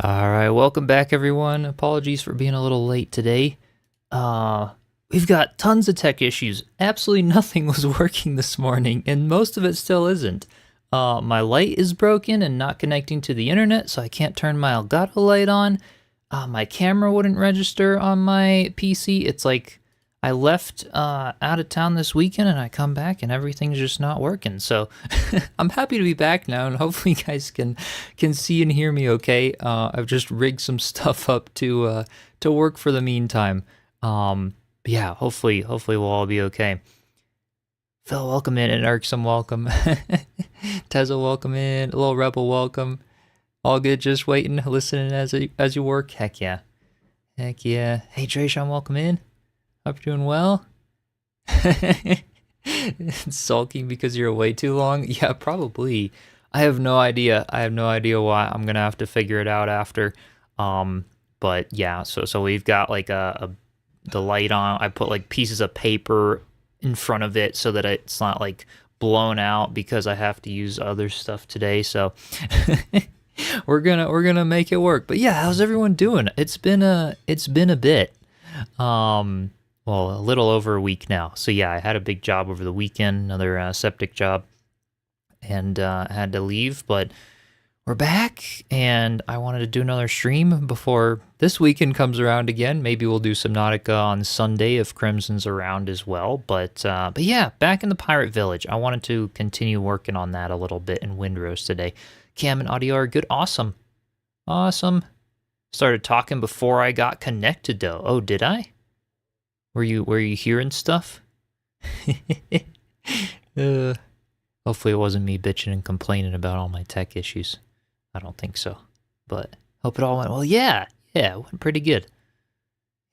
Alright, welcome back everyone. Apologies for being a little late today. We've got tons of tech issues. Absolutely nothing was working this morning, and most of it still isn't. My light is broken and not connecting to the internet, so I can't turn my Elgato light on. My camera wouldn't register on my PC. It's like I left out of town this weekend and I come back and everything's just not working. So I'm happy to be back now, and hopefully you guys can see and hear me okay. I've just rigged some stuff up to work for the meantime. Yeah, hopefully we'll all be okay. Phil, welcome in, and Irksome, welcome. Tezza, welcome in. Little Rebel, welcome. All good, just waiting, listening as you work. Heck yeah. Heck yeah. Hey, Trayshawn, welcome in. Hope you're doing well. Sulking because you're away too long? Yeah, probably. I have no idea. I have no idea why. I'm gonna have to figure it out after. But yeah, so we've got like the light on. I put like pieces of paper in front of it so that it's not like blown out because I have to use other stuff today. So we're gonna make it work. But yeah, how's everyone doing? It's been a bit. Well, a little over a week now. So yeah, I had a big job over the weekend, another septic job, and had to leave, but we're back, and I wanted to do another stream before this weekend comes around again. Maybe we'll do Subnautica on Sunday if Crimson's around as well, but yeah, back in the Pirate Village. I wanted to continue working on that a little bit in Windrose today. Cam and audio are good. Awesome. Started talking before I got connected, though. Oh, did I? Were you hearing stuff? Hopefully it wasn't me bitching and complaining about all my tech issues. I don't think so, but hope it all went well. Yeah, it went pretty good.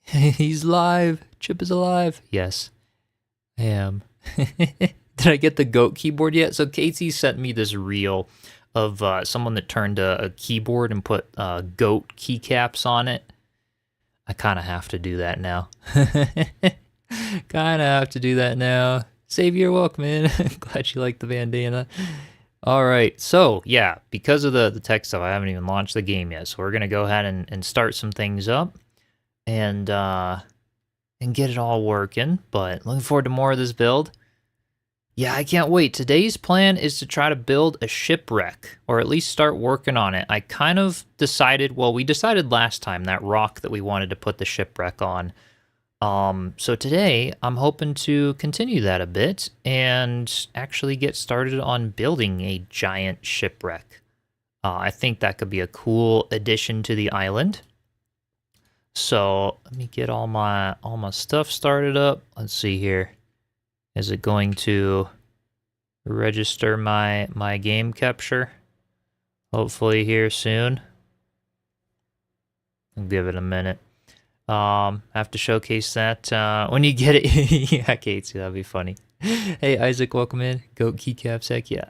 He's live. Chip is alive. Yes, I am. Did I get the goat keyboard yet? So Casey sent me this reel of someone that turned a keyboard and put goat keycaps on it. I kind of have to do that now. Savior, welcome in. Glad you like the bandana. All right, so yeah, because of the tech stuff, I haven't even launched the game yet. So we're gonna go ahead and start some things up and get it all working. But looking forward to more of this build. Yeah, I can't wait. Today's plan is to try to build a shipwreck, or at least start working on it. I kind of decided, well, we decided last time, that rock that we wanted to put the shipwreck on. So today, I'm hoping to continue that a bit and actually get started on building a giant shipwreck. I think that could be a cool addition to the island. So let me get all my stuff started up. Let's see here. Is it going to register my game capture? Hopefully here soon. I'll give it a minute. Have to showcase that when you get it. Yeah, Casey, that'd be funny. Hey, Isaac, welcome in. Goat keycaps, heck yeah.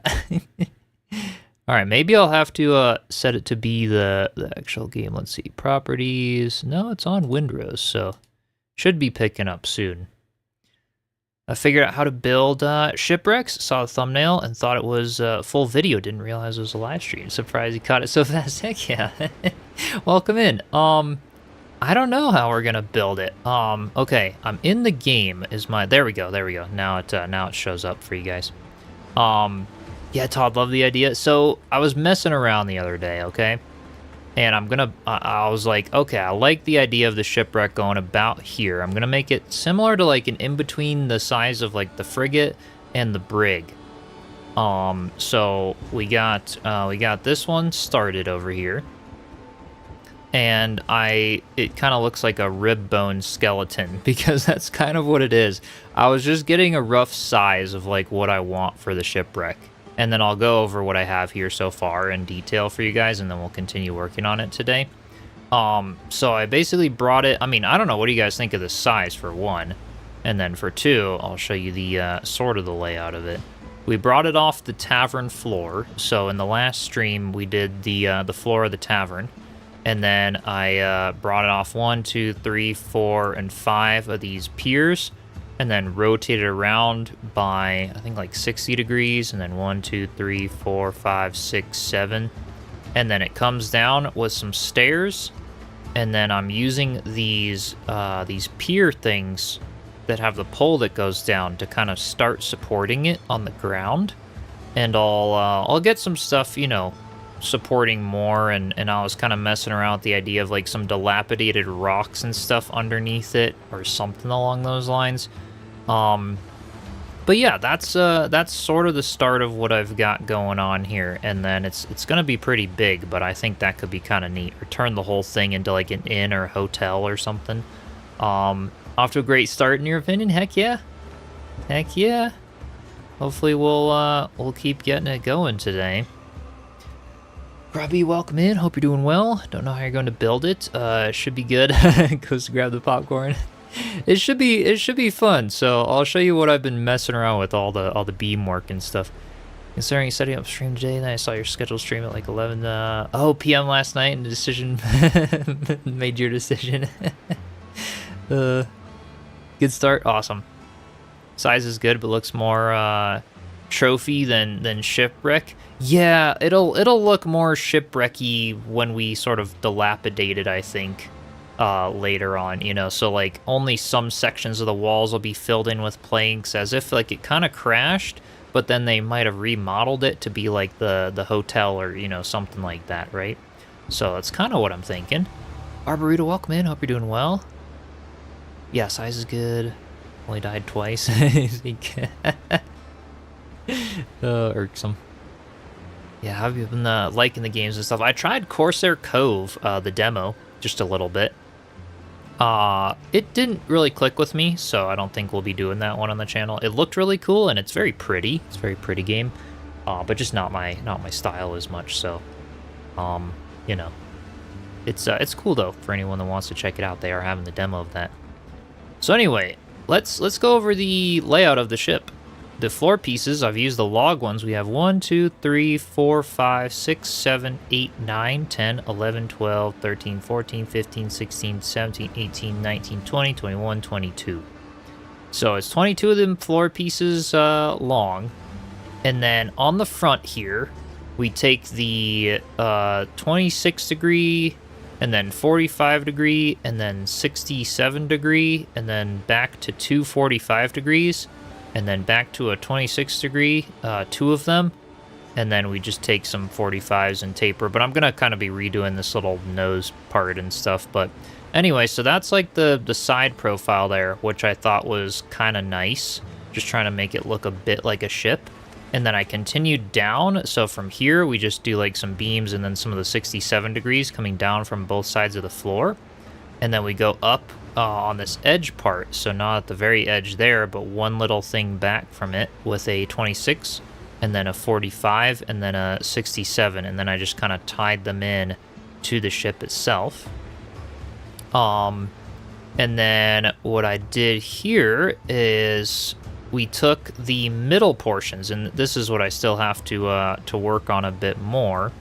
All right, maybe I'll have to set it to be the actual game. Let's see, properties. No, it's on Windrose, so should be picking up soon. I figured out how to build shipwrecks, saw the thumbnail, and thought it was a full video. Didn't realize it was a live stream. Surprised you caught it so fast. Heck yeah. Welcome in. I don't know how we're gonna build it. Okay, I'm in the game. There we go. Now it shows up for you guys. Yeah, Todd, love the idea. So I was messing around the other day, okay? And I was like, okay, I like the idea of the shipwreck going about here. I'm gonna make it similar to like an in-between the size of like the frigate and the brig. So we got this one started over here. And it kind of looks like a rib bone skeleton because that's kind of what it is. I was just getting a rough size of like what I want for the shipwreck. And then I'll go over what I have here so far in detail for you guys, and then we'll continue working on it today. So I basically brought it, I mean, I don't know, what do you guys think of the size for one? And then for two, I'll show you the sort of the layout of it. We brought it off the tavern floor. So in the last stream, we did the floor of the tavern. And then I brought it off 1, 2, 3, 4, and 5 of these piers, and then rotate it around by, I think, like 60 degrees, and then 1, 2, 3, 4, 5, 6, 7 and then it comes down with some stairs, and then I'm using these pier things that have the pole that goes down to kind of start supporting it on the ground. And I'll get some stuff, you know, supporting more, and I was kind of messing around with the idea of like some dilapidated rocks and stuff underneath it or something along those lines. But yeah, that's sort of the start of what I've got going on here, and then it's gonna be pretty big, but I think that could be kind of neat, or turn the whole thing into like an inn or a hotel or something. Off to a great start in your opinion? Heck yeah. Heck yeah. Hopefully we'll keep getting it going today. Robbie, welcome in. Hope you're doing well. Don't know how you're going to build it. It should be good. Goes to grab the popcorn. It should be fun. So I'll show you what I've been messing around with, all the beam work and stuff. Considering setting up stream today, then I saw your scheduled stream at like 11 p.m. last night, and the decision made your decision. Good start. Awesome. Size is good, but looks more trophy than Shipwreck. Yeah, it'll look more Shipwrecky when we sort of dilapidate it, I think, later on, you know. So like only some sections of the walls will be filled in with planks, as if like it kind of crashed, but then they might have remodeled it to be like the hotel, or, you know, something like that, right? So that's kind of what I'm thinking. Arboreto, welcome in. Hope you're doing well. Yeah, size is good. Only died twice. Irksome. Yeah, have you been liking the games and stuff? I tried Corsair Cove, the demo, just a little bit. It didn't really click with me, so I don't think we'll be doing that one on the channel. It looked really cool, and it's very pretty. It's a very pretty game, but just not my style as much. So, you know, it's cool though for anyone that wants to check it out. They are having the demo of that. So anyway, let's go over the layout of the ship. The floor pieces, I've used the log ones. We have 1, 2, 3, 4, 5, 6, 7, 8, 9, 10, 11, 12, 13, 14, 15, 16, 17, 18, 19, 20, 21, 22. So it's 22 of them floor pieces long. And then on the front here, we take the 26 degree, and then 45 degree, and then 67 degree, and then back to 245 degrees, and then back to a 26 degree, 2 of them, and then we just take some 45s and taper. But I'm gonna kind of be redoing this little nose part and stuff. But anyway, so that's like the side profile there, which I thought was kind of nice, just trying to make it look a bit like a ship. And then I continued down, so from here we just do like some beams, and then some of the 67 degrees coming down from both sides of the floor. And then we go up on this edge part, so not at the very edge there, but one little thing back from it with a 26, and then a 45, and then a 67, and then I just kind of tied them in to the ship itself. And then what I did here is we took the middle portions, and this is what I still have to work on a bit more.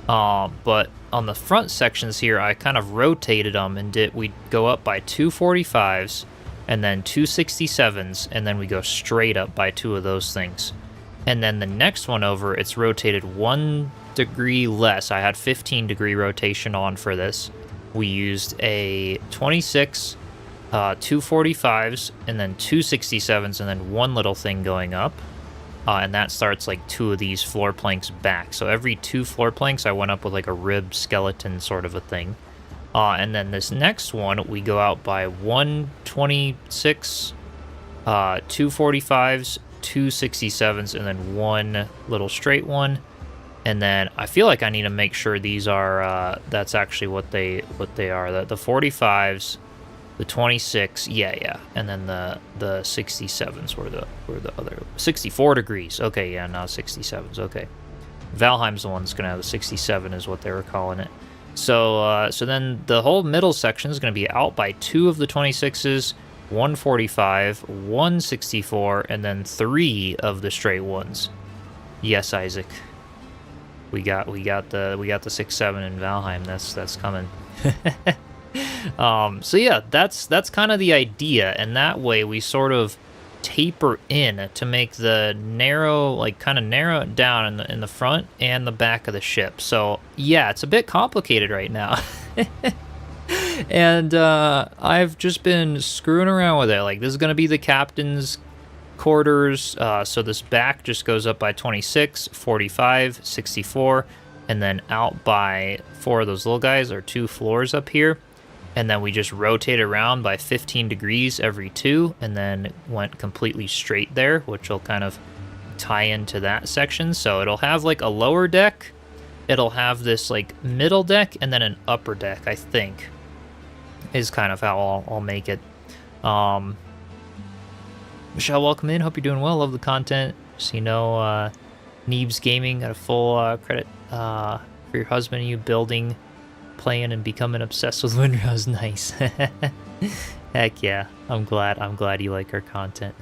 But on the front sections here, I kind of rotated them, and we go up by 2 45s, and then 2 67s, and then we go straight up by 2 of those things. And then the next one over, it's rotated 1 degree less. I had 15 degree rotation on for this. We used a 26, 2 45s, and then 2 67s, and then one little thing going up. And that starts like 2 of these floor planks back. So every 2 floor planks, I went up with like a rib skeleton sort of a thing. And then this next one, we go out by 1 26, 2 45s, 2 67s, and then one little straight one. And then I feel like I need to make sure these are, that's actually what they are. The 45s, the 26, yeah, and then the 67s were the other 64 degrees. Okay, yeah, now 67s. Okay, Valheim's the one that's gonna have the 67, is what they were calling it. So then the whole middle section is gonna be out by 2 of the 26s, 1 45, 1 64, and then 3 of the straight ones. Yes, Isaac. We got the 6-7 in Valheim. That's coming. So yeah, that's kind of the idea, and that way we sort of taper in to make the narrow, like kind of narrow it down in the front and the back of the ship. So yeah, it's a bit complicated right now. And I've just been screwing around with it. Like, this is going to be the captain's quarters. So this back just goes up by 26, 45, 64, and then out by 4 of those little guys, or 2 floors up here. And then we just rotate around by 15 degrees every 2, and then went completely straight there, which will kind of tie into that section. So it'll have like a lower deck, it'll have this like middle deck, and then an upper deck, I think, is kind of how I'll make it. Michelle, welcome in. Hope you're doing well. Love the content. Just, you know, Neebs Gaming got a full credit for your husband and you building, playing, and becoming obsessed with Windrose. Nice. Heck yeah. I'm glad you like our content.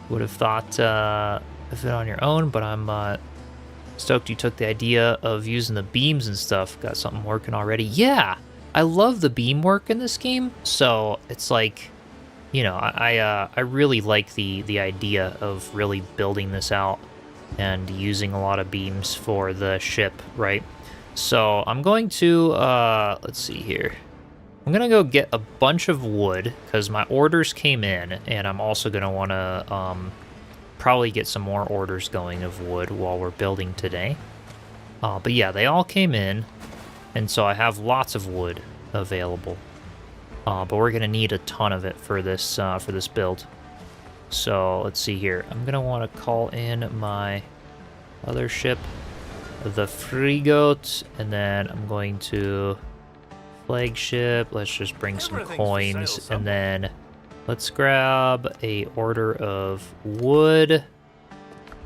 Would have thought of it on your own, but I'm stoked you took the idea of using the beams and stuff. Got something working already. Yeah, I love the beam work in this game. So it's like, you know, I really like the idea of really building this out and using a lot of beams for the ship, right? So I'm going to, let's see here. I'm going to go get a bunch of wood because my orders came in, and I'm also going to want to probably get some more orders going of wood while we're building today. But yeah, they all came in, and so I have lots of wood available. But we're going to need a ton of it for this build. So let's see here. I'm going to want to call in my other ship, the Frigot, and then I'm going to flagship. Let's just bring some coins, and then let's grab a order of wood,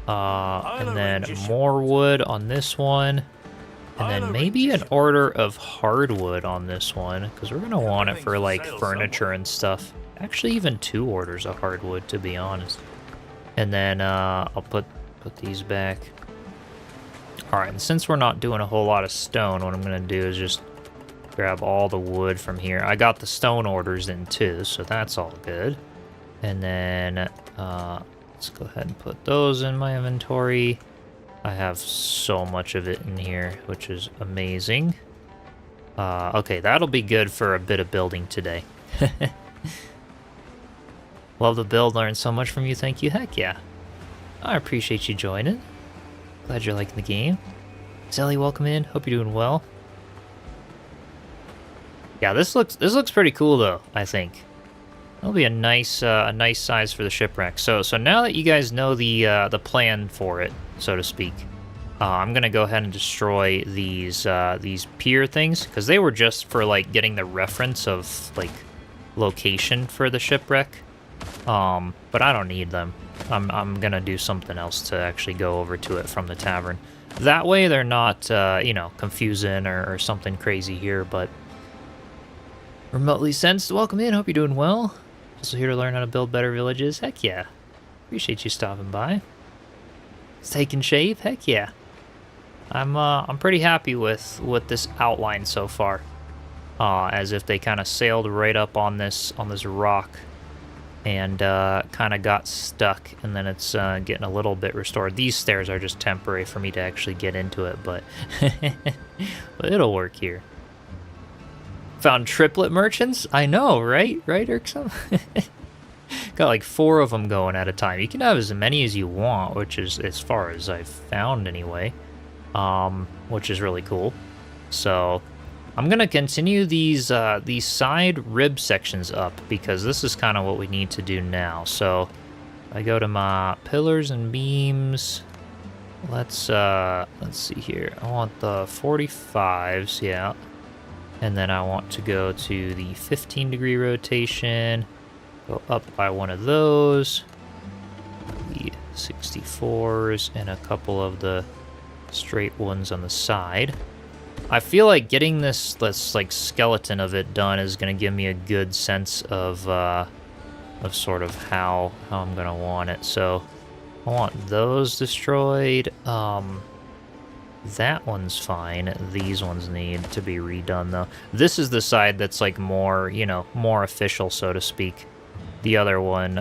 and then more wood on this one, and then maybe an order of hardwood on this one, because we're gonna want it for like furniture and stuff. Actually, even 2 orders of hardwood, to be honest. And then I'll put these back. All right, and since we're not doing a whole lot of stone, what I'm gonna do is just grab all the wood from here. I got the stone orders in too, so that's all good. And then let's go ahead and put those in my inventory. I have so much of it in here, which is amazing. Okay, that'll be good for a bit of building today. Love the build, learned so much from you, thank you. Heck yeah. I appreciate you joining. Glad you're liking the game. Zelly, welcome in. Hope you're doing well. Yeah, this looks pretty cool though, I think. That'll be a nice size for the shipwreck. So now that you guys know the plan for it, so to speak, I'm gonna go ahead and destroy these pier things, because they were just for like getting the reference of like location for the shipwreck. But I don't need them. I'm gonna do something else to actually go over to it from the tavern. That way they're not you know, confusing or something crazy here. But remotely sensed, welcome in. Hope you're doing well. Also here to learn how to build better villages. Heck yeah. Appreciate you stopping by. It's taking shape. Heck yeah. I'm pretty happy with this outline so far. As if they kind of sailed right up on this rock and kind of got stuck, and then it's getting a little bit restored. These stairs are just temporary for me to actually get into it, but but it'll work here. Found triplet merchants? I know, right? Right, Irksome? Got like 4 of them going at a time. You can have as many as you want, which is as far as I've found anyway, which is really cool. So I'm gonna continue these side rib sections up, because this is kind of what we need to do now. So I go to my pillars and beams. Let's see here. I want the 45s, yeah. And then I want to go to the 15-degree rotation, go up by one of those, the 64s, and a couple of the straight ones on the side. I feel like getting this like skeleton of it done is going to give me a good sense of sort of how I'm going to want it. So I want those destroyed. That one's fine. These ones need to be redone, though. This is the side that's like more, you know, more official, so to speak. the other one,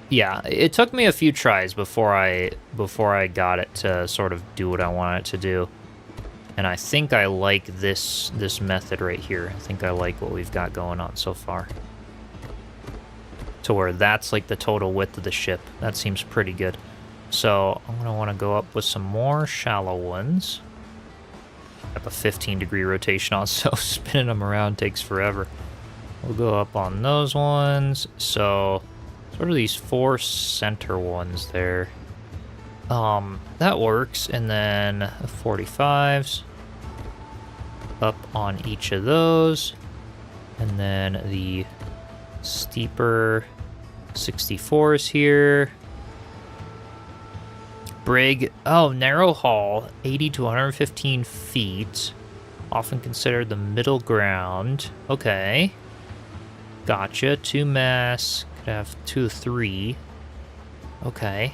yeah, it took me a few tries before I got it to sort of do what I want it to do. And I think I like this method right here. I think I like what we've got going on so far. To where that's like the total width of the ship. That seems pretty good. So I'm gonna want to go up with some more shallow ones. Have a 15-degree rotation on, so spinning them around takes forever. We'll go up on those ones. So what are these 4 center ones there? That works. And then 45s up on each of those. And then the steeper 64s here. Brig, oh, narrow hull, 80 to 115 feet. Often considered the middle ground. Okay. Gotcha. 2 mass. Could have 2 3. Okay.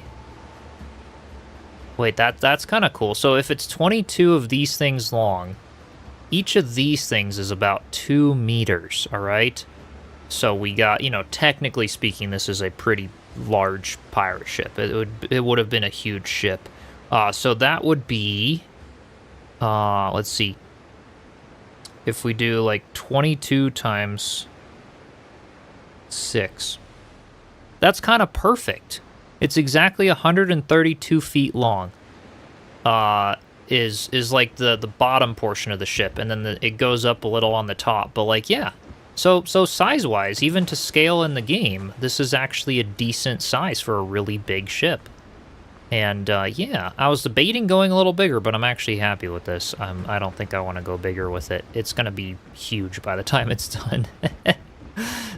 Wait, that's kind of cool. So if it's 22 of these things long, each of these things is about 2 meters, all right? So we got, you know, technically speaking, this is a pretty large pirate ship. It would have been a huge ship. So that would be, let's see. If we do like 22 times 6, that's kind of perfect. It's exactly 132 feet long. Is like the bottom portion of the ship, and then it goes up a little on the top. But like, yeah. So size-wise, even to scale in the game, this is actually a decent size for a really big ship. And yeah, I was debating going a little bigger, but I'm actually happy with this. I don't think I want to go bigger with it. It's gonna be huge by the time it's done.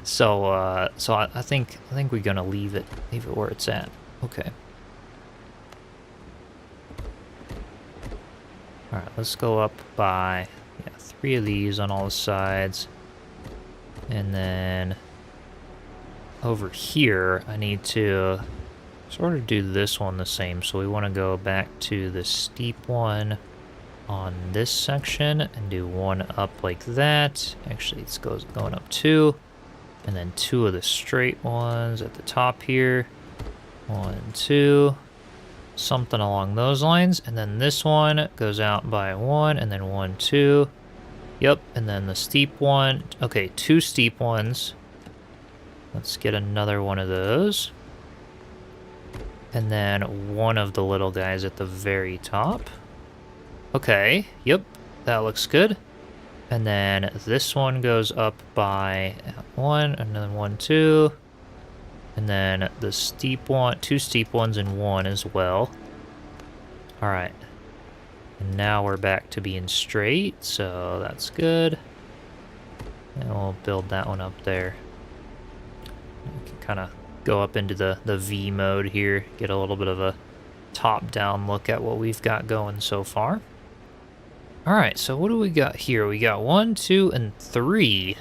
So I think we're gonna leave it where it's at. Okay. All right, let's go up by 3 of these on all the sides. And then over here, I need to sort of do this one the same. So we want to go back to the steep one on this section and do one up like that. Actually, it's going up 2. And then 2 of the straight ones at the top here. 1, 2. Something along those lines. And then this one goes out by 1, and then 1, 2. Yep, and then the steep one. Okay, 2 steep ones. Let's get another one of those. And then one of the little guys at the very top. Okay, yep, that looks good. And then this one goes up by 1, and then 1, 2. And then the steep one, 2 steep ones and 1 as well. All right. And now we're back to being straight, so that's good. And we'll build that one up there. We can kind of go up into the V mode here, get a little bit of a top-down look at what we've got going so far. All right, so what do we got here? We got 1, 2, and 3.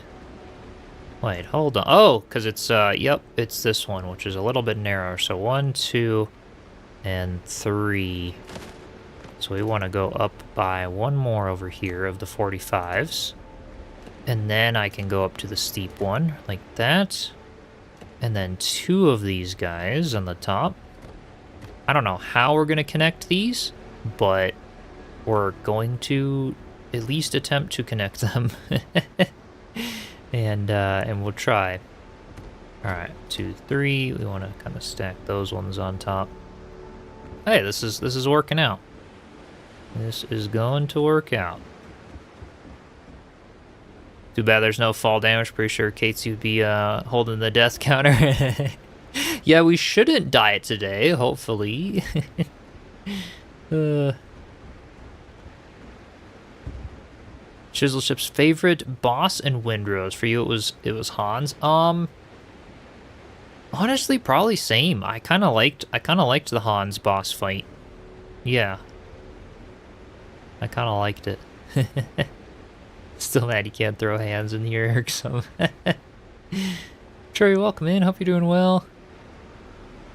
Wait, hold on. Oh, because it's, yep, it's this one, which is a little bit narrower. So 1, 2, and 3. So we want to go up by 1 more over here of the 45s. And then I can go up to the steep one, like that. And then 2 of these guys on the top. I don't know how we're going to connect these, but we're going to at least attempt to connect them. And we'll try. All right, 2, 3. We want to kind of stack those ones on top. Hey, this is working out. This is going to work out. Too bad there's no fall damage. Pretty sure Casey would be holding the death counter. Yeah, we shouldn't die today, hopefully. Chiselchip's favorite boss in Windrose. For you, it was Hans. Honestly, probably same. I kind of liked the Hans boss fight. Yeah. I kind of liked it. Still mad you can't throw hands in the air. So. Sure, you're welcome in. Hope you're doing well.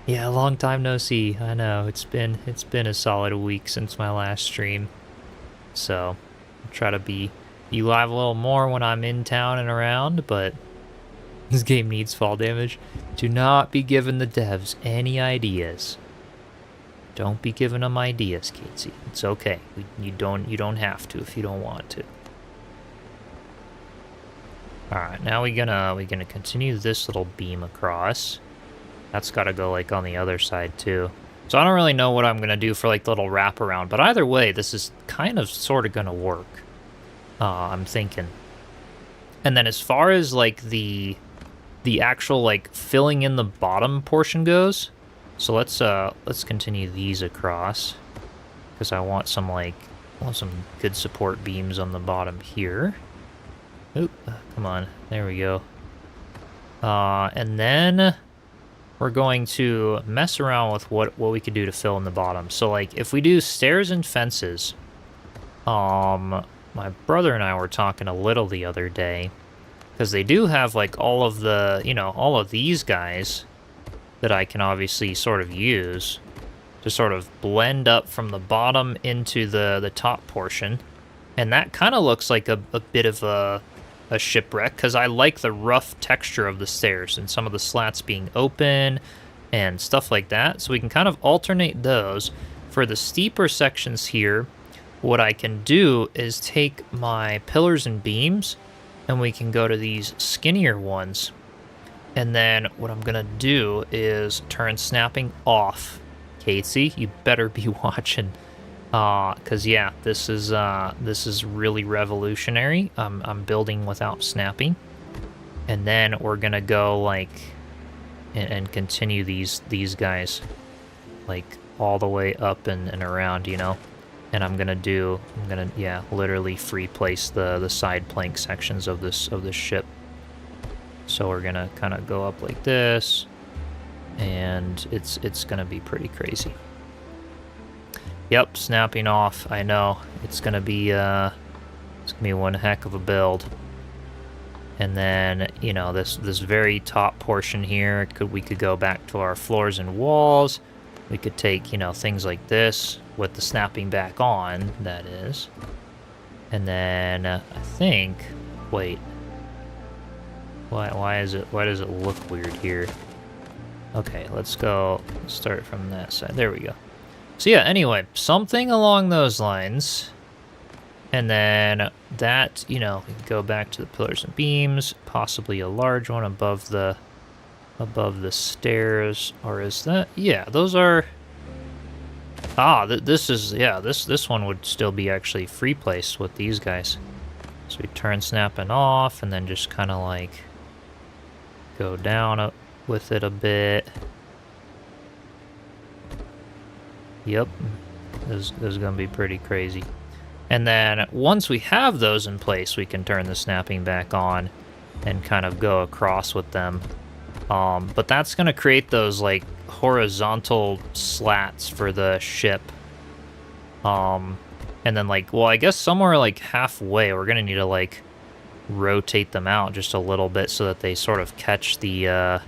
Yeah, long time no see. I know it's been a solid week since my last stream. So I'll try to be live a little more when I'm in town and around. But This game needs fall damage. Do not be giving the devs any ideas. Don't be giving them ideas, Casey. It's okay. You don't have to if you don't want to. All right, now we're gonna continue this little beam across. That's got to go like on the other side too. So I don't really know what I'm gonna do for like the little wraparound, but either way, this is kind of sort of gonna work. I'm thinking. And then as far as like the actual like filling in the bottom portion goes, so let's continue these across because I want some good support beams on the bottom here. Oop, come on, there we go. And then we're going to mess around with what we could do to fill in the bottom. So like if we do stairs and fences, my brother and I were talking a little the other day, because they do have like all of the, all of these guys that I can obviously sort of use to sort of blend up from the bottom into the top portion. And that kind of looks like a bit of a shipwreck, because I like the rough texture of the stairs and some of the slats being open and stuff like that. So we can kind of alternate those. For the steeper sections here, what I can do is take my pillars and beams and we can go to these skinnier ones. And then what I'm gonna do is turn snapping off. Casey, you better be watching. Cause yeah, this is really revolutionary. I'm building without snapping. And then we're gonna go like and continue these guys like all the way up and around, And I'm gonna literally free place the side plank sections of this ship. So we're gonna kind of go up like this, and it's gonna be pretty crazy. Yep, snapping off. I know it's gonna be one heck of a build. And then this very top portion here, we could go back to our floors and walls. We could take things like this with the snapping back on, that is. And then I think, wait, why does it look weird here? Okay, let's start from that side. There we go. So yeah, anyway, something along those lines. And then that, we can go back to the pillars and beams, possibly a large one above the stairs, or is that? Yeah, those are. This one would still be actually free placed with these guys. So we turn snapping off, and then just kind of like go down with it a bit. Yep, this is gonna be pretty crazy. And then once we have those in place, we can turn the snapping back on and kind of go across with them. But that's gonna create those like horizontal slats for the ship. And then I guess somewhere like halfway, we're gonna need to like rotate them out just a little bit so that they sort of catch the,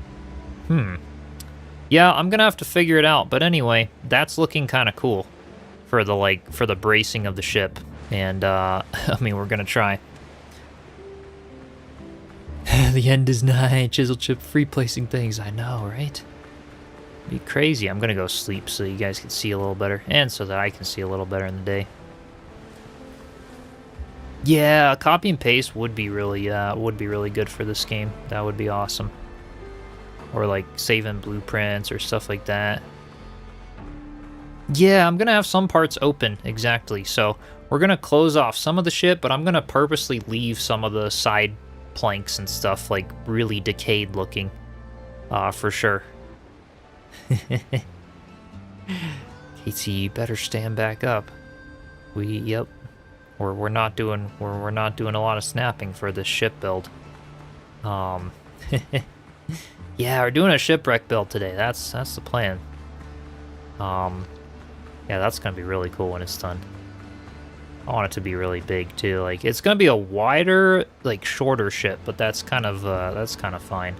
Yeah, I'm gonna have to figure it out. But anyway, that's looking kind of cool for the bracing of the ship. And, I mean, we're gonna try. The end is nigh. Chiselchip free placing things. I know, right? Be crazy. I'm gonna go sleep so you guys can see a little better, and so that I can see a little better in the day. Yeah, copy and paste would be really good for this game. That would be awesome. Or like saving blueprints or stuff like that. Yeah, I'm gonna have some parts open, exactly. So we're gonna close off some of the ship, but I'm gonna purposely leave some of the side planks and stuff like really decayed looking, for sure. Casey, you better stand back up. We're not doing a lot of snapping for this ship build. Yeah, we're doing a shipwreck build today. That's the plan. Yeah, that's gonna be really cool when it's done. I want it to be really big too. Like it's gonna be a wider, like shorter ship, but that's kind of fine.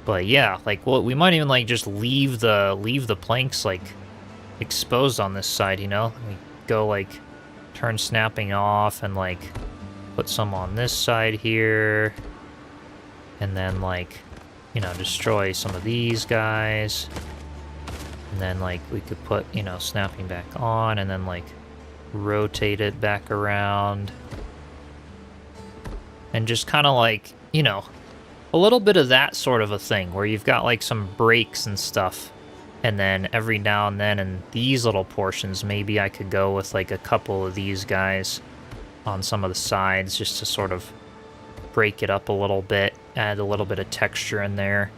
But yeah, like we might even like just leave the planks like exposed on this side, We go like turn snapping off and like put some on this side here. and then, like, you know, destroy some of these guys. And then, like, we could put, you know, snapping back on, and then, like, rotate it back around. And just kind of, like, you know, a little bit of that sort of a thing, where you've got, like, some breaks and stuff. And then every now and then in these little portions, maybe I could go with, like, a couple of these guys on some of the sides, just to sort of break it up a little bit, add a little bit of texture in there.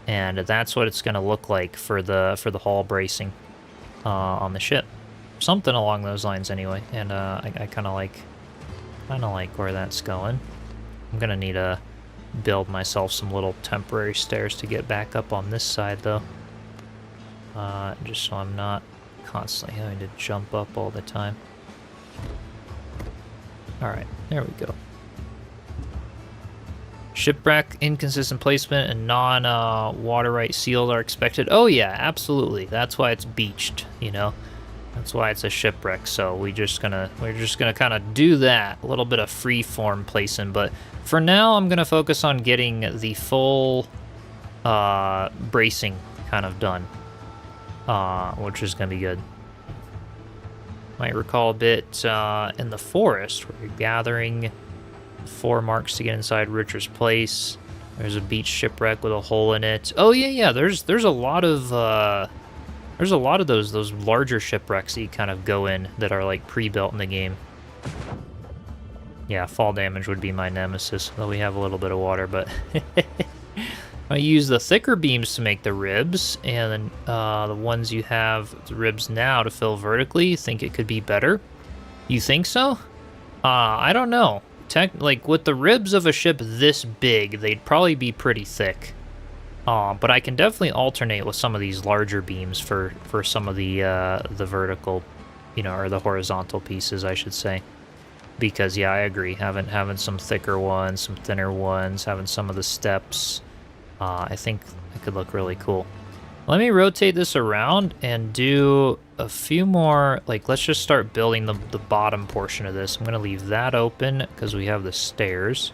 And that's what it's going to look like for the hull bracing on the ship. Something along those lines anyway. And I kind of like where that's going. I'm going to need to build myself some little temporary stairs to get back up on this side, though. Just so I'm not constantly having to jump up all the time. Alright, there we go. Shipwreck, inconsistent placement, and non-water right seals are expected. Oh yeah, absolutely. That's why it's beached, you know? That's why it's a shipwreck, so we're just gonna kind of do that. A little bit of free form placing, but for now I'm gonna focus on getting the full bracing kind of done. Which is going to be good. Might recall a bit in the forest where you're gathering 4 marks to get inside Richard's place. There's a beach shipwreck with a hole in it. Oh yeah. There's a lot of those larger shipwrecks that you kind of go in that are like pre-built in the game. Yeah, fall damage would be my nemesis, though we have a little bit of water, but I use the thicker beams to make the ribs, and the ones you have the ribs now to fill vertically, think it could be better? You think so? I don't know. Like, with the ribs of a ship this big, they'd probably be pretty thick. But I can definitely alternate with some of these larger beams for some of the vertical, you know, or the horizontal pieces, I should say. Because, yeah, I agree. Having some thicker ones, some thinner ones, having some of the steps... I think it could look really cool. Let me rotate this around and do a few more, like, let's just start building the bottom portion of this. I'm going to leave that open because we have the stairs.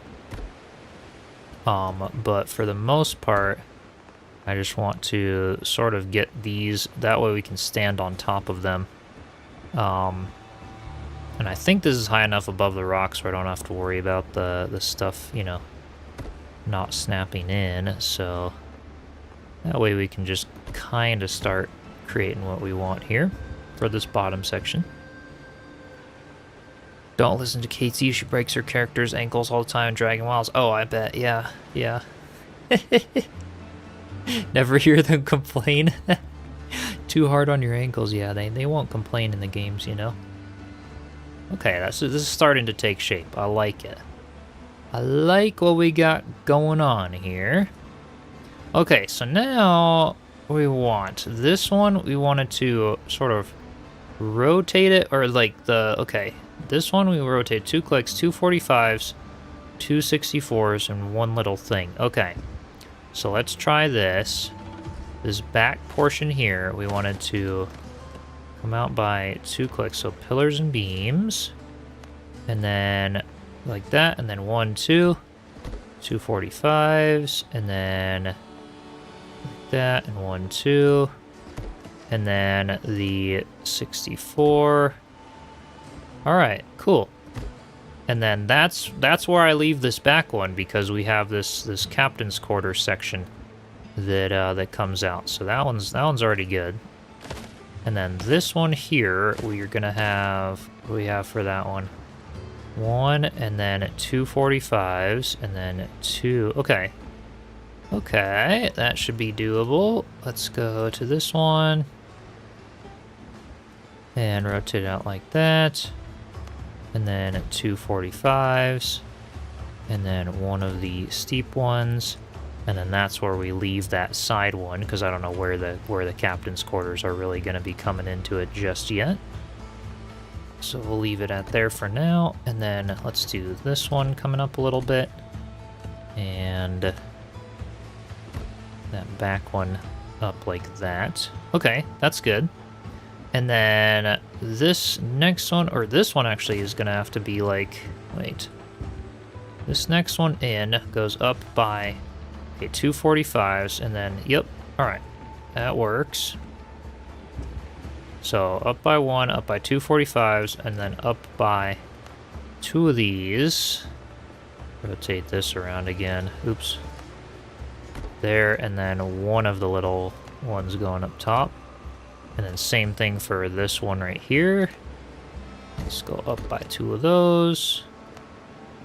But for the most part, I just want to sort of get these, that way we can stand on top of them. And I think this is high enough above the rocks where I don't have to worry about the stuff, you know, not snapping in, so that way we can just kind of start creating what we want here for this bottom section. Don't listen to Katie, she breaks her character's ankles all the time in Dragon Wilds. Oh, I bet, yeah. Never hear them complain. Too hard on your ankles, yeah, they won't complain in the games, you know. Okay, this is starting to take shape. I like it. I like what we got going on here. Okay, so now we want this one. We wanted to sort of rotate it, or like okay, this one we rotate 2 clicks, 2 45s, 2 64s, and 1 little thing. Okay, so let's try this. This back portion here, we wanted to come out by 2 clicks, so pillars and beams, and then like that, and then 1 2 2 45s, and then like that, and 1 2, and then the 64. All right, cool. And then that's where I leave this back one, because we have this captain's quarters section that comes out. So that one's already good. And then this one here, we're gonna have, what do we have for that one? 1, and then 2 45s, and then 2. Okay, that should be doable. Let's go to this one and rotate it out like that, and then 2 45s, and then 1 of the steep ones, and then that's where we leave that side one, because I don't know where the captain's quarters are really going to be coming into it just yet. So we'll leave it at there for now, and then let's do this one coming up a little bit, and that back one up like that. Okay, that's good. And then this next one, or this one actually is gonna have to be like, wait. This next one in goes up by Okay, 245s, and then, yep, all right, that works. So up by 1, up by 245s, and then up by 2 of these. Rotate this around again. Oops. There, and then 1 of the little ones going up top. And then same thing for this one right here. Let's go up by 2 of those.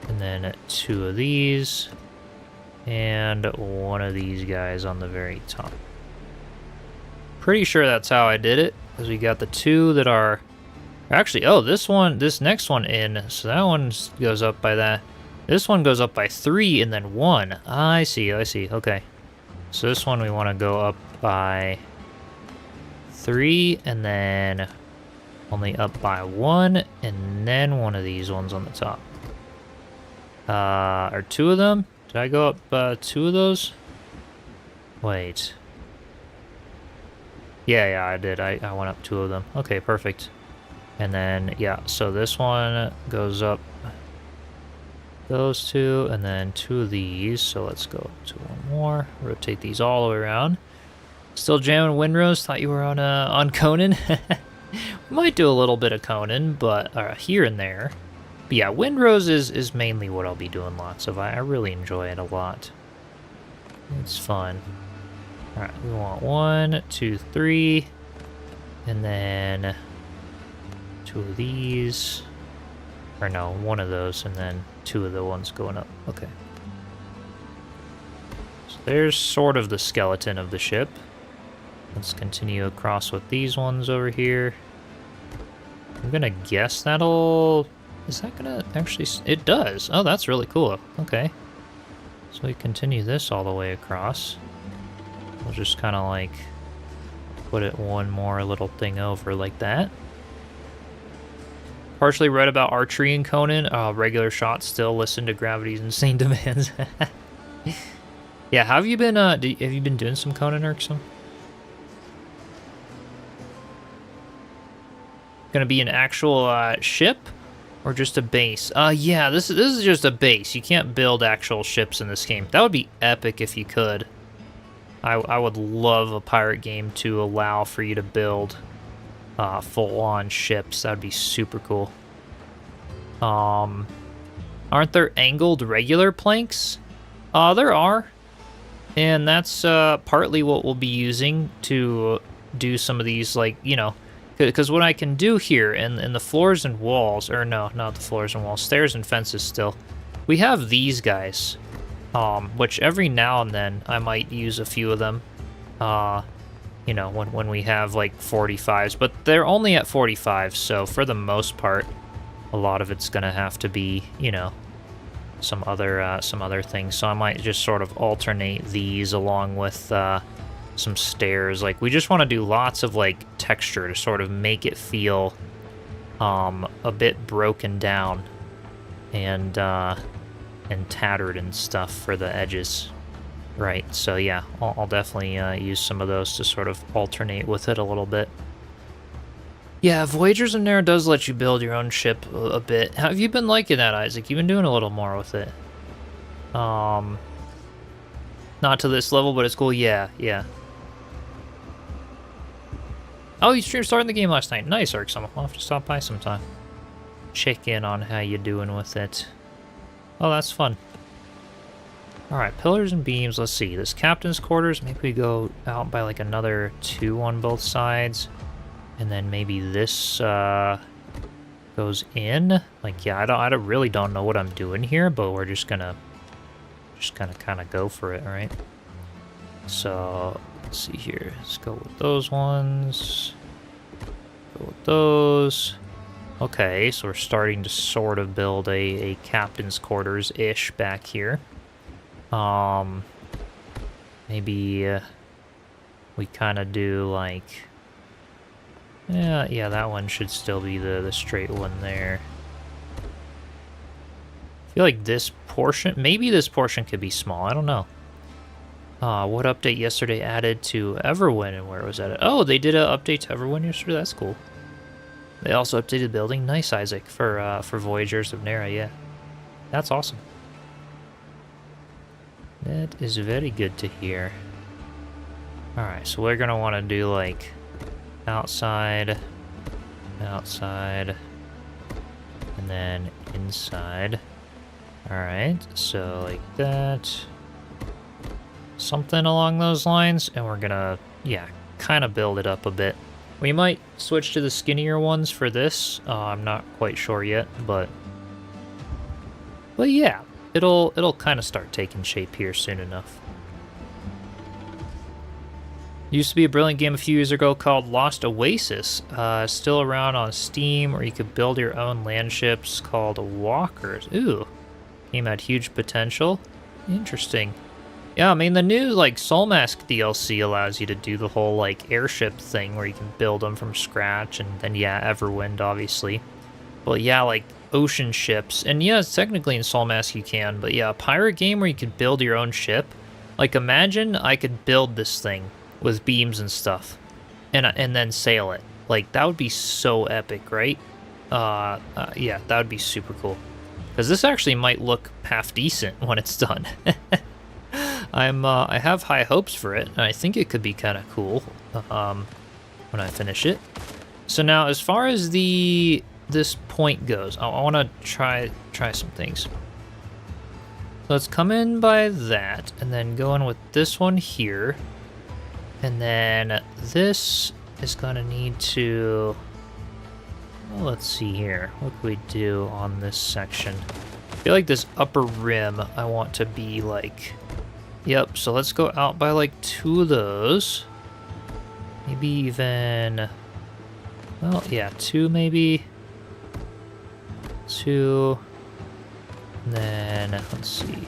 And then 2 of these. And 1 of these guys on the very top. Pretty sure that's how I did it. Because we got the 2 that are... Actually, oh, this next one in. So that one goes up by that. This one goes up by 3 and then 1. I see, okay. So this one we want to go up by 3 and then only up by 1 and then 1 of these ones on the top. Or 2 of them? Did I go up 2 of those? Wait. Yeah, I did. I went up 2 of them. Okay, perfect. And then, yeah, so this one goes up those 2, and then 2 of these. So let's go up to 1 more. Rotate these all the way around. Still jamming Windrose. Thought you were on Conan. Might do a little bit of Conan, but here and there. But yeah, Windrose is mainly what I'll be doing lots of. I really enjoy it a lot. It's fun. All right, we want 1, 2, 3, and then 2 of these. Or no, 1 of those, and then 2 of the ones going up. Okay. So there's sort of the skeleton of the ship. Let's continue across with these ones over here. I'm gonna guess that'll... Is that gonna actually... It does. Oh, that's really cool. Okay. So we continue this all the way across. We'll just kind of like put it 1 more little thing over like that. Partially read about archery in Conan. Regular shots still listen to gravity's insane demands. Yeah, have you been have you been doing some Conan or some? Gonna be an actual ship or just a base? Yeah, this is just a base. You can't build actual ships in this game. That would be epic if you could. I would love a pirate game to allow for you to build full-on ships. That'd be super cool. Aren't there angled regular planks? There are. And that's partly what we'll be using to do some of these, like, you know, because what I can do here in the floors and walls, or no, not the floors and walls, stairs and fences still, we have these guys, which every now and then I might use a few of them, you know, when we have like 45s, but they're only at 45, so for the most part, a lot of it's gonna have to be, you know, some other things. So I might just sort of alternate these along with some stairs. Like, we just want to do lots of like texture to sort of make it feel a bit broken down and tattered and stuff for the edges. Right, so yeah, I'll definitely use some of those to sort of alternate with it a little bit. Yeah, Voyagers in there does let you build your own ship a bit. How have you been liking that, Isaac? You've been doing a little more with it. Not to this level, but it's cool. Yeah. Oh, you streamed starting the game last night. Nice, Arksum. I'll have to stop by sometime. Check in on how you're doing with it. Oh, that's fun. Alright, pillars and beams. Let's see. This captain's quarters. Maybe we go out by like another 2 on both sides. And then maybe this goes in. Like, yeah, I really don't know what I'm doing here, but we're just gonna kind of go for it, right? So let's see here. Let's go with those ones. Go with those. Okay, so we're starting to sort of build a captain's quarters-ish back here. Maybe we kind of do like... Yeah, that one should still be the straight one there. I feel like this portion, maybe this portion could be small, I don't know. What update yesterday added to Everwind and where was that? Oh, they did an update to Everwind yesterday, that's cool. They also updated building. Nice, Isaac, for Voyagers of Nera, yeah. That's awesome. That is very good to hear. Alright, so we're gonna want to do like outside, outside, and then inside. Alright, so like that. Something along those lines, and we're gonna, yeah, kind of build it up a bit. We might switch to the skinnier ones for this. I'm not quite sure yet, but yeah, it'll kind of start taking shape here soon enough. Used to be a brilliant game a few years ago called Lost Oasis. Still around on Steam, where you could build your own land ships called Walkers. Ooh, game had huge potential. Interesting. Yeah, I mean, the new, like, Soul Mask DLC allows you to do the whole, like, airship thing where you can build them from scratch, and then, yeah, Everwind, obviously. But, yeah, like, ocean ships. And, yeah, technically in Soul Mask you can, but, yeah, a pirate game where you can build your own ship. Like, imagine I could build this thing with beams and stuff, and then sail it. Like, that would be so epic, right? Yeah, that would be super cool. Because this actually might look half decent when it's done. I have high hopes for it, and I think it could be kind of cool when I finish it. So now, as far as this point goes, I want to try some things. So let's come in by that, and then go in with this one here, and then this is gonna need to. Well, let's see here. What can we do on this section? I feel like this upper rim I want to be like. Yep, so let's go out by like 2 of those. Maybe even, well, yeah, 2 maybe. 2. And then, let's see.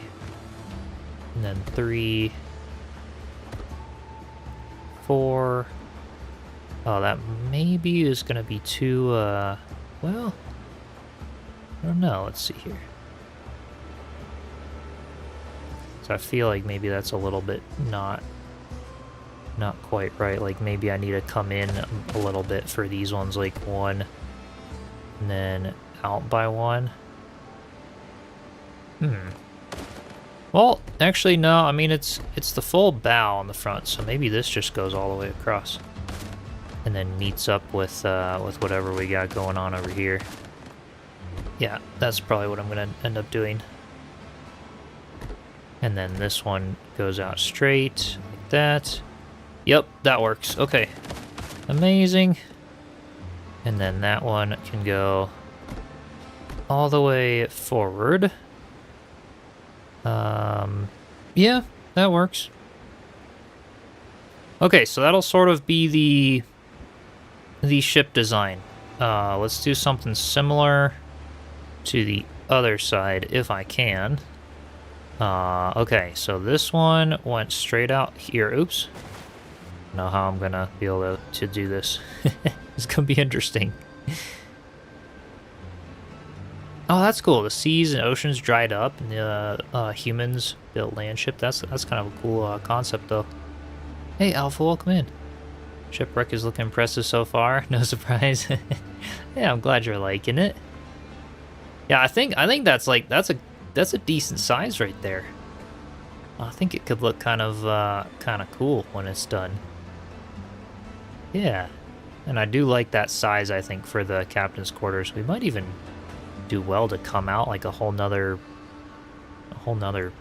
And then 3. 4. Oh, that maybe is gonna be too, well, I don't know, let's see here. So I feel like maybe that's a little bit not quite right. Like maybe I need to come in a little bit for these ones, like 1, and then out by 1. Well, actually no. I mean it's the full bow on the front, so maybe this just goes all the way across, and then meets up with whatever we got going on over here. Yeah, that's probably what I'm gonna end up doing. And then this one goes out straight, like that. Yep, that works. Okay. Amazing. And then that one can go all the way forward. Yeah, that works. Okay, so that'll sort of be the ship design. Let's do something similar to the other side, if I can. Okay, so this one went straight out here. Oops. I don't know how I'm gonna be able to do this. It's gonna be interesting. Oh, that's cool. The seas and oceans dried up, and the humans built land ship. That's kind of a cool concept, though. Hey, Alpha, welcome in. Shipwreck is looking impressive so far. No surprise. Yeah, I'm glad you're liking it. Yeah, I think that's a decent size right there. I think it could look kind of cool when it's done. Yeah, and I do like that size. I think for the captain's quarters, we might even do well to come out like a whole nother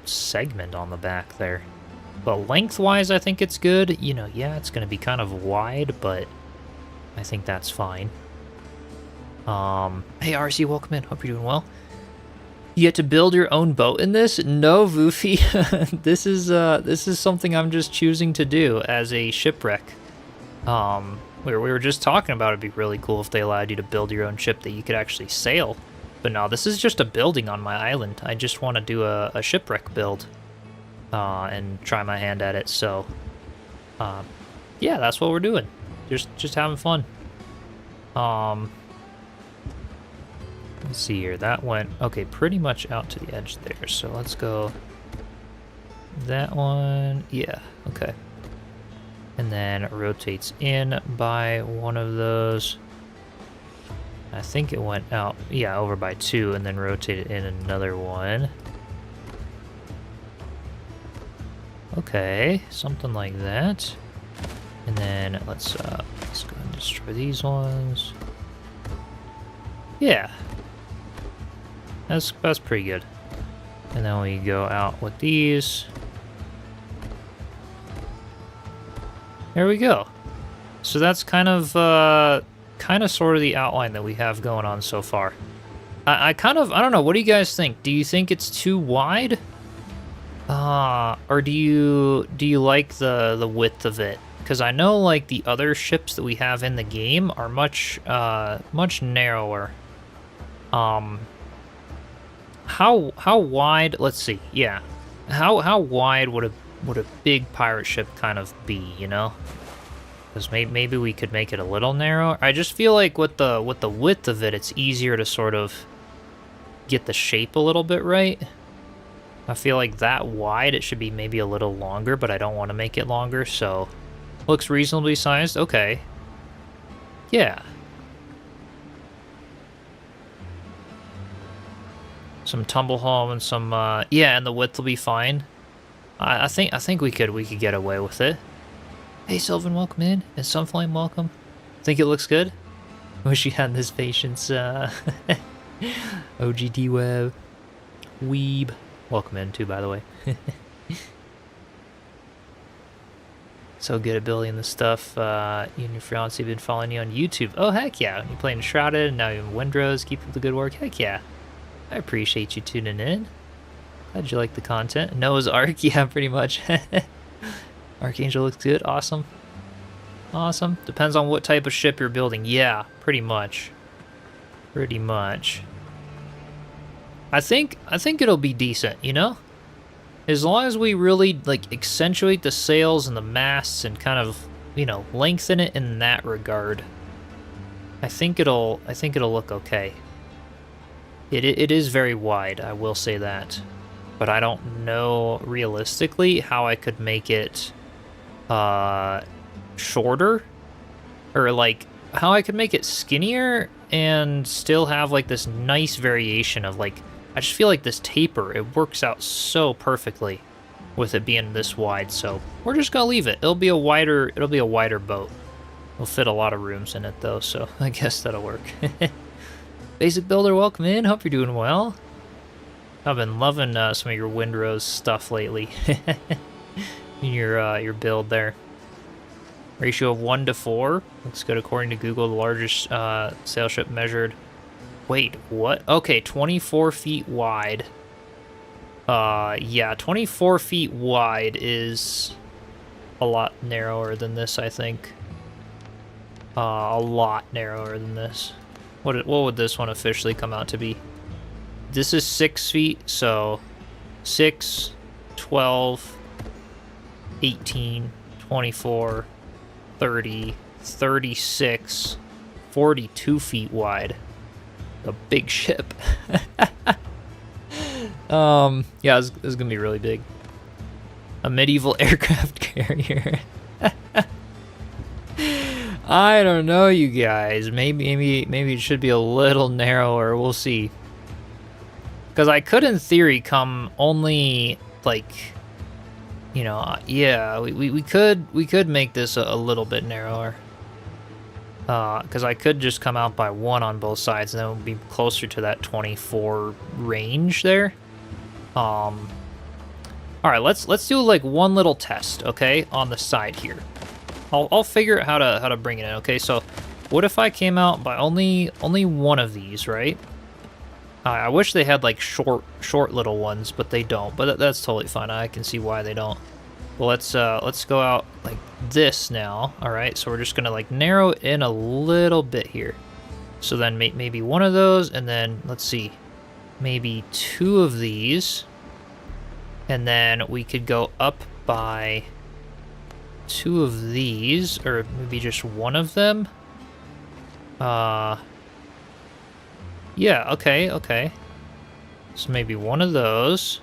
segment on the back there. But lengthwise, I think it's good. You know, yeah, it's gonna be kind of wide, but I think that's fine. Hey RC, welcome in. Hope you're doing well. You get to build your own boat in this? No, Voofy. This is something I'm just choosing to do as a shipwreck. We were just talking about it'd be really cool if they allowed you to build your own ship that you could actually sail. But no, this is just a building on my island. I just want to do a shipwreck build and try my hand at it. So, yeah, that's what we're doing. Just having fun. Let's see here. That went, okay, pretty much out to the edge there. So let's go that one. Yeah, okay. And then it rotates in by one of those. I think it went out, yeah, over by 2 and then rotated in another one. Okay, something like that. And then let's go ahead and destroy these ones. Yeah. That's pretty good. And then we go out with these. There we go. So that's kind of sort of the outline that we have going on so far. I don't know, what do you guys think? Do you think it's too wide? Or do you like the width of it? Because I know like the other ships that we have in the game are much narrower. How wide? Let's see. Yeah, how wide would a big pirate ship kind of be? You know, because maybe we could make it a little narrower. I just feel like with the width of it, it's easier to sort of get the shape a little bit right. I feel like that wide, it should be maybe a little longer, but I don't want to make it longer, so looks reasonably sized. Okay. Yeah. Some tumble home and some yeah, and the width will be fine. I think we could get away with it. Hey Sylvan, welcome in. And Sunflame, welcome. Think it looks good? Wish you had this patience. OGD Web. Weeb. Welcome in too, by the way. So good at building this stuff. You and your fiance have been following you on YouTube. Oh, heck yeah. You're playing Shrouded, and now you're in Windrose. Keep up the good work. Heck yeah. I appreciate you tuning in. Glad you like the content. Noah's Ark, yeah, pretty much. Archangel looks good. Awesome. Awesome. Depends on what type of ship you're building. Yeah, pretty much. Pretty much. I think it'll be decent, you know? As long as we really like accentuate the sails and the masts and kind of, you know, lengthen it in that regard. I think it'll look okay. It is very wide, I will say that. But I don't know realistically how I could make it shorter, or like how I could make it skinnier and still have like this nice variation of like, I just feel like this taper, it works out so perfectly with it being this wide. So we're just gonna leave it. It'll be a wider boat. It'll fit a lot of rooms in it though, so I guess that'll work. Basic Builder, welcome in. Hope you're doing well. I've been loving some of your Windrose stuff lately. your build there. Ratio of 1 to 4. Looks good according to Google. The largest sail ship measured. Wait, what? Okay, 24 feet wide. Yeah, 24 feet wide is a lot narrower than this, I think. A lot narrower than this. What would this one officially come out to be? This is 6 feet, so 6, 12, 18, 24, 30, 36, 42 feet wide. A big ship. Yeah, it's gonna be really big. A medieval aircraft carrier. I don't know, you guys. Maybe it should be a little narrower. We'll see. Because I could, in theory, come only like, you know, yeah, we could make this a little bit narrower. Because I could just come out by 1 on both sides, and then it would be closer to that 24 range there. All right, let's do like one little test, okay, on the side here. I'll figure out how to bring it in. Okay, so what if I came out by only one of these, right? I wish they had like short little ones, but they don't. But that's totally fine. I can see why they don't. Well, let's go out like this now. All right, so we're just gonna like narrow it in a little bit here. So then maybe one of those, and then let's see, maybe 2 of these, and then we could go up by 2 of these, or maybe just 1 of them. Yeah, okay. So maybe 1 of those,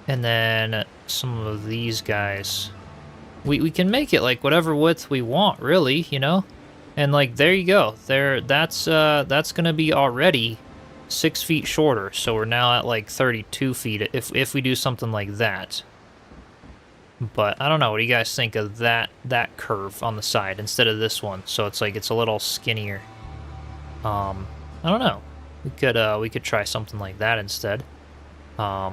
and then some of these guys. We can make it like whatever width we want, really, you know? And like, there you go. That's gonna be already 6 feet shorter, so we're now at like 32 feet if we do something like that. But I don't know. What do you guys think of that curve on the side instead of this one? So it's like it's a little skinnier. I don't know. We could try something like that instead. Or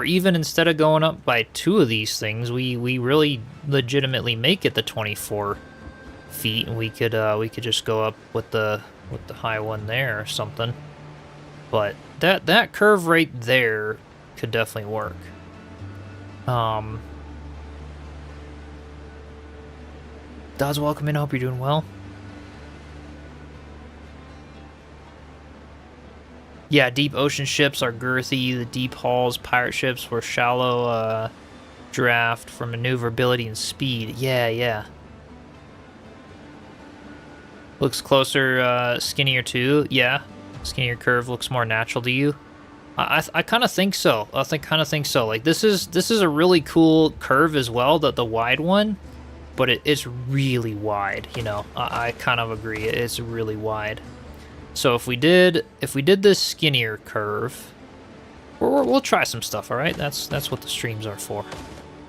even instead of going up by 2 of these things, we really legitimately make it the 24 feet, and we could just go up with the high one there or something. But that curve right there could definitely work. Dod's welcome in. I hope you're doing well. Yeah, deep ocean ships are girthy. The deep hulls pirate ships were shallow draft for maneuverability and speed. Yeah. Looks closer, skinnier too. Yeah, skinnier curve looks more natural to you. I kind of think so. Kind of think so. Like this is a really cool curve as well, the wide one, but it's really wide. You know, I kind of agree. It's really wide. So if we did this skinnier curve, we'll try some stuff. All right, that's what the streams are for.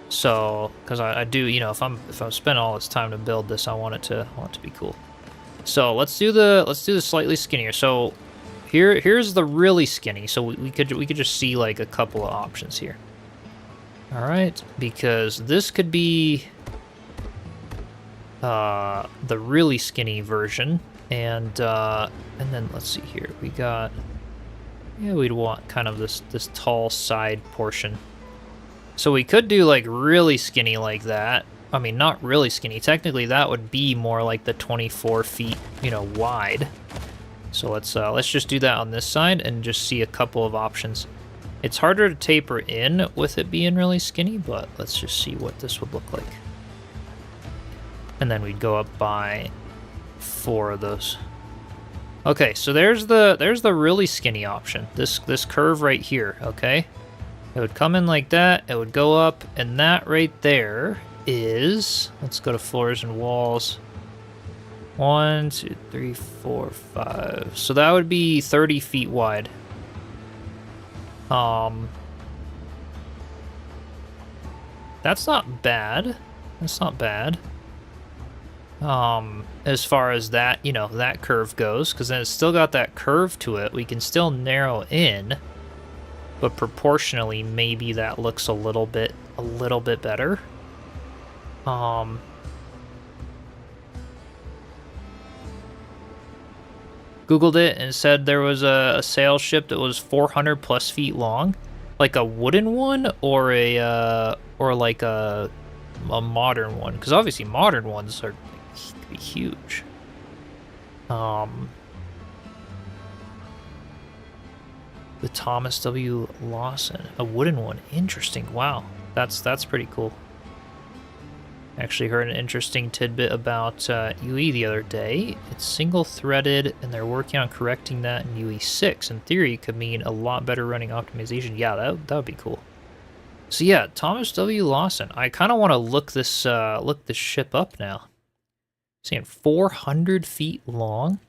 So because I do, you know, if I'm spending all this time to build this, I want it to be cool. So let's do the slightly skinnier. So here's the really skinny. So we could just see like a couple of options here. All right, because this could be the really skinny version, and then let's see here. We got, yeah, we'd want kind of this tall side portion. So we could do like really skinny like that. I mean, not really skinny. Technically, that would be more like the 24 feet, you know, wide. So let's just do that on this side and just see a couple of options. It's harder to taper in with it being really skinny, but let's just see what this would look like. And then we'd go up by 4 of those. Okay, so there's the really skinny option. This curve right here, okay? It would come in like that, it would go up, and that right there is, let's go to floors and walls. 1, 2, 3, 4, 5. So that would be 30 feet wide. That's not bad. That's not bad. As far as that, you know, that curve goes, because then it's still got that curve to it. We can still narrow in, but proportionally, maybe that looks a little bit better. Googled it and said there was a sail ship that was 400 plus feet long, like a wooden one or like a modern one, because obviously modern ones are huge. The Thomas W. Lawson, a wooden one. Interesting. Wow, that's pretty cool. Actually heard an interesting tidbit about UE the other day. It's single-threaded, and they're working on correcting that in UE 6. In theory, it could mean a lot better running optimization. Yeah, that would be cool. So yeah, Thomas W. Lawson. I kind of want to look this ship up now. Saying 400 feet long.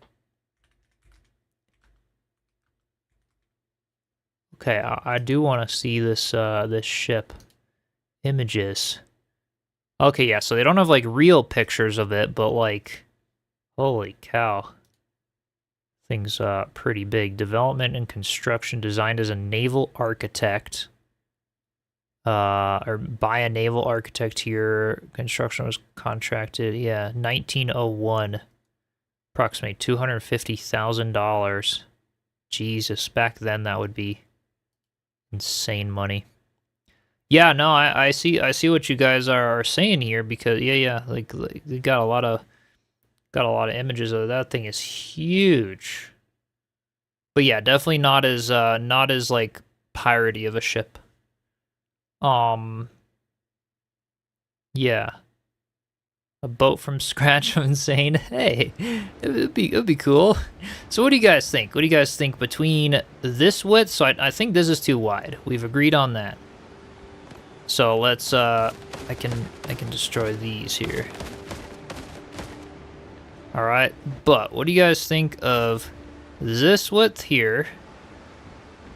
Okay, I do want to see this this ship images. Okay, yeah, so they don't have like real pictures of it, but like, holy cow. Thing's pretty big. Development and construction, designed as a naval architect. Or by a naval architect here. Construction was contracted, yeah, 1901. Approximately $250,000. Jesus, back then that would be insane money. Yeah, no, I see what you guys are saying here, because yeah, like we got a lot of images of that thing is huge. But yeah, definitely not as like piratey of a ship. Yeah. A boat from scratch, I'm insane. Hey, it'd be cool. So what do you guys think? What do you guys think between this width? So I think this is too wide. We've agreed on that. So let's I can destroy these here. All right, but what do you guys think of this width here?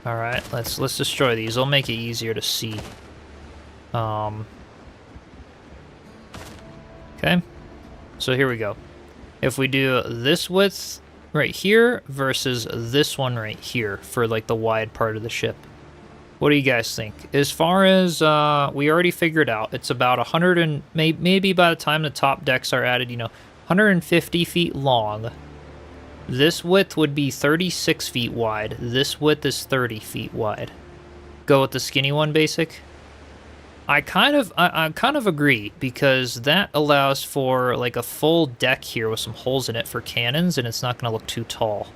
All right, let's destroy these. It'll make it easier to see. Okay, so here we go. If we do this width right here versus this one right here for like the wide part of the ship, what do you guys think? As far as we already figured out, it's about 100 and maybe by the time the top decks are added, you know, 150 feet long. This width would be 36 feet wide. This width is 30 feet wide. Go with the skinny one, basic. I kind of agree, because that allows for like a full deck here with some holes in it for cannons, and it's not going to look too tall.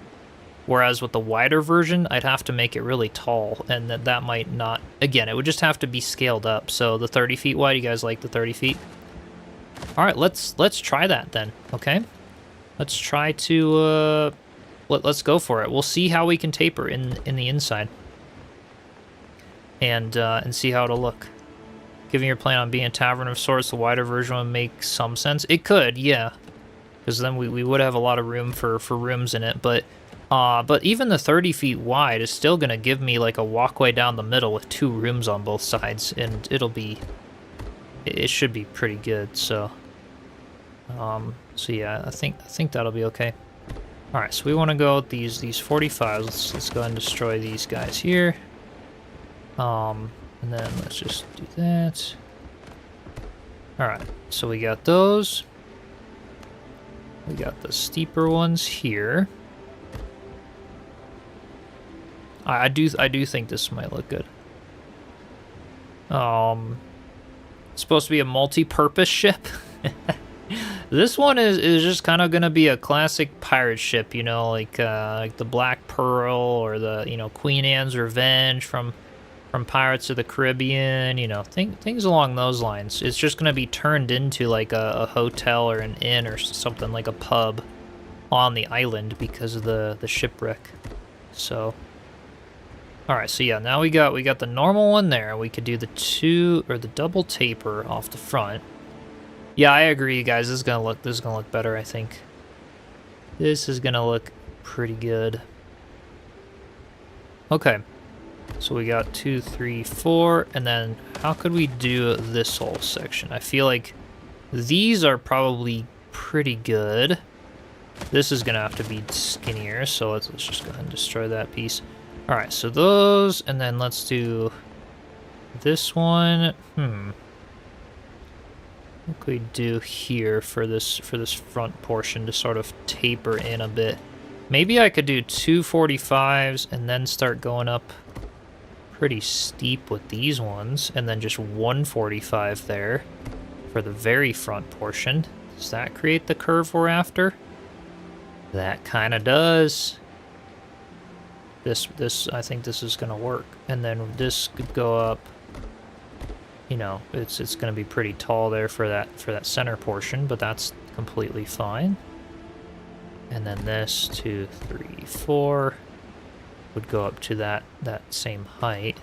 Whereas with the wider version, I'd have to make it really tall, and that might not... Again, it would just have to be scaled up. So the 30 feet wide, you guys like the 30 feet? All right, let's try that then, okay? Let's try to... let's go for it. We'll see how we can taper in the inside. And see how it'll look. Given your plan on being a tavern of sorts, the wider version would make some sense. It could, yeah. Because then we would have a lot of room for rooms in it, but even the 30 feet wide is still going to give me like a walkway down the middle with 2 rooms on both sides, and it should be pretty good, so yeah, I think that'll be okay. All right, so we want to go with these 45s. Let's go ahead and destroy these guys here. And then let's just do that. All right, so we got those. We got the steeper ones here. I do think this might look good. It's supposed to be a multi-purpose ship. This one is just kind of gonna be a classic pirate ship, you know, like the Black Pearl or the, you know, Queen Anne's Revenge from Pirates of the Caribbean, you know, things along those lines. It's just gonna be turned into like a hotel or an inn or something, like a pub on the island because of the shipwreck. So, all right, so yeah, now we got the normal one there. We could do the double taper off the front. Yeah, I agree, you guys. This is gonna look better, I think. This is gonna look pretty good. Okay. So we got 2, 3, 4, and then how could we do this whole section? I feel like these are probably pretty good. This is gonna have to be skinnier, so let's just go ahead and destroy that piece. All right, so those, and then let's do this one. What could we do here for this front portion to sort of taper in a bit? Maybe I could do 2 45s and then start going up pretty steep with these ones, and then just 1 45 there for the very front portion. Does that create the curve we're after? That kind of does. I think this is gonna work, and then this could go up. You know, it's gonna be pretty tall there for that center portion, but that's completely fine. And then this 2, 3, 4 would go up to that same height.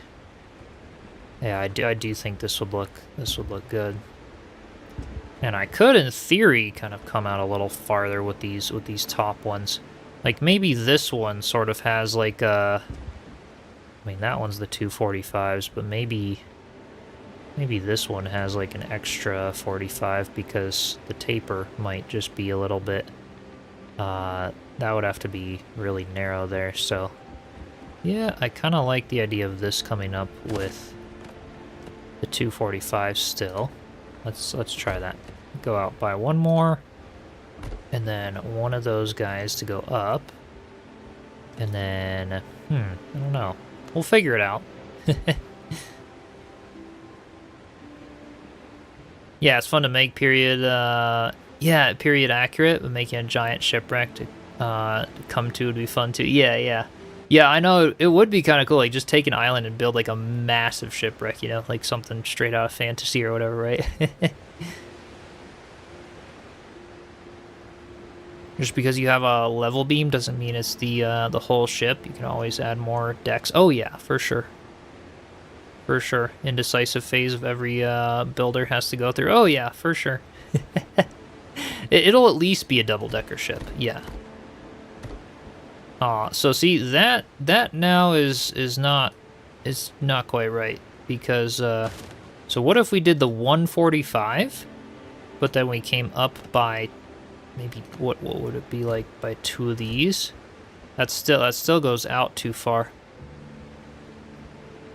Yeah, I do think this would look good. And I could, in theory, kind of come out a little farther with these top ones. Like maybe this one sort of has like a... I mean, that one's the 2 45s, but maybe this one has like an extra 45 because the taper might just be a little bit... that would have to be really narrow there, so... Yeah, I kind of like the idea of this coming up with the 2 45s still. Let's try that. Go out by one more, and then one of those guys to go up, and then I don't know. We'll figure it out. Yeah, it's fun to make period accurate, but making a giant shipwreck to come to would be fun too. Yeah, I know it would be kind of cool, like just take an island and build like a massive shipwreck, you know, like something straight out of fantasy or whatever, right? Just because you have a level beam doesn't mean it's the whole ship. You can always add more decks. Oh yeah, for sure. For sure. Indecisive phase of every builder has to go through. Oh yeah, for sure. It'll at least be a double-decker ship, yeah. So see, that now is not quite right, because So what if we did the 145, but then we came up by maybe, what would it be like by 2 of these? That still goes out too far.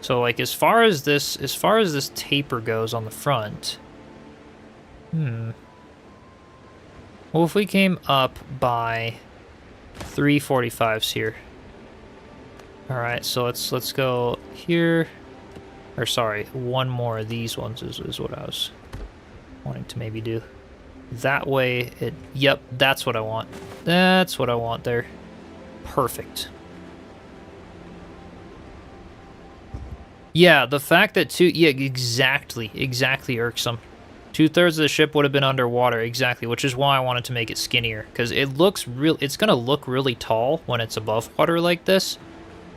So like as far as this taper goes on the front, well, if we came up by 3 45s here. All right, so let's go here, or sorry, one more of these ones is what I was wanting to maybe do. That way yep, that's what I want. That's what I want there. Perfect. Yeah, the fact that exactly irksome. 2/3 of the ship would have been underwater, exactly, which is why I wanted to make it skinnier, because it's gonna look really tall when it's above water like this,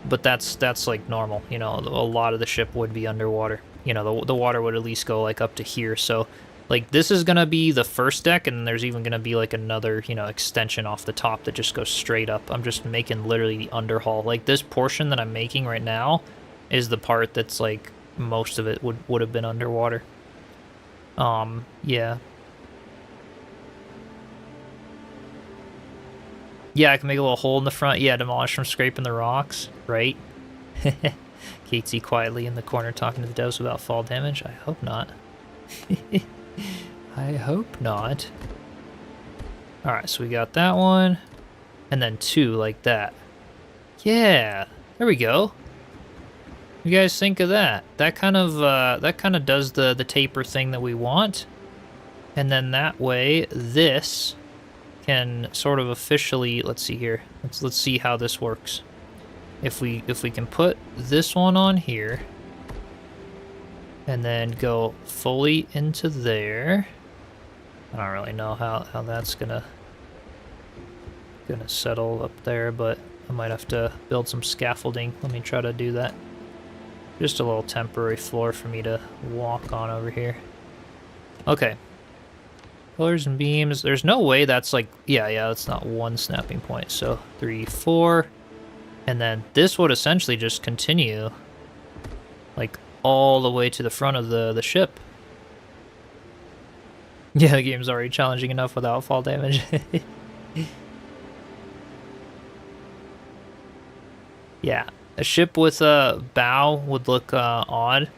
but that's like normal, you know, a lot of the ship would be underwater. You know, the water would at least go like up to here, so like this is gonna be the first deck, and there's even gonna be like another, you know, extension off the top that just goes straight up. I'm just making literally the underhull. Like this portion that I'm making right now is the part that's like most of it would have been underwater. Yeah. Yeah, I can make a little hole in the front. Yeah, demolish from scraping the rocks, right? Katesy quietly in the corner talking to the devs about fall damage. I hope not. I hope not. Alright, so we got that one. And then 2 like that. Yeah, there we go. You guys think of that? That kind of does the taper thing that we want. And then that way, this can sort of officially, let's see here. Let's see how this works. If we can put this one on here and then go fully into there. I don't really know how that's gonna settle up there, but I might have to build some scaffolding. Let me try to do that. Just a little temporary floor for me to walk on over here. Okay. Pillars and beams. There's no way that's like... Yeah, that's not one snapping point. So 3, 4. And then this would essentially just continue like all the way to the front of the ship. Yeah, the game's already challenging enough without fall damage. Yeah. A ship with a bow would look odd.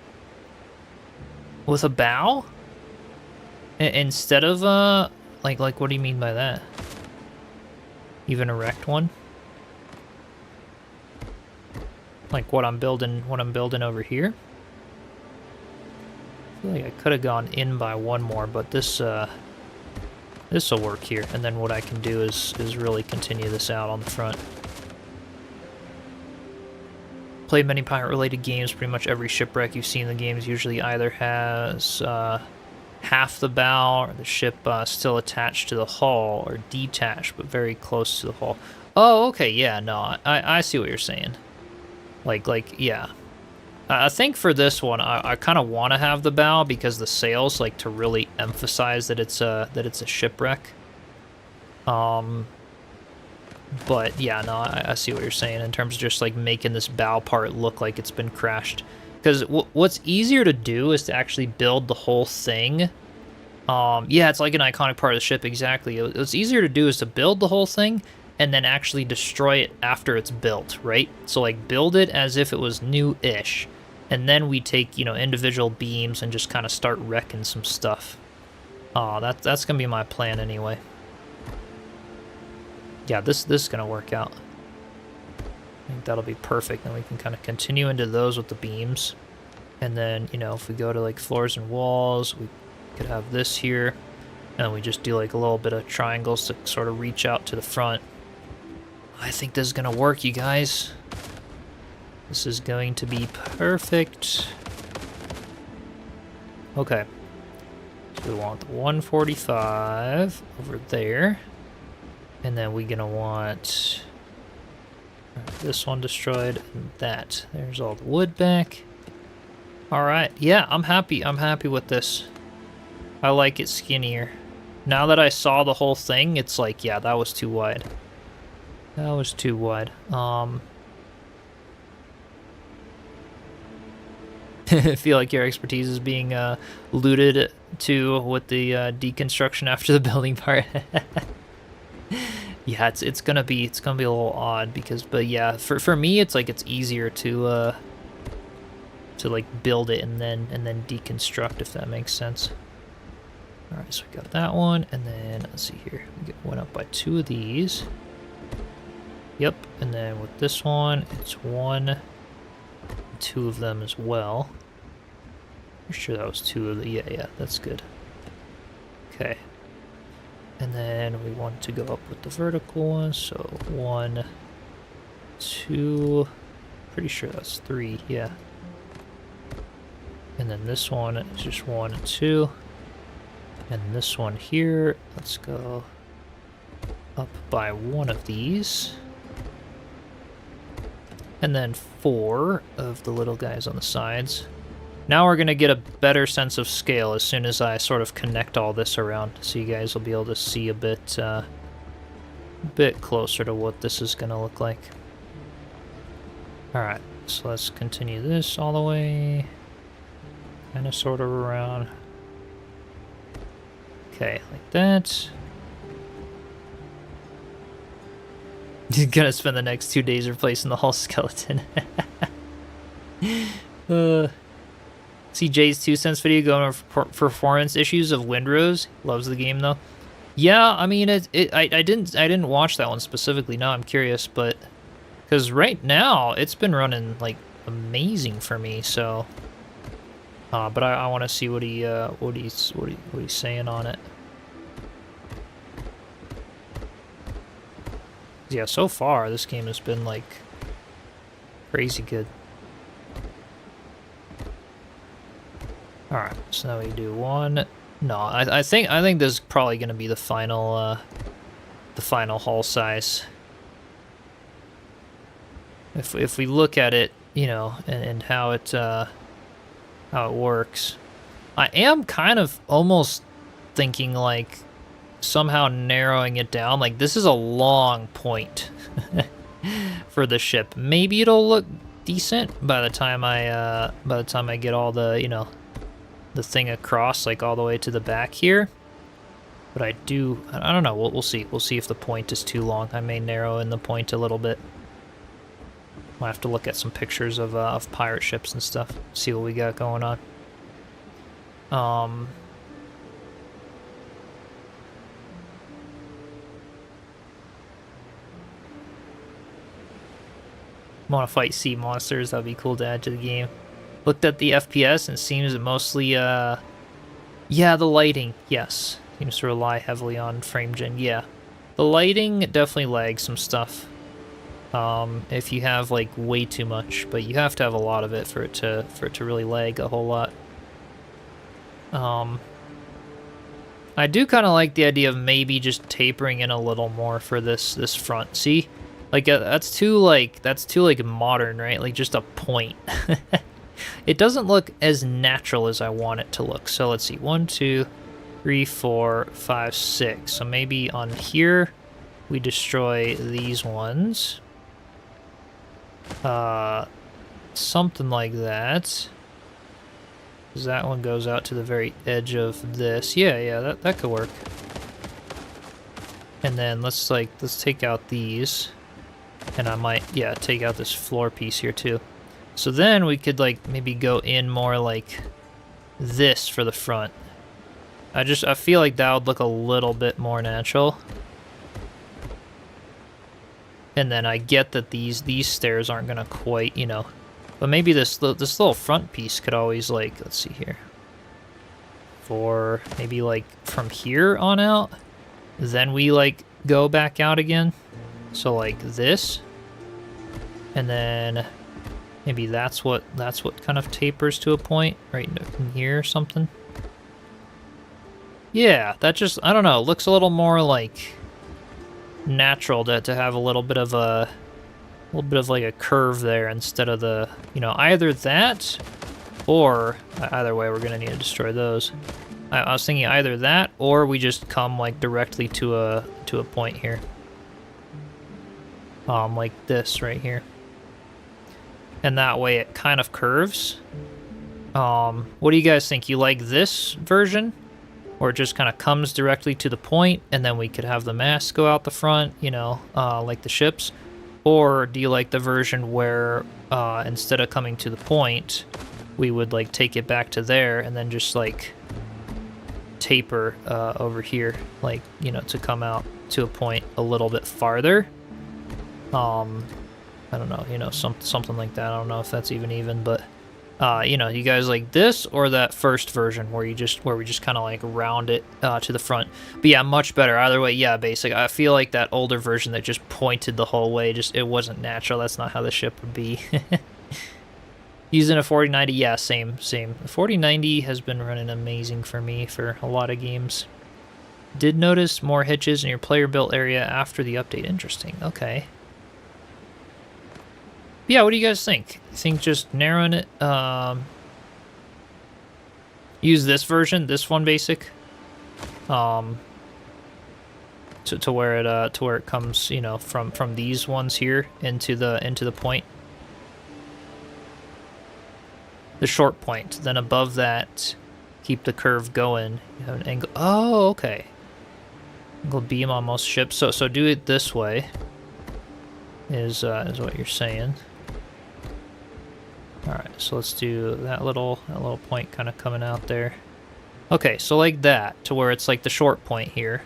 With a bow? Instead of like what do you mean by that? Even erect one? Like what I'm building over here? I feel like I could have gone in by one more, but this will work here. And then what I can do is really continue this out on the front. Played many pirate-related games. Pretty much every shipwreck you've seen in the games usually either has half the bow or the ship still attached to the hull, or detached but very close to the hull. Oh, okay, yeah, no, I see what you're saying. Like, yeah. I think for this one, I kind of want to have the bow because the sails, like, to really emphasize that it's a shipwreck. But yeah, no, I see what you're saying in terms of just like making this bow part look like it's been crashed. Because what's easier to do is to actually build the whole thing. Yeah, it's like an iconic part of the ship, exactly. What's easier to do is to build the whole thing and then actually destroy it after it's built, right? So like build it as if it was new-ish. And then we take, you know, individual beams and just kind of start wrecking some stuff. That's going to be my plan anyway. Yeah, this is going to work out. I think that'll be perfect. And we can kind of continue into those with the beams. And then, you know, if we go to like floors and walls, we could have this here. And we just do like a little bit of triangles to sort of reach out to the front. I think this is going to work, you guys. This is going to be perfect. Okay. So we want the 145 over there. And then we're gonna want this one destroyed and that. There's all the wood back. Alright, yeah, I'm happy with this. I like it skinnier. Now that I saw the whole thing, it's like, yeah, that was too wide. That was too wide. I feel like your expertise is being looted to with the deconstruction after the building part. Yeah, it's gonna be a little odd because, but yeah, for me it's like it's easier to like build it and then deconstruct, if that makes sense. All right, so we got that one, and then let's see here, we get one up by 2 of these. Yep, and then with this one, it's 1, 2 of them as well. I'm sure that was 2 of the, yeah, that's good. Okay. And then we want to go up with the vertical one, so 1, 2, pretty sure that's 3, yeah. And then this one is just 1 and 2. And this one here, let's go up by 1 of these. And then 4 of the little guys on the sides. Now we're going to get a better sense of scale as soon as I sort of connect all this around. So you guys will be able to see a bit closer to what this is going to look like. Alright, so let's continue this all the way. Kind of sort of around. Okay, like that. He's gonna spend the next 2 days replacing the whole skeleton. See Jay's 2 cents video going over performance issues of Windrose. Loves the game though. Yeah, I mean I didn't watch that one specifically. Now I'm curious, but because right now it's been running like amazing for me. So, but I want to see what he's saying on it. Yeah, so far this game has been like crazy good. All right, so now we do 1. No, I think this is probably going to be the final hull size. If we look at it, you know, and how it works, I am kind of almost thinking like somehow narrowing it down. Like this is a long point for the ship. Maybe it'll look decent by the time I get all the, you know, the thing across like all the way to the back here. But I don't know. We'll see. We'll see if the point is too long. I may narrow in the point a little bit. I'll have to look at some pictures of pirate ships and stuff. See what we got going on. Want to fight sea monsters? That'd be cool to add to the game. Looked at the FPS and seems mostly, yeah, the lighting, yes. Seems to rely heavily on frame gen, yeah. The lighting definitely lags some stuff. If you have like way too much, but you have to have a lot of it for it to really lag a whole lot. I do kind of like the idea of maybe just tapering in a little more for this front. See, like that's too modern, right? Like just a point. It doesn't look as natural as I want it to look. So let's see, 1, 2, 3, 4, 5, 6. So maybe on here we destroy these ones. Something like that. Because that one goes out to the very edge of this. Yeah, that could work. And then let's take out these. And I might, yeah, take out this floor piece here too. So then we could like maybe go in more like this for the front. I feel like that would look a little bit more natural. And then I get that these stairs aren't gonna quite, you know, but maybe this little front piece could always like, let's see here, for maybe like from here on out, then we like go back out again. So like this, and then maybe that's what kind of tapers to a point right in here or something. Yeah, that just, I don't know, looks a little more like natural to have a little bit of like a curve there instead of the, you know, either that or either way we're gonna need to destroy those. I was thinking either that or we just come like directly to a point here. Like this right here. And that way it kind of curves. What do you guys think? You like this version? Or it just kind of comes directly to the point, and then we could have the mast go out the front, you know, like the ships? Or do you like the version where instead of coming to the point, we would like take it back to there and then just like taper over here, like, you know, to come out to a point a little bit farther? I don't know, you know, something like that. I don't know if that's even, but you know, you guys like this or that first version where we just kind of like round it to the front? But yeah, much better either way. Yeah, basic. I feel like that older version that just pointed the whole way, just it wasn't natural. That's not how the ship would be. Using a 4090, yeah, same. The 4090 has been running amazing for me for a lot of games. Did notice more hitches in your player built area after the update. Interesting. Okay. Yeah, what do you guys think? You think just narrowing it, use this version, this one basic, to where it comes, you know, from these ones here into the point, the short point. Then above that, keep the curve going. You have an angle. Oh, okay. Angle beam on most ships. So do it this way. Is what you're saying. Alright, so let's do that little point kind of coming out there. Okay, so like that, to where it's like the short point here.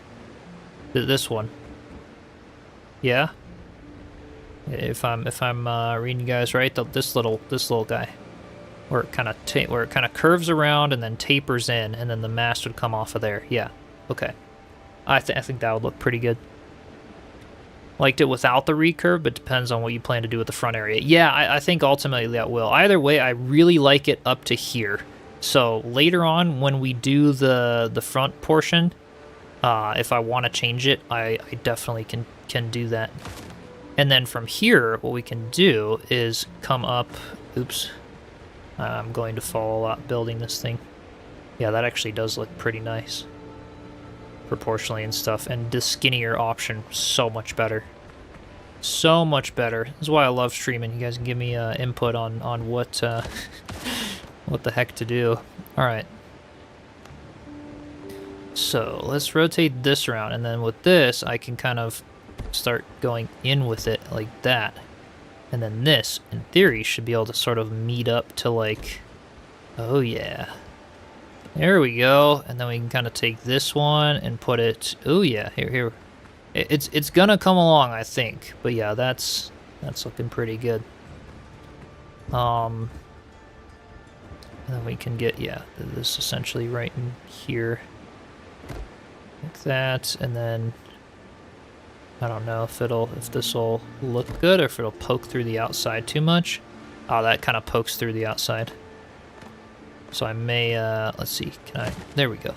This one. Yeah? If I'm reading you guys right, this little guy. Where it kind of curves around and then tapers in, and then the mast would come off of there. Yeah, okay. I think that would look pretty good. Liked it without the recurve, but depends on what you plan to do with the front area. Yeah, I think ultimately that will. Either way, I really like it up to here. So later on, when we do the front portion, if I want to change it, I definitely can do that. And then from here, what we can do is come up. Oops, I'm going to fall a lot building this thing. Yeah, that actually does look pretty nice. Proportionally and stuff, and the skinnier option, so much better. So much better. This is why I love streaming. You guys can give me input on what what the heck to do. Alright. So let's rotate this around, and then with this I can kind of start going in with it like that. And then this, in theory, should be able to sort of meet up to like, oh yeah. There we go, and then we can kind of take this one and put it. Oh yeah, here. It's gonna come along, I think. But yeah, that's looking pretty good. And then we can get this essentially right in here, like that, and then I don't know if this will look good or if it'll poke through the outside too much. Oh, that kind of pokes through the outside. So I may, let's see, there we go.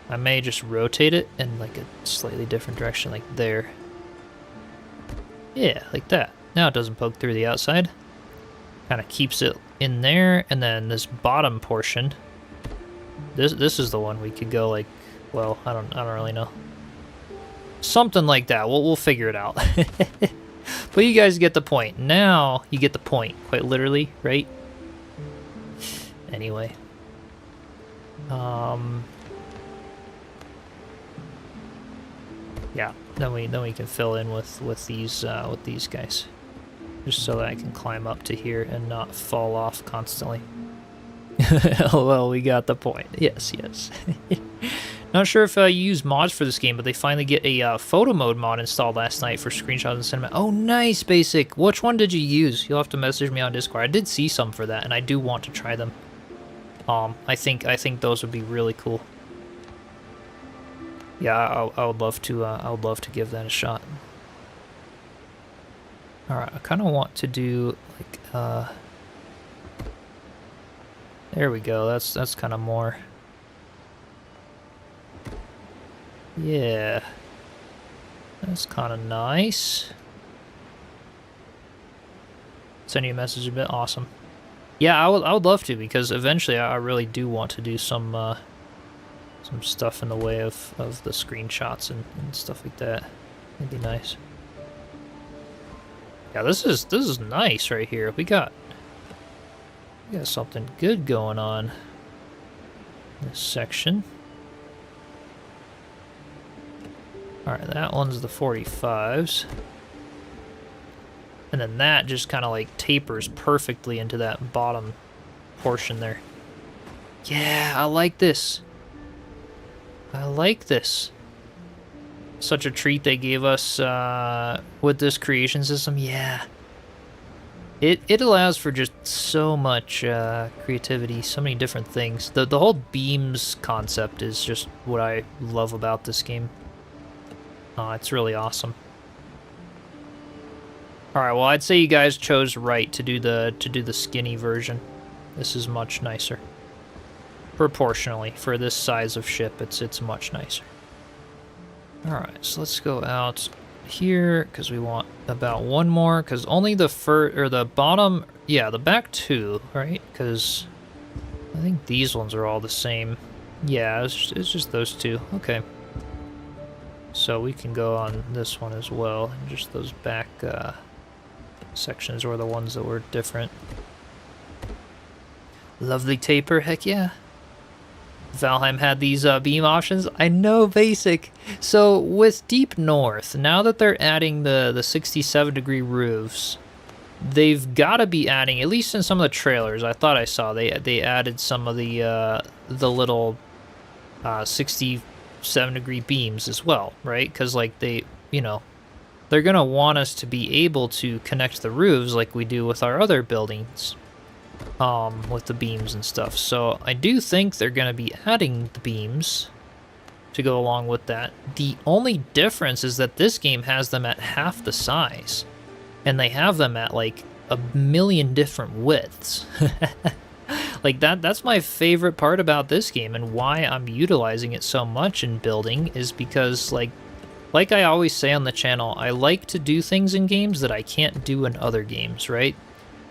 I may just rotate it in like a slightly different direction, like there. Yeah, like that. Now it doesn't poke through the outside. Kind of keeps it in there, and then this bottom portion, this is the one we could go like, well, I don't really know. Something like that. We'll figure it out. But you guys get the point. Now you get the point, quite literally, right? Anyway, yeah. Then we can fill in with these guys, just so that I can climb up to here and not fall off constantly. Well, we got the point. Yes. Not sure if you use mods for this game, but they finally get a photo mode mod installed last night for screenshots and cinema. Oh, nice, Basic. Which one did you use? You'll have to message me on Discord. I did see some for that, and I do want to try them. I think those would be really cool. Yeah, I would love to give that a shot. All right, I kind of want to do like there we go. That's kind of more. Yeah, that's kind of nice. Send you a message a bit. Awesome. Yeah, I would love to, because eventually I really do want to do some stuff in the way of the screenshots and stuff like that. It'd be nice. Yeah, this is nice right here. We got We got something good going on in this section. Alright, that one's the 45s. And then that just kind of like tapers perfectly into that bottom portion there. Yeah, I like this. I like this. Such a treat they gave us with this creation system. Yeah. It allows for just so much creativity, so many different things. The whole beams concept is just what I love about this game. It's really awesome. All right, well, I'd say you guys chose right to do the skinny version. This is much nicer. Proportionally, for this size of ship, it's much nicer. All right, so let's go out here because we want about one more, because only the bottom, yeah, the back two, right? Because I think these ones are all the same. Yeah, it's just those two. Okay. So we can go on this one as well. Just those back sections were the ones that were different. Lovely taper, heck yeah. Valheim had these beam options. I know, basic. So with Deep North, now that they're adding the 67-degree roofs, they've got to be adding, at least in some of the trailers, I thought I saw they added some of the little 67-degree beams as well, right? Because like they're gonna want us to be able to connect the roofs like we do with our other buildings. With the beams and stuff. So I do think they're going to be adding the beams to go along with that. The only difference is that this game has them at half the size, and they have them at like a million different widths. Like that's my favorite part about this game, and why I'm utilizing it so much in building is because like I always say on the channel, I like to do things in games that I can't do in other games, right?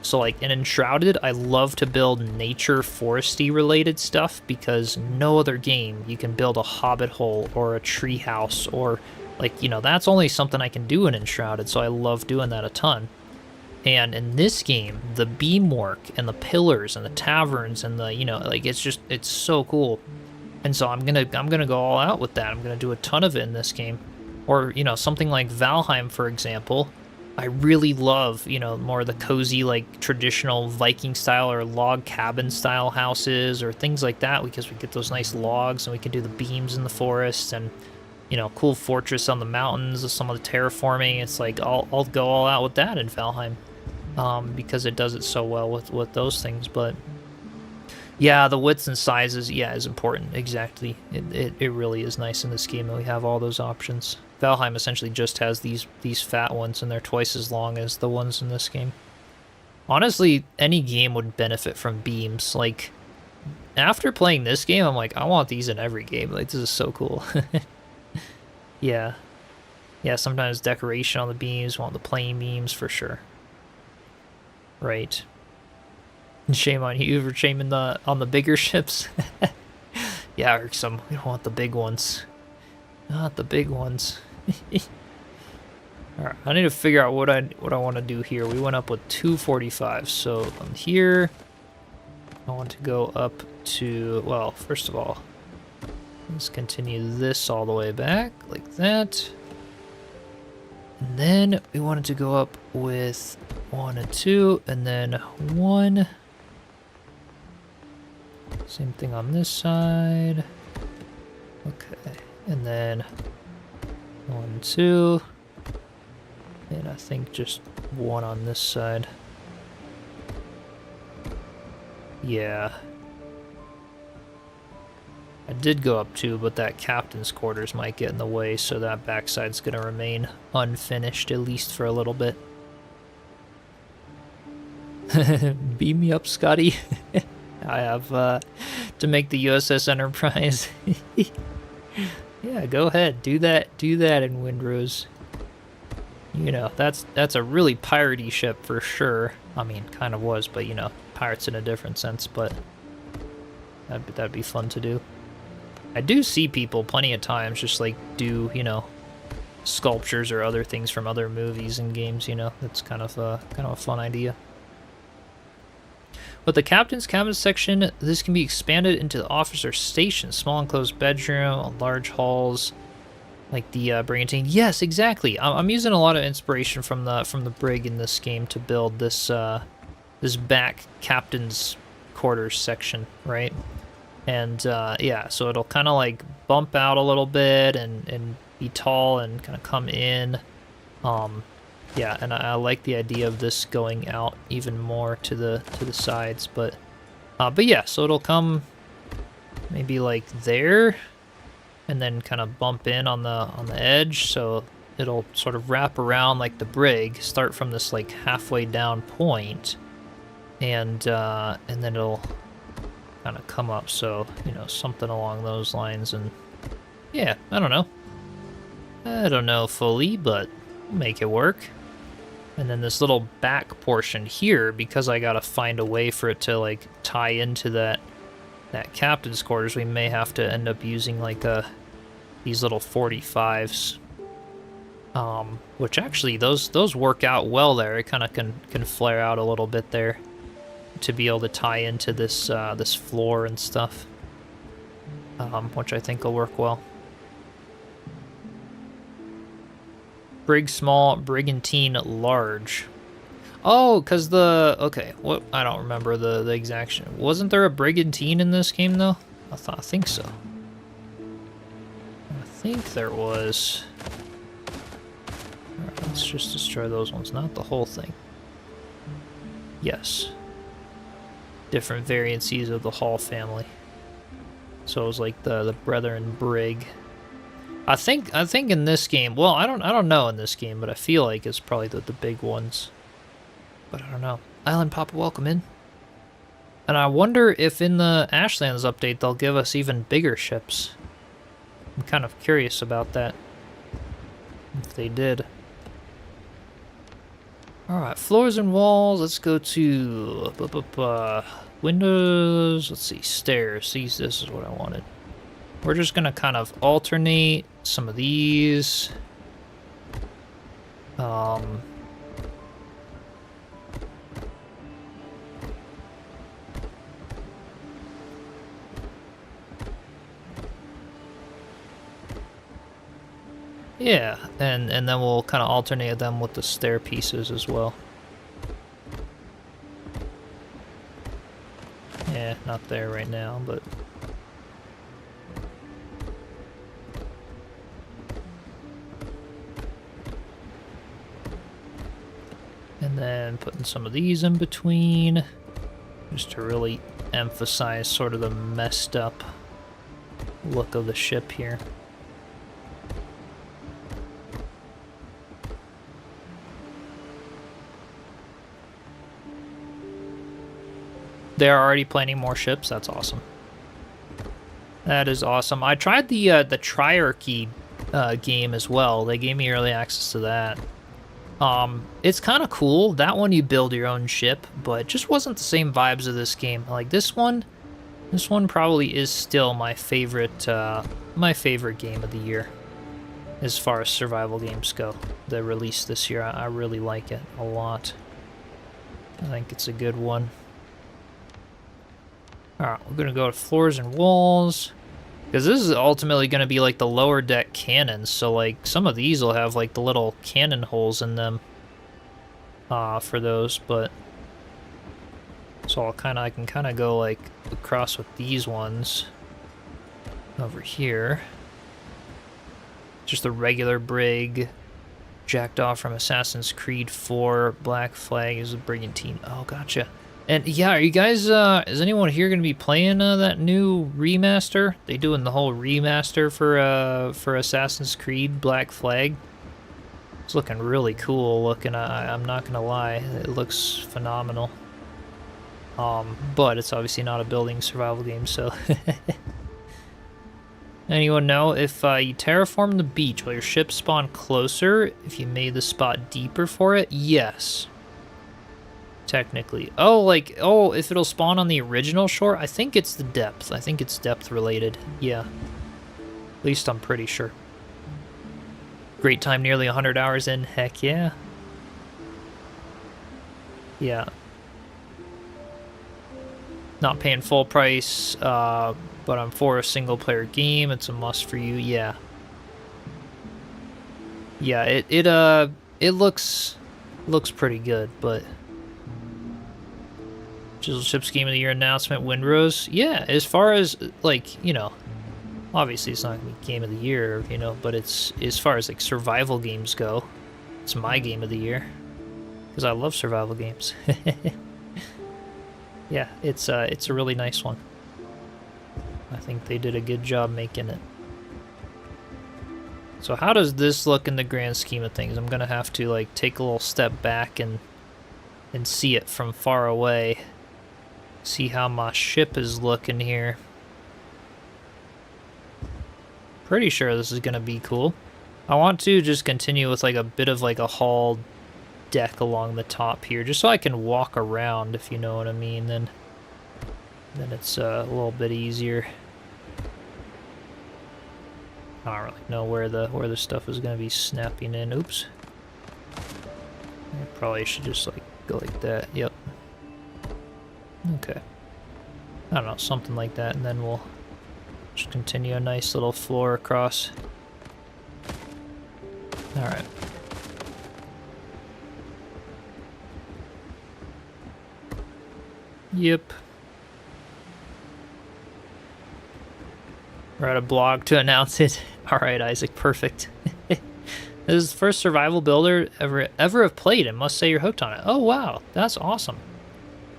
So like in Enshrouded, I love to build nature foresty related stuff because no other game you can build a hobbit hole or a tree house or like, that's only something I can do in Enshrouded. So I love doing that a ton. And in this game, the beamwork and the pillars and the taverns and the, like it's so cool. And so I'm gonna go all out with that. I'm gonna do a ton of it in this game. Or, something like Valheim, for example. I really love, more of the cozy, like, traditional Viking style or log cabin style houses or things like that, because we get those nice logs and we can do the beams in the forest and, cool fortress on the mountains, some of the terraforming. It's like, I'll go all out with that in Valheim, because it does it so well with those things. But yeah, the widths and sizes, yeah, is important. Exactly. It really is nice in this game that we have all those options. Valheim essentially just has these fat ones, and they're twice as long as the ones in this game. Honestly, any game would benefit from beams. Like, after playing this game, I'm like, I want these in every game. Like, this is so cool. Yeah. Yeah, sometimes decoration on the beams, want the plain beams for sure. Right. Shame on you for shaming on the bigger ships. Yeah, irksome. We don't want the big ones. Not the big ones. Alright, I need to figure out what I want to do here. We went up with 245, so from here, I want to go up to, well, first of all, let's continue this all the way back, like that. And then we wanted to go up with 1 and 2, and then 1. Same thing on this side. Okay, and then 1, 2, and I think just 1 on this side. Yeah. I did go up 2, but that captain's quarters might get in the way, so that backside's going to remain unfinished, at least for a little bit. Beam me up, Scotty. I have to make the USS Enterprise. Yeah, go ahead. Do that in Windrose. That's a really piratey ship for sure. I mean, kind of was, but pirates in a different sense, but that'd be fun to do. I do see people plenty of times just like do, sculptures or other things from other movies and games, That's kind of a fun idea. But the captain's cabin section, this can be expanded into the officer's station. Small enclosed bedroom, large halls, like the brigantine. Yes, exactly. I'm using a lot of inspiration from the brig in this game to build this this back captain's quarters section, right? And yeah, so it'll kind of like bump out a little bit and be tall and kind of come in. Yeah, and I like the idea of this going out even more to the sides, but yeah, so it'll come maybe like there, and then kind of bump in on the edge, so it'll sort of wrap around like the brig, start from this like halfway down point, and then it'll kind of come up, so you know, something along those lines. And yeah, I don't know fully, but we'll make it work. And then this little back portion here, because I gotta find a way for it to like tie into that captain's quarters, we may have to end up using like these little 45s, which actually those work out well there. It kind of can flare out a little bit there to be able to tie into this this floor and stuff, which I think will work well. Brig small, brigantine large. Oh, because okay, what, I don't remember the exact. Wasn't there a brigantine in this game though? I think so. I think there was. Alright, let's just destroy those ones, not the whole thing. Yes. Different variances of the Hall family. So it was like the Brethren brig. I think in this game, well, I don't know in this game, but I feel like it's probably the big ones. But I don't know. Island Papa, welcome in. And I wonder if in the Ashlands update they'll give us even bigger ships. I'm kind of curious about that, if they did. Alright, floors and walls. Let's go to windows. Let's see, stairs. This is what I wanted. We're just gonna kind of alternate some of these. Yeah, and then we'll kind of alternate them with the stair pieces as well. Yeah, not there right now, but... And then putting some of these in between, just to really emphasize sort of the messed up look of the ship here. They're already planning more ships. That's awesome. That is awesome. I tried the Triarchy game as well. They gave me early access to that. It's kind of cool. That one you build your own ship, but it just wasn't the same vibes of this game. Like this one probably is still my favorite game of the year as far as survival games go. The release this year, I really like it a lot. I think it's a good one. Alright, we're gonna go to floors and walls, because this is ultimately gonna be like the lower deck cannons, so like some of these will have like the little cannon holes in them for those, but so I can kind of go like across with these ones over here. Just a regular brig, jacked off from Assassin's Creed 4. Black Flag is a brigantine. Oh, gotcha. And yeah, are you guys, is anyone here going to be playing that new remaster? They doing the whole remaster for Assassin's Creed Black Flag. It's looking really cool looking. I'm not going to lie, it looks phenomenal. But it's obviously not a building survival game, so... Anyone know if you terraform the beach, will your ship spawn closer if you made the spot deeper for it? Yes. Technically. Oh, like, oh, if it'll spawn on the original shore? I think it's the depth. I think it's depth related. Yeah. At least I'm pretty sure. Great time, nearly 100 hours in. Heck yeah. Yeah. Not paying full price, but I'm for a single player game. It's a must for you. Yeah. Yeah, it looks pretty good, but Chiselchip's Game of the Year announcement, Windrose. Yeah, as far as like, you know, obviously it's not gonna be Game of the Year, you know, but it's as far as like survival games go, it's my Game of the Year because I love survival games. Yeah, it's a really nice one. I think they did a good job making it. So how does this look in the grand scheme of things? I'm gonna have to like take a little step back and see it from far away. See how my ship is looking here. Pretty sure this is gonna be cool. I want to just continue with like a bit of like a hauled deck along the top here, just so I can walk around, if you know what I mean. Then it's a little bit easier. I don't really know where the stuff is gonna be snapping in. Oops. I probably should just like go like that. Yep. Okay. I don't know, something like that, and then we'll just continue a nice little floor across. Alright. Yep. Write a blog to announce it. Alright, Isaac, perfect. This is the first survival builder ever have played, and must say you're hooked on it. Oh wow, that's awesome.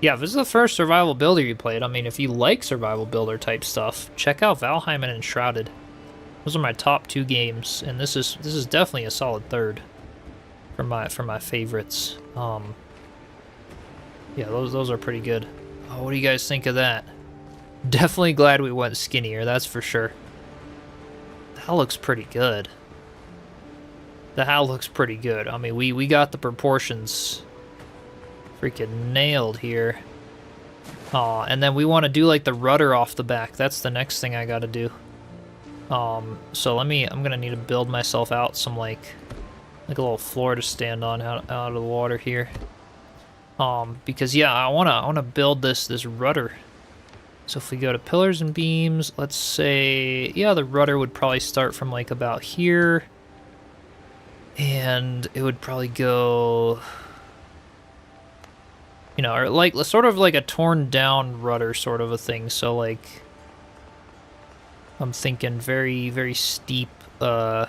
Yeah, if this is the first survival builder you played, I mean, if you like survival builder type stuff, check out Valheim and Enshrouded. Those are my top 2 games, and this is definitely a solid third for my favorites. Yeah, those are pretty good. Oh, what do you guys think of that? Definitely glad we went skinnier, that's for sure. That looks pretty good. The hat looks pretty good. I mean, we got the proportions freaking nailed here. Aw, and then we want to do like the rudder off the back. That's the next thing I gotta do. So I'm gonna need to build myself out some like a little floor to stand on out of the water here. Because yeah, I wanna build this rudder. So if we go to pillars and beams, let's say, yeah, the rudder would probably start from like about here. And it would probably go, you know, or like sort of like a torn down rudder sort of a thing. So like, I'm thinking very, very steep, I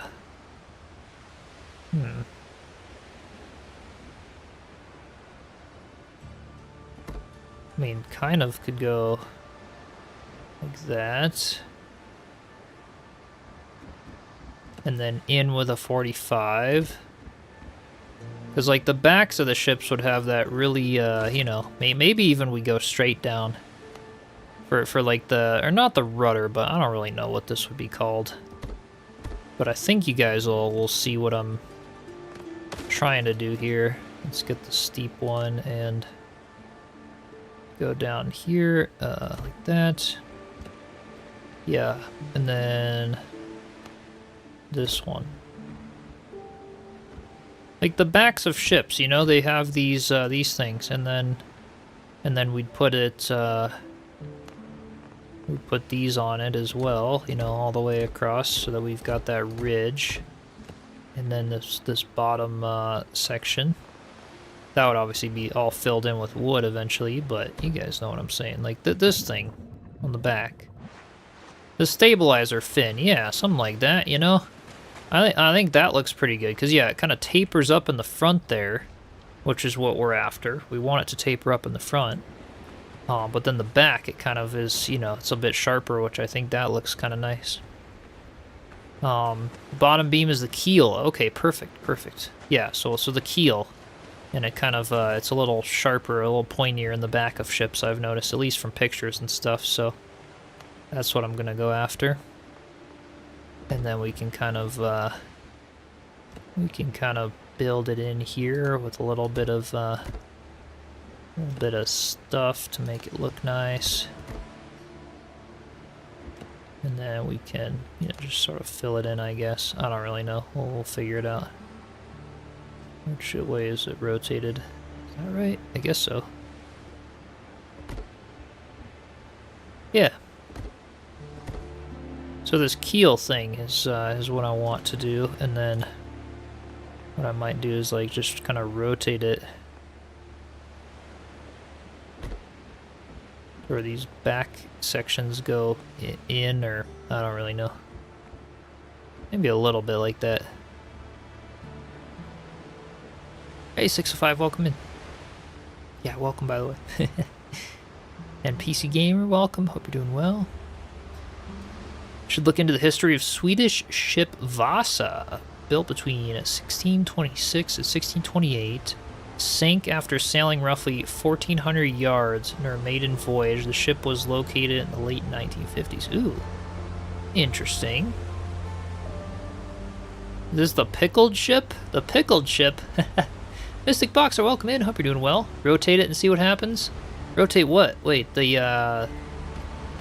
mean, kind of could go like that. And then in with a 45. Because, like, the backs of the ships would have that really, you know, maybe even we go straight down. For like the, or not the rudder, but I don't really know what this would be called. But I think you guys will see what I'm trying to do here. Let's get the steep one and go down here, like that. Yeah, and then this one. Like the backs of ships, you know, they have these things, and then we'd put it, we put these on it as well, you know, all the way across, so that we've got that ridge, and then this bottom section. That would obviously be all filled in with wood eventually, but you guys know what I'm saying. Like this thing on the back, the stabilizer fin, yeah, something like that, you know. I think that looks pretty good, because, yeah, it kind of tapers up in the front there, which is what we're after. We want it to taper up in the front. But then the back, it kind of is, you know, it's a bit sharper, which I think that looks kind of nice. Bottom beam is the keel. Okay, perfect, perfect. Yeah, so the keel, and it kind of, it's a little sharper, a little pointier in the back of ships, I've noticed, at least from pictures and stuff, so that's what I'm going to go after. And then we can kind of build it in here with a little bit of stuff to make it look nice. And then we can, you know, just sort of fill it in, I guess. I don't really know. We'll figure it out. Which way is it rotated? Is that right? I guess so. Yeah. So this keel thing is what I want to do, and then what I might do is like just kind of rotate it. Or these back sections go in, or I don't really know. Maybe a little bit like that. Hey, 605, welcome in. Yeah, welcome, by the way. And PC Gamer, welcome. Hope you're doing well. Should look into the history of Swedish ship Vasa, built between 1626 and 1628. Sank after sailing roughly 1,400 yards in her maiden voyage. The ship was located in the late 1950s. Ooh, interesting. Is this the pickled ship? The pickled ship. Mystic Boxer, welcome in. Hope you're doing well. Rotate it and see what happens. Rotate what? Wait, the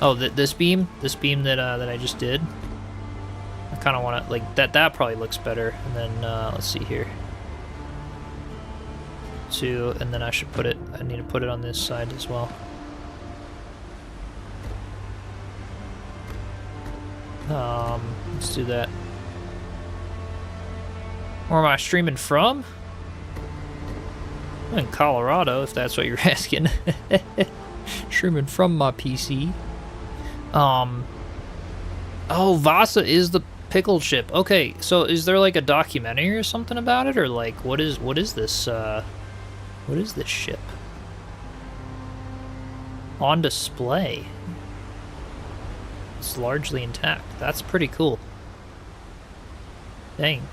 oh, this beam that I just did. I kind of want to like that. That probably looks better. And then let's see here. 2, and then I should put it. I need to put it on this side as well. Let's do that. Where am I streaming from? I'm in Colorado, if that's what you're asking. Streaming from my PC. Oh, Vasa is the pickled ship. Okay, so is there like a documentary or something about it, or like what is this? What is this ship? On display. It's largely intact. That's pretty cool. Dang.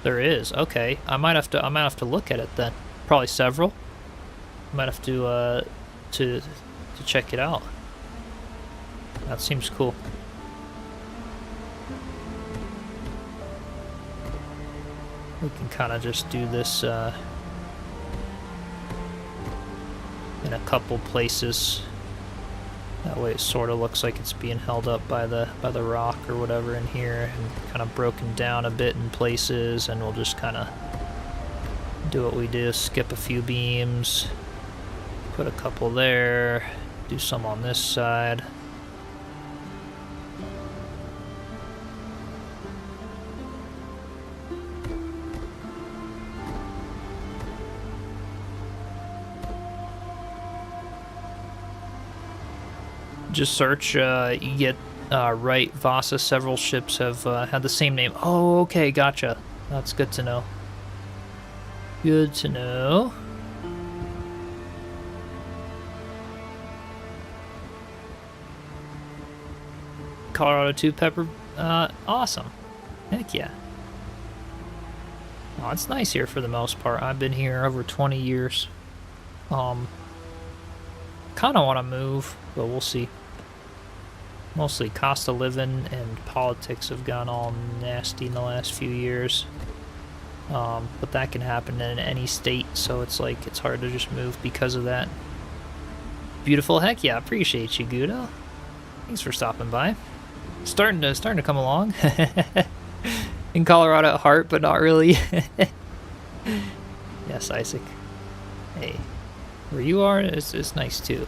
There is. Okay. I might have to look at it then. Probably several. Might have to check it out. That seems cool. We can kind of just do this in a couple places. That way it sort of looks like it's being held up by the rock or whatever in here, and kind of broken down a bit in places, and we'll just kind of do what we do, skip a few beams, put a couple there, do some on this side. Just search, you get right, Vasa. Several ships have had the same name. Oh, okay, gotcha. That's good to know. Good to know. Colorado 2 pepper, awesome. Heck yeah. Oh, it's nice here for the most part. I've been here over 20 years. Kind of want to move, but we'll see. Mostly cost of living and politics have gone all nasty in the last few years. But that can happen in any state, so it's like it's hard to just move because of that. Beautiful, heck yeah, appreciate you, Gudo. Thanks for stopping by. Starting to come along. In Colorado at heart, but not really. Yes, Isaac. Hey, where you are is nice too.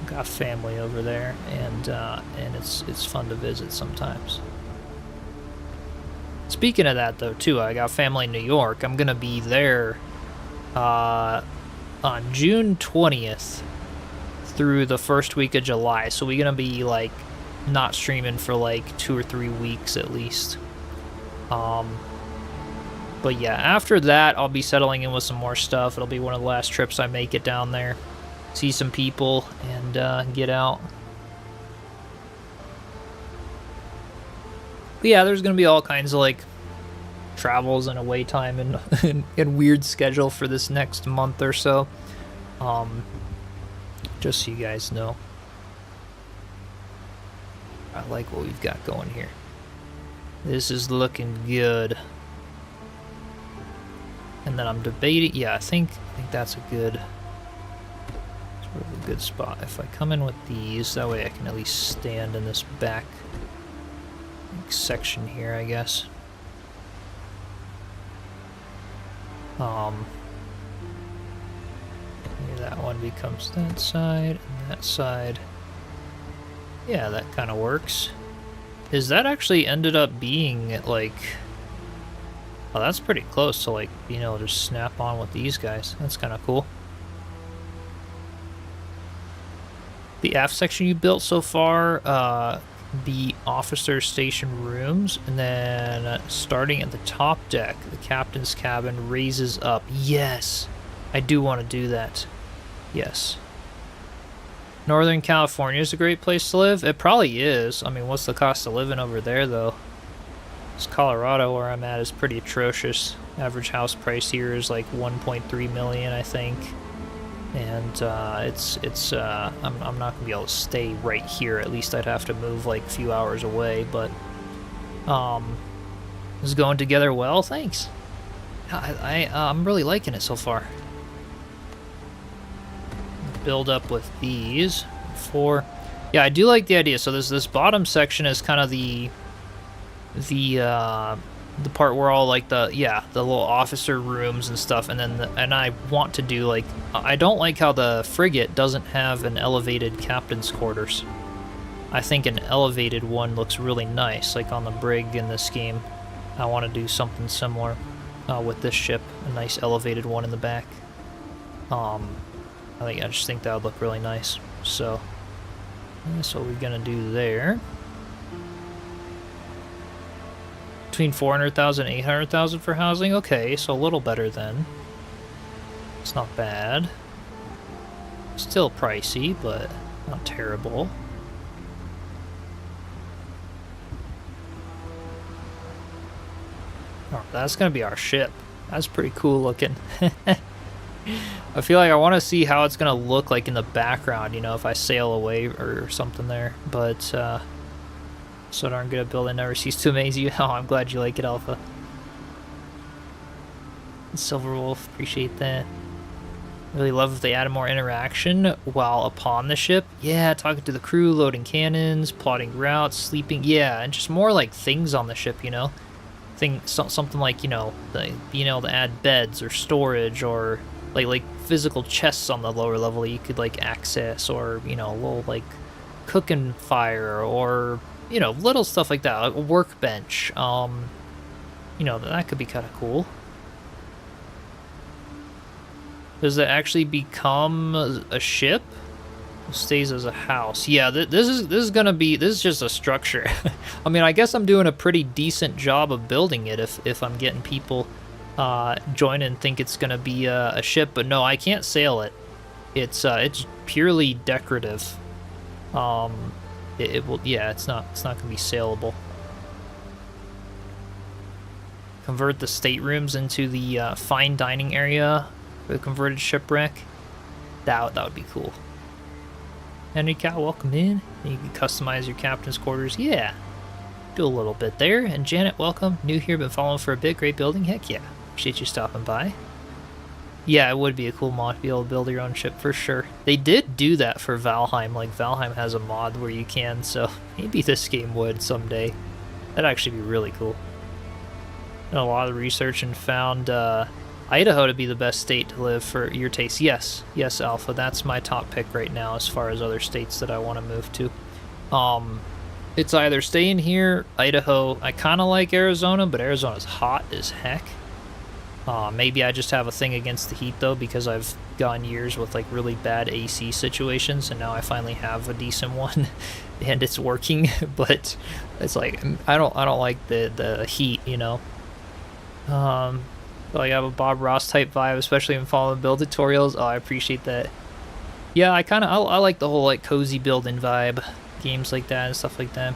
Got family over there, and it's fun to visit sometimes. Speaking of that though too, I got family in New York. I'm gonna be there on June 20th through the first week of July, so we're gonna be like not streaming for like 2 or 3 weeks at least. But yeah, after that I'll be settling in with some more stuff. It'll be one of the last trips I make it down there. See some people and get out. But yeah, there's gonna be all kinds of like travels and away time and weird schedule for this next month or so. Just so you guys know. I like what we've got going here. This is looking good. And then I'm debating. Yeah, I think that's a good spot. If I come in with these, that way I can at least stand in this back section here, I guess. Maybe that one then becomes that side and that side. Yeah, that kind of works. Is that actually ended up being like... Oh, that's pretty close to like being able to just snap on with these guys. That's kind of cool. The aft section you built so far, the officer station rooms, and then starting at the top deck, the captain's cabin raises up. Yes, I do want to do that. Yes. Northern California is a great place to live. It probably is. I mean, what's the cost of living over there, though? It's Colorado, where I'm at, is pretty atrocious. Average house price here is like 1.3 million, I think. And I'm not gonna be able to stay right here. At least I'd have to move like a few hours away. But this is going together well. Thanks. I'm really liking it so far. Build up with these 4. Yeah, I do like the idea. So this bottom section is kind of the part where all like the little officer rooms and stuff, and then and I want to do like, I don't like how the frigate doesn't have an elevated captain's quarters. I think an elevated one looks really nice, like on the brig in this game. I want to do something similar with this ship, a nice elevated one in the back. I just think that would look really nice. So that's what we're gonna do there. Between 400,000 and 800,000 for housing. Okay, so a little better then. It's not bad. Still pricey, but not terrible. Oh, that's gonna be our ship. That's pretty cool looking. I feel like I want to see how it's gonna look like in the background, you know, if I sail away or something there. But so darn good at building, never cease to amaze you. Oh, I'm glad you like it, Alpha. Silver Wolf, appreciate that. Really love if they added more interaction while upon the ship. Yeah, talking to the crew, loading cannons, plotting routes, sleeping. Yeah, and just more like things on the ship, you know. Something like, you know, being able to add beds or storage, or like physical chests on the lower level you could like access, or, you know, a little like cooking fire, or, you know, little stuff like that, like a workbench. You know, that could be kind of cool. Does it actually become a ship? It stays as a house. Yeah, this is just a structure. I mean, I guess I'm doing a pretty decent job of building it if I'm getting people join and think it's gonna be a ship, but no, I can't sail it. It's purely decorative. It will, yeah, it's not gonna be sailable. Convert the staterooms into the fine dining area for the converted shipwreck. That would be cool. Henry Cow, welcome in. You can customize your captain's quarters. Yeah, do a little bit there. And Janet, welcome. New here, been following for a bit. Great building. Heck yeah. Appreciate you stopping by. Yeah, it would be a cool mod to be able to build your own ship for sure. They did do that for Valheim. Like, Valheim has a mod where you can, so maybe this game would someday. That'd actually be really cool. Done a lot of research and found Idaho to be the best state to live for your taste. Yes, Alpha, that's my top pick right now as far as other states that I want to move to. It's either staying here, Idaho. I kind of like Arizona, but Arizona's hot as heck. Maybe I just have a thing against the heat though, because I've gone years with like really bad AC situations, and now I finally have a decent one, and it's working. But it's like I don't like the heat, you know. Like I have a Bob Ross type vibe, especially in following build tutorials. Oh, I appreciate that. Yeah, I like the whole like cozy building vibe, games like that and stuff like that.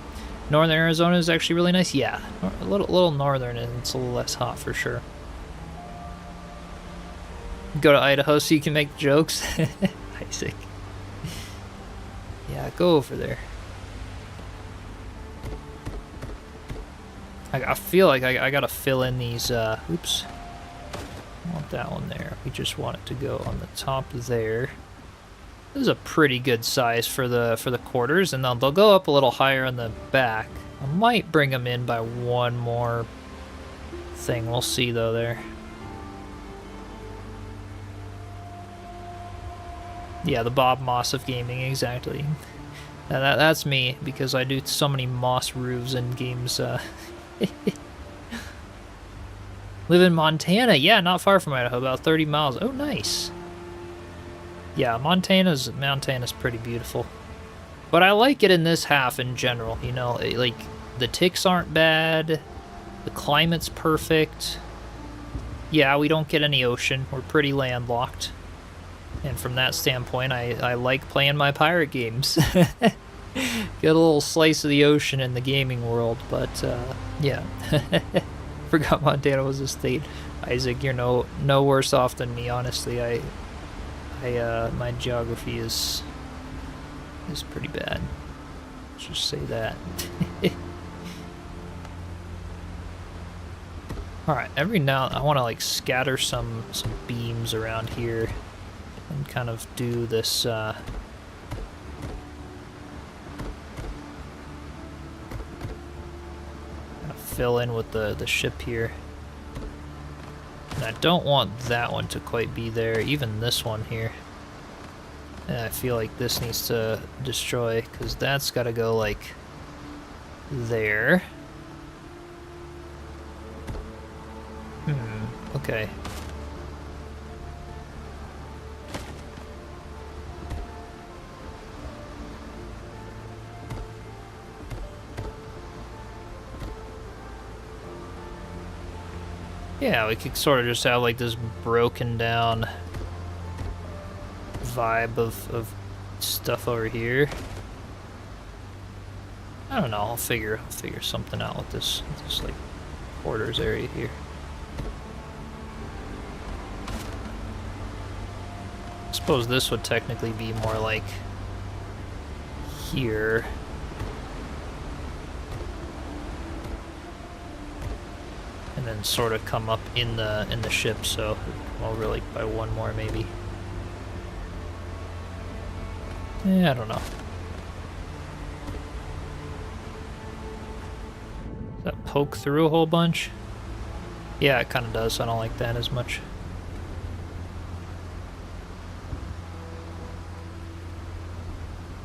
Northern Arizona is actually really nice. Yeah, a little northern, and it's a little less hot for sure. Go to Idaho so you can make jokes. Isaac. Yeah, go over there. I feel like I gotta fill in these, oops. I want that one there. We just want it to go on the top there. This is a pretty good size for the quarters, and they'll go up a little higher on the back. I might bring them in by one more thing. We'll see though there. Yeah, the Bob Moss of gaming, exactly. That's me, because I do so many moss roofs in games. Live in Montana. Yeah, not far from Idaho, about 30 miles. Oh, nice. Yeah, Montana's pretty beautiful. But I like it in this half in general, you know, like, the ticks aren't bad, the climate's perfect. Yeah, we don't get any ocean, we're pretty landlocked. And from that standpoint, I like playing my pirate games. Get a little slice of the ocean in the gaming world, but, yeah. Forgot Montana was a state. Isaac, you're no worse off than me, honestly. My geography is pretty bad. Let's just say that. Alright, every now I want to like scatter some beams around here and kind of do this kind of fill in with the ship here. And I don't want that one to quite be there, even this one here. And I feel like this needs to destroy, because that's got to go like there. Okay. Yeah, we could sort of just have like this broken down vibe of stuff over here. I don't know, I'll figure something out with this like quarters area here. I suppose this would technically be more like here. And then sort of come up in the ship, so over like by one more maybe. Yeah, I don't know. Does that poke through a whole bunch? Yeah, it kind of does. I don't like that as much.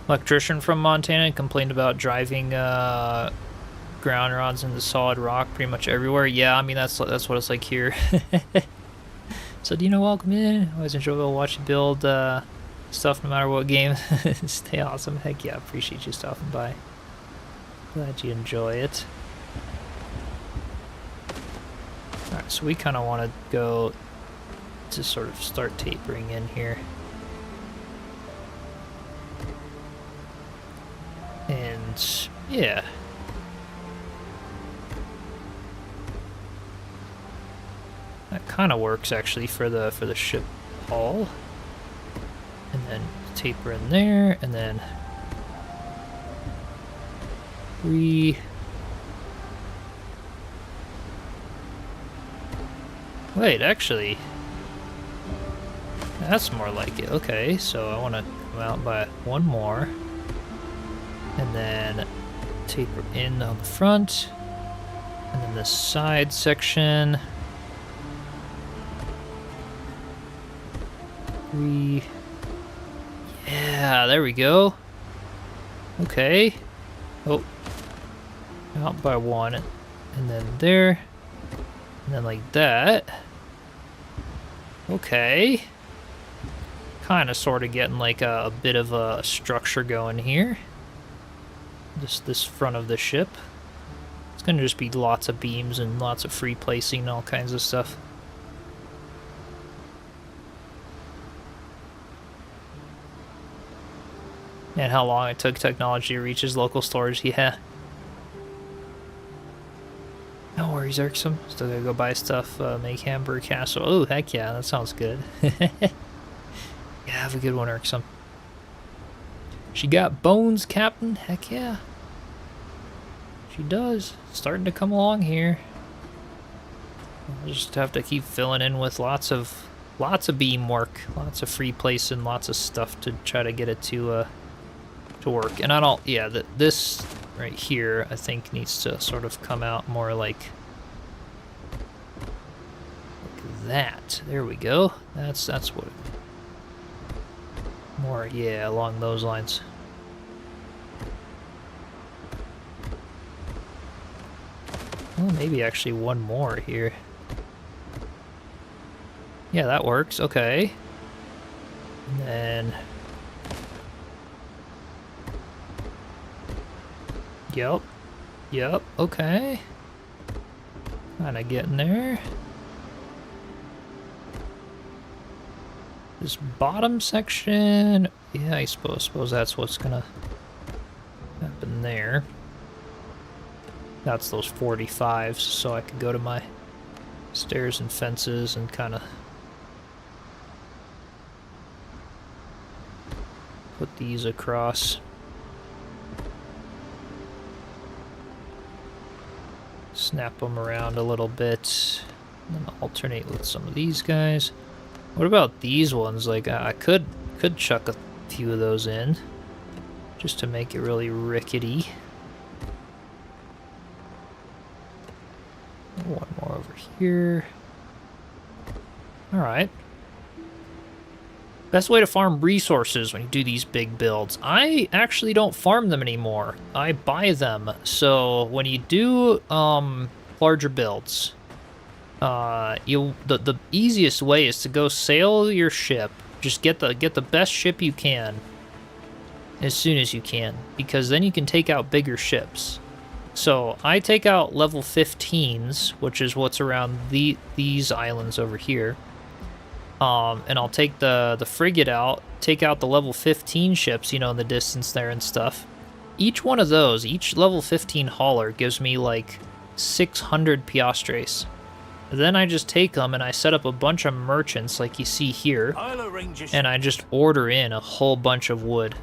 Electrician from Montana complained about driving ground rods into solid rock pretty much everywhere. Yeah, I mean that's what it's like here. So do you know, welcome in. Always enjoyable watching build stuff no matter what game. Stay awesome. Heck yeah, appreciate you stopping by. Glad you enjoy it. Alright, so we kind of want to go to sort of start tapering in here. And yeah. That kind of works actually for the ship hull. And then taper in there, and then Wait, actually, that's more like it. Okay, so I want to come out by one more, and then taper in on the front, and then the side section. Yeah, there we go. Okay. Oh. Out by one, and then there, and then like that. Okay. Kind of sort of getting like a bit of a structure going here. This front of the ship. It's gonna just be lots of beams and lots of free placing and all kinds of stuff. And how long it took technology to reach his local stores, yeah. No worries, Irksome. Still gotta go buy stuff, make hamburger casserole. Oh, heck yeah, that sounds good. Yeah, have a good one, Irksome. She got bones, Captain? Heck yeah. She does. Starting to come along here. We'll just have to keep filling in with lots of beam work, lots of free placing, lots of stuff to try to get it to work. And I don't, yeah, this right here I think needs to sort of come out more like that. There we go. That's what More, yeah, along those lines. Well, maybe actually one more here. Yeah, that works. Okay. And then... Yep. Yep, okay. Kinda getting there. This bottom section... Yeah, I suppose that's what's gonna happen there. That's those 45s, so I can go to my stairs and fences and kind of put these across. Snap them around a little bit, and then alternate with some of these guys. What about these ones? Like, I could chuck a few of those in, just to make it really rickety. One more over here. Alright. Best way to farm resources when you do these big builds. I actually don't farm them anymore. I buy them. So when you do larger builds, the easiest way is to go sail your ship. Just get the best ship you can as soon as you can, because then you can take out bigger ships. So I take out level 15s, which is what's around these islands over here. And I'll take the frigate out, take out the level 15 ships, you know, in the distance there and stuff. Each one of those, each level 15 hauler gives me like 600 piastres. Then I just take them and I set up a bunch of merchants like you see here, and I just order in a whole bunch of wood.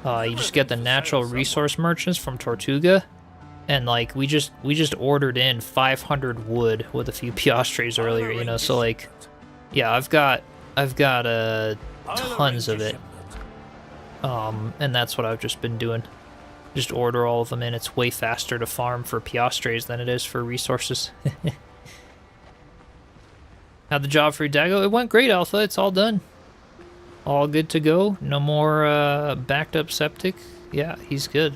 You just get the natural resource merchants from Tortuga. And like we just ordered in 500 wood with a few piastres earlier, you know. So like, yeah, I've got tons of it. And that's what I've just been doing. Just order all of them in. It's way faster to farm for piastres than it is for resources. How'd the job for your Dago? It went great, Alpha. It's all done. All good to go. No more backed up septic. Yeah, he's good.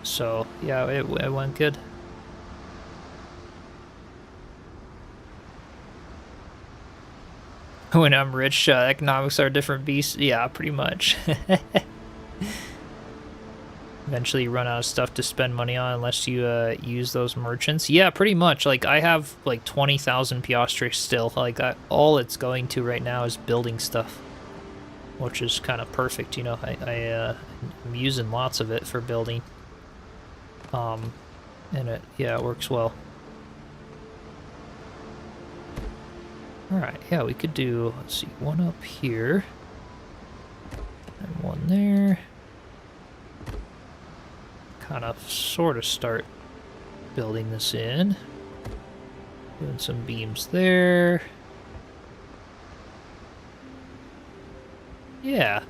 So, yeah, it went good. When I'm rich, economics are a different beast. Yeah, pretty much. Eventually you run out of stuff to spend money on unless you use those merchants. Yeah, pretty much. Like, I have like 20,000 piastres still. Like, all it's going to right now is building stuff, which is kind of perfect, you know. I'm using lots of it for building. And it works well. Alright, yeah, we could do, let's see, one up here, and one there. Kind of, sort of start building this in. Doing some beams there. Yeah.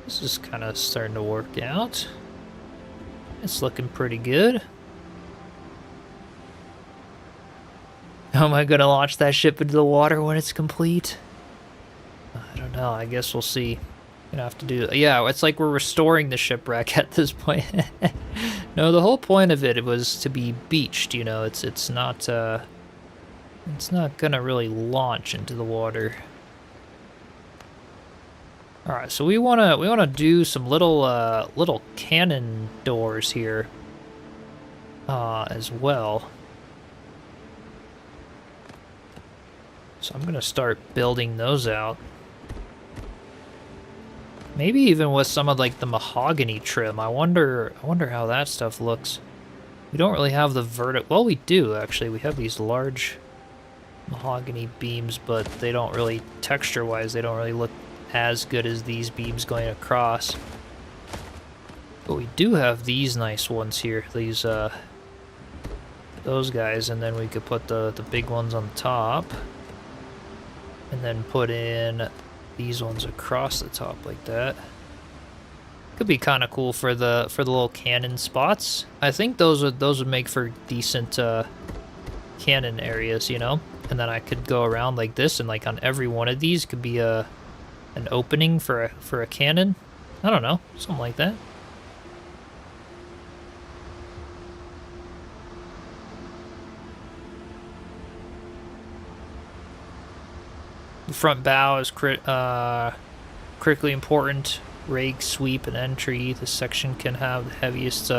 This is kind of starting to work out. It's looking pretty good. How am I gonna launch that ship into the water when it's complete? I don't know. I guess we'll see. Gonna have to do. Yeah, it's like we're restoring the shipwreck at this point. No, the whole point of it was to be beached. You know, it's not gonna really launch into the water. All right, so we wanna do some little cannon doors here, as well. So I'm gonna start building those out. Maybe even with some of like the mahogany trim. I wonder how that stuff looks. We don't really have the vertical. Well, we do actually. We have these large mahogany beams, but they don't really, texture-wise, they don't really look as good as these beams going across. But we do have these nice ones here. These those guys, and then we could put the big ones on the top. And then put in these ones across the top like that. Could be kind of cool for the little cannon spots. I think those would make for decent cannon areas, you know. And then I could go around like this, and like on every one of these could be a an opening for a cannon. I don't know, something like that. The front bow is critically important. Rake, sweep, and entry. This section can have the heaviest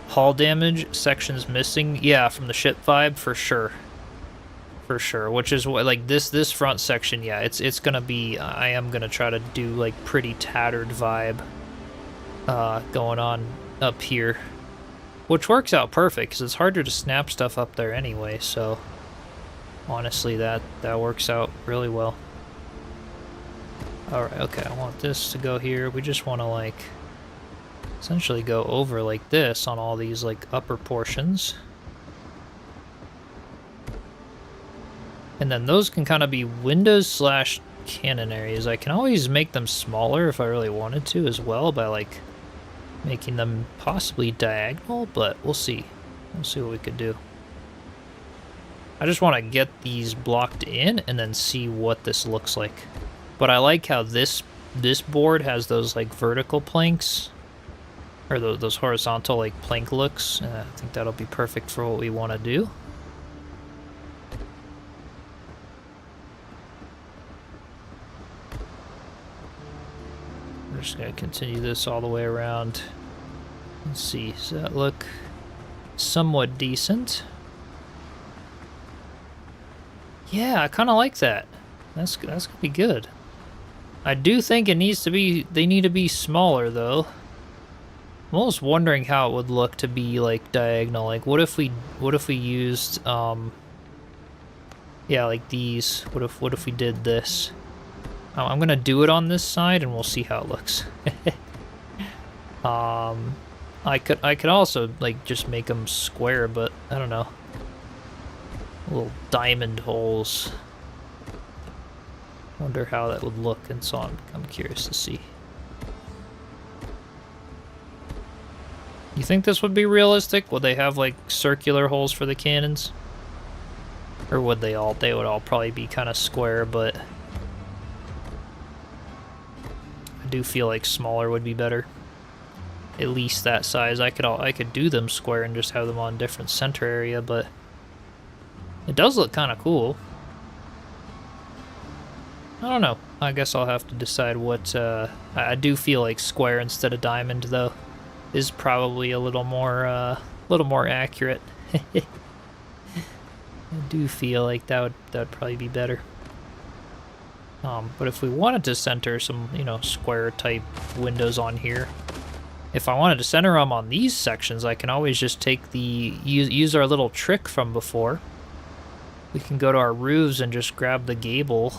hull damage. Sections missing. Yeah, from the ship vibe, for sure. For sure. Which is what, like, this front section, yeah, it's gonna be, I am gonna try to do, like, pretty tattered vibe going on up here. Which works out perfect, because it's harder to snap stuff up there anyway, so... Honestly, that works out really well. Alright, okay, I want this to go here. We just want to, like, essentially go over like this on all these, like, upper portions. And then those can kind of be windows / cannon areas. I can always make them smaller if I really wanted to as well by, like, making them possibly diagonal, but we'll see. We'll see what we could do. I just want to get these blocked in and then see what this looks like. But I like how this board has those, like, vertical planks, or those horizontal, like, plank looks. I think that'll be perfect for what we want to do. We're just going to continue this all the way around. Let's see, does that look somewhat decent? Yeah, I kind of like that. That's gonna be good. I do think it needs to be, they need to be smaller though. I'm almost wondering how it would look to be, like, diagonal. Like, what if we used yeah, like these. What if we did this? I'm gonna do it on this side and we'll see how it looks. I could also, like, just make them square, but I don't know. Little diamond holes. Wonder how that would look, and so I'm curious to see. You think this would be realistic? Would they have, like, circular holes for the cannons? Or would they would all probably be kind of square, but I do feel like smaller would be better. At least that size. I could do them square and just have them on different center area, but it does look kind of cool. I don't know. I guess I'll have to decide what... I do feel like square instead of diamond, though, is probably a little more accurate. I do feel like that would probably be better. But if we wanted to center some, you know, square-type windows on here, if I wanted to center them on these sections, I can always just take use our little trick from before. We can go to our roofs and just grab the gable,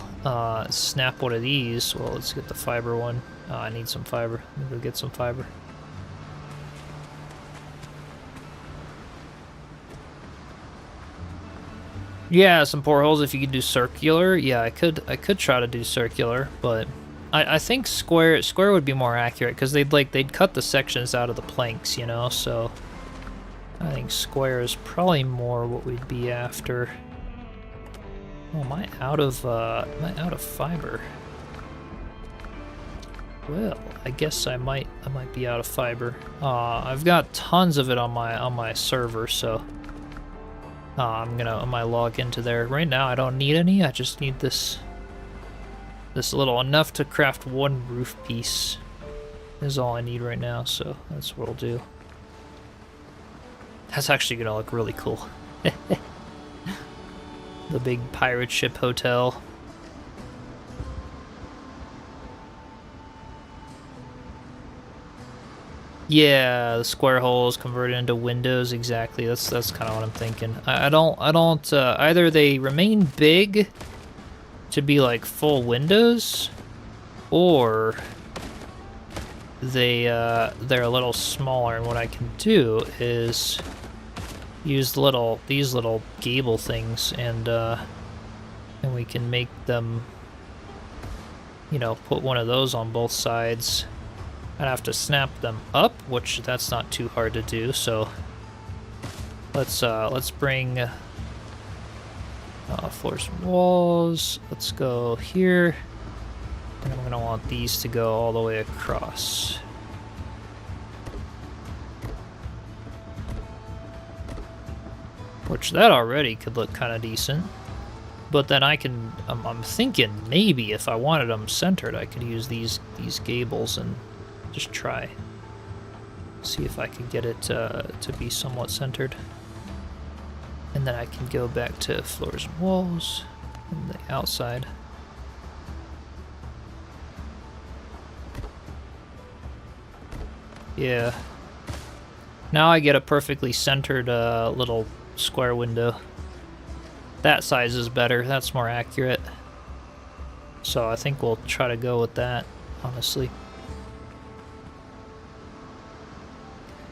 snap one of these. Well, let's get the fiber one. I need some fiber. Let me go get some fiber. Yeah, some portholes if you could do circular. Yeah, I could try to do circular, but I think square would be more accurate because they'd cut the sections out of the planks, you know, so I think square is probably more what we'd be after. Oh, am I out of fiber? Well, I guess I might be out of fiber. I've got tons of it on my server, so I might log into there. Right now I don't need any. I just need this little, enough to craft one roof piece is all I need right now, so that's what I'll do. That's actually gonna look really cool. The big pirate ship hotel. Yeah, the square holes converted into windows, exactly. That's kind of what I'm thinking. I don't either they remain big to be like full windows, or they're a little smaller, and what I can do is use these little gable things, and we can make them, you know, put one of those on both sides. I'd have to snap them up, which that's not too hard to do, so let's bring floors and walls. Let's go here. And I'm gonna want these to go all the way across. Which that already could look kind of decent. But then I can, I'm thinking maybe if I wanted them centered, I could use these gables and just try. See if I can get it to be somewhat centered. And then I can go back to floors and walls and the outside. Yeah. Now I get a perfectly centered little square window. That size is better. That's more accurate. So I think we'll try to go with that, honestly.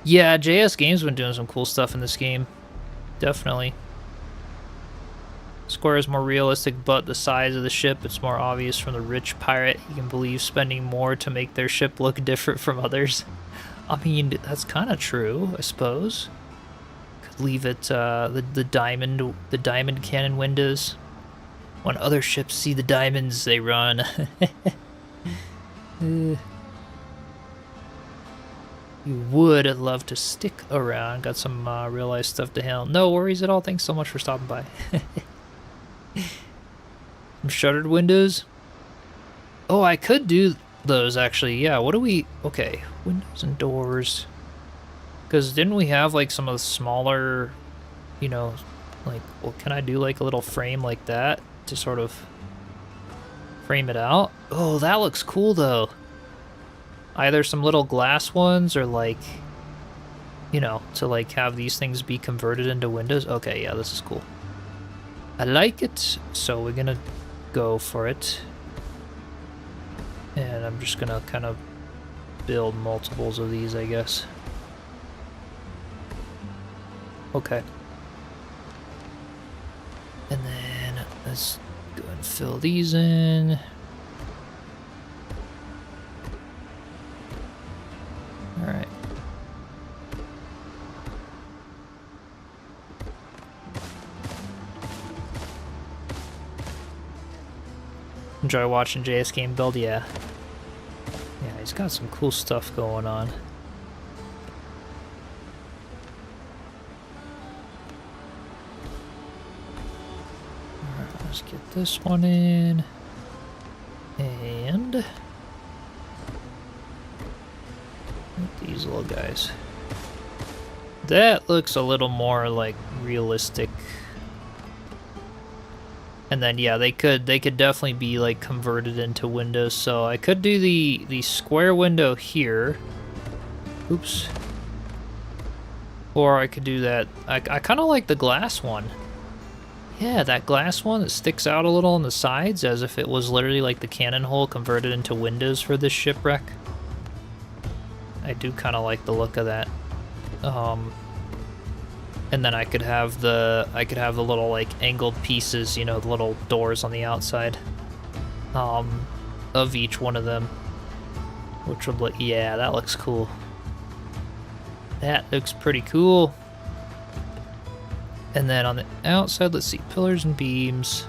Yeah, JS Games been doing some cool stuff in this game. Definitely. Square is more realistic, but the size of the ship, it's more obvious from the rich pirate. You can believe spending more to make their ship look different from others. I mean, that's kind of true, I suppose. Could leave it the diamond cannon windows. When other ships see the diamonds, they run. You would love to stick around. Got some real life stuff to handle. No worries at all. Thanks so much for stopping by. Some shuttered windows. Oh, I could do those actually. Yeah, what do we... Okay, windows and doors. Because didn't we have like some of the smaller, you know, like, well, can I do like a little frame like that to sort of frame it out? Oh, that looks cool though. Either some little glass ones or like, you know, to like have these things be converted into windows. Okay, yeah, this is cool. I like it, so we're gonna go for it. And I'm just gonna kind of build multiples of these, I guess. Okay. And then let's go and fill these in. Alright. Enjoy watching JS Game build, yeah. Yeah, he's got some cool stuff going on. Alright, let's get this one in. And these little guys. That looks a little more like realistic. And then yeah, they could definitely be like converted into windows. So I could do the square window here. Oops. Or I could do that. I kind of like the glass one. Yeah, that glass one that sticks out a little on the sides as if it was literally like the cannon hole converted into windows for this shipwreck. I do kind of like the look of that. And then I could have the little like angled pieces, you know, the little doors on the outside of each one of them, which would look, yeah, that looks cool. That looks pretty cool. And then on the outside, let's see, pillars and beams.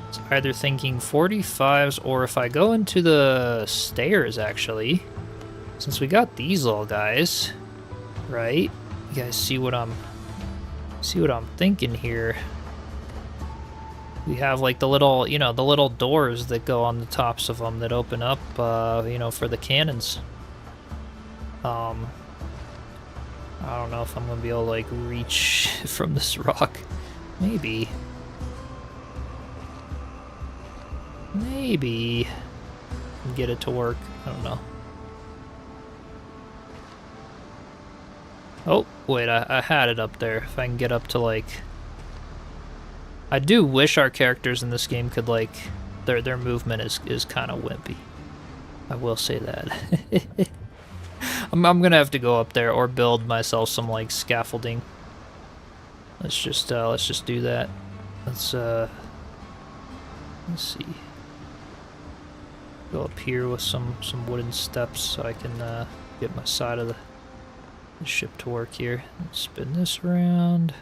It's either thinking 45s or if I go into the stairs, actually. Since we got these little guys, right? You guys see what I'm thinking here. We have like the little, you know, the little doors that go on the tops of them that open up, you know, for the cannons. I don't know if I'm gonna be able to like reach from this rock. Maybe. Maybe. Get it to work. I don't know. Oh, wait, I had it up there. If I can get up to, like... I do wish our characters in this game could, like... Their movement is kind of wimpy. I will say that. I'm gonna have to go up there or build myself some, like, scaffolding. Let's just do that. Let's see. Go up here with some wooden steps so I can, get my side of the ship to work here. Let's spin this around.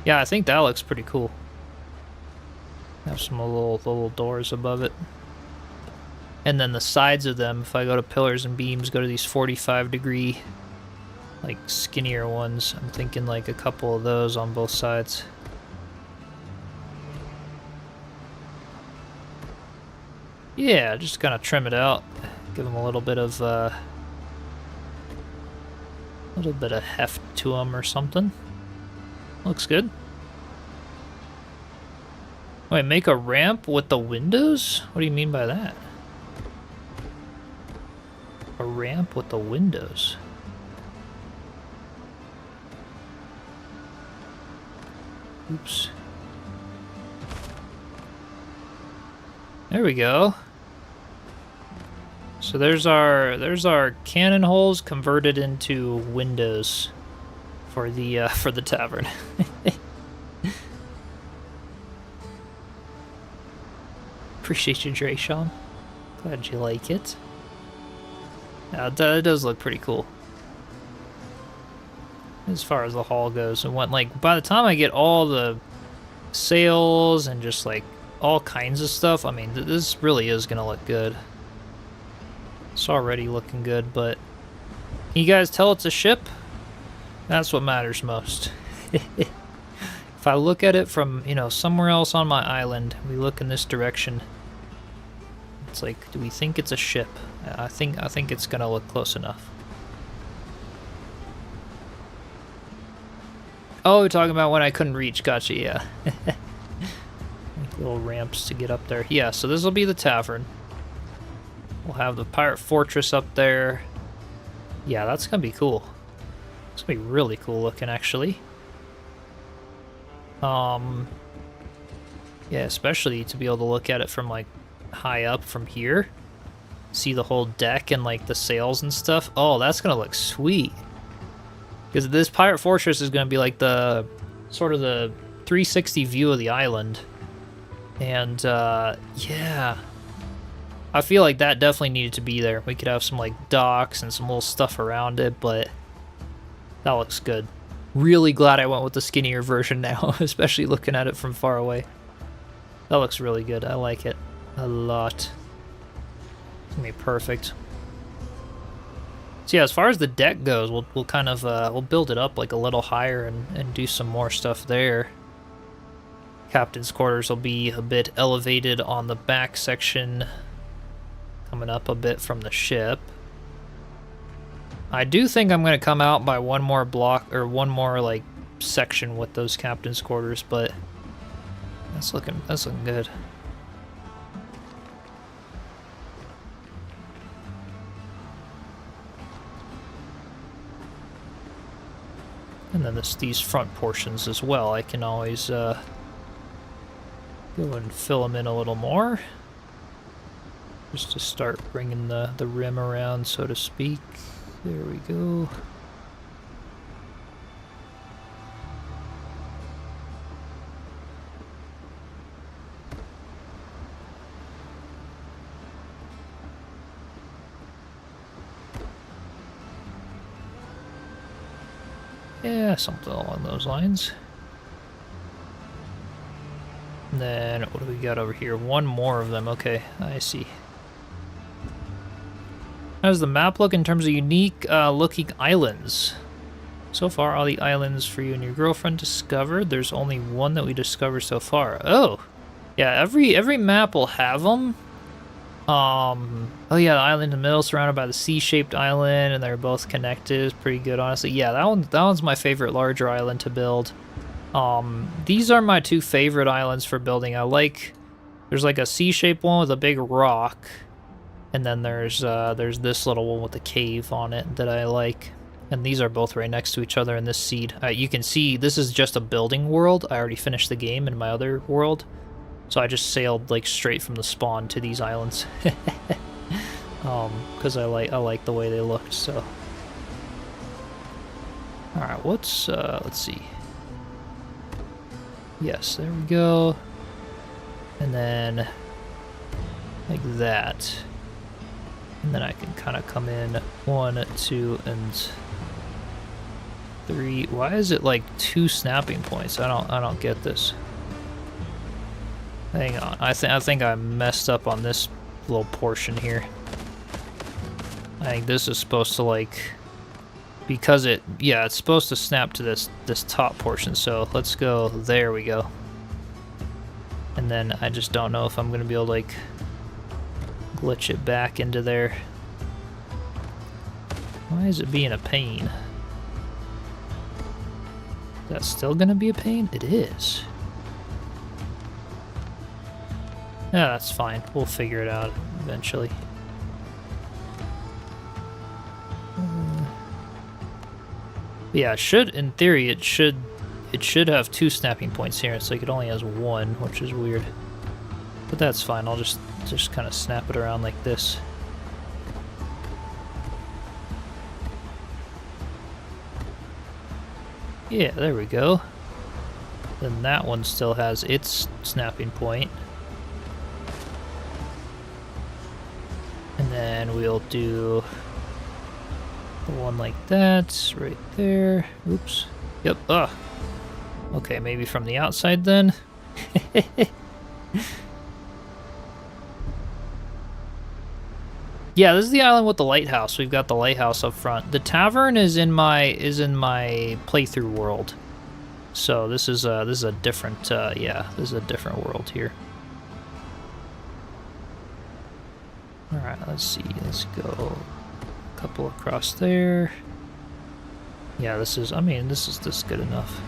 Yeah, I think that looks pretty cool. Have some little doors above it. And then the sides of them, if I go to pillars and beams, go to these 45-degree, like, skinnier ones. I'm thinking like a couple of those on both sides. Yeah, just kind of trim it out. Give them a little bit of heft to them or something. Looks good. Wait, make a ramp with the windows? What do you mean by that? A ramp with the windows? Oops. There we go. So there's our cannon holes converted into windows for the tavern. Appreciate you, Dre Sean. Glad you like it. Yeah, that does look pretty cool. As far as the hall goes, and what, like, by the time I get all the sails and just like all kinds of stuff, I mean, this really is gonna look good. It's already looking good, but can you guys tell it's a ship? That's what matters most. If I look at it from, you know, somewhere else on my island, we look in this direction. It's like, do we think it's a ship? I think it's gonna look close enough. Oh, we're talking about when I couldn't reach. Gotcha, yeah. Little ramps to get up there. Yeah, so this will be the tavern. We'll have the pirate fortress up there. Yeah, that's gonna be cool. It's gonna be really cool looking, actually. Yeah, especially to be able to look at it from like high up from here. See the whole deck and like the sails and stuff. Oh, that's gonna look sweet. Because this pirate fortress is gonna be like the sort of the 360 view of the island. And yeah, I feel like that definitely needed to be there. We could have some like docks and some little stuff around it, but that looks good. Really glad I went with the skinnier version now, especially looking at it from far away. That looks really good. I like it a lot. It's gonna be perfect. So yeah, as far as the deck goes, we'll kind of we'll build it up like a little higher and do some more stuff there. Captain's quarters will be a bit elevated on the back section, coming up a bit from the ship. I do think I'm going to come out by one more block, or one more like section with those captain's quarters, but that's looking good. And then these front portions as well, I can always go and fill them in a little more, just to start bringing the rim around, so to speak. There we go. Yeah, something along those lines. And then, what do we got over here? One more of them. Okay, I see. How does the map look in terms of unique looking islands? So far, all the islands for you and your girlfriend discovered. There's only one that we discovered so far. Oh, yeah. Every map will have them. Oh yeah, the island in the middle, surrounded by the C-shaped island, and they're both connected. Is pretty good, honestly. Yeah, that one's my favorite larger island to build. These are my two favorite islands for building. There's like a C-shaped one with a big rock, and then there's this little one with a cave on it that I like. And these are both right next to each other in this seed. You can see this is just a building world. I already finished the game in my other world, so I just sailed like straight from the spawn to these islands. Because I like the way they looked. So, all right, let's see. Yes, there we go. And then like that. And then I can kind of come in 1, 2, and 3. Why is it like 2 snapping points? I don't get this. Hang on. I think I messed up on this little portion here. I think this is supposed to like, because it's supposed to snap to this top portion. So let's go. There we go. And then I just don't know if I'm gonna be able to like glitch it back into there. Why is it being a pain? Is that still gonna be a pain? It is. Yeah, that's fine. We'll figure it out eventually. Yeah, in theory, it should have 2 snapping points here. It's like it only has 1, which is weird. But that's fine. I'll just kind of snap it around like this. Yeah, there we go. Then that one still has its snapping point. And then we'll do the one like that, right there. Oops. Yep. Ugh. Okay, maybe from the outside then. Yeah, this is the island with the lighthouse. We've got the lighthouse up front. The tavern is in my playthrough world. So this is a different this is a different world here. All right, let's see. Let's go a couple across there. Yeah, this is good enough.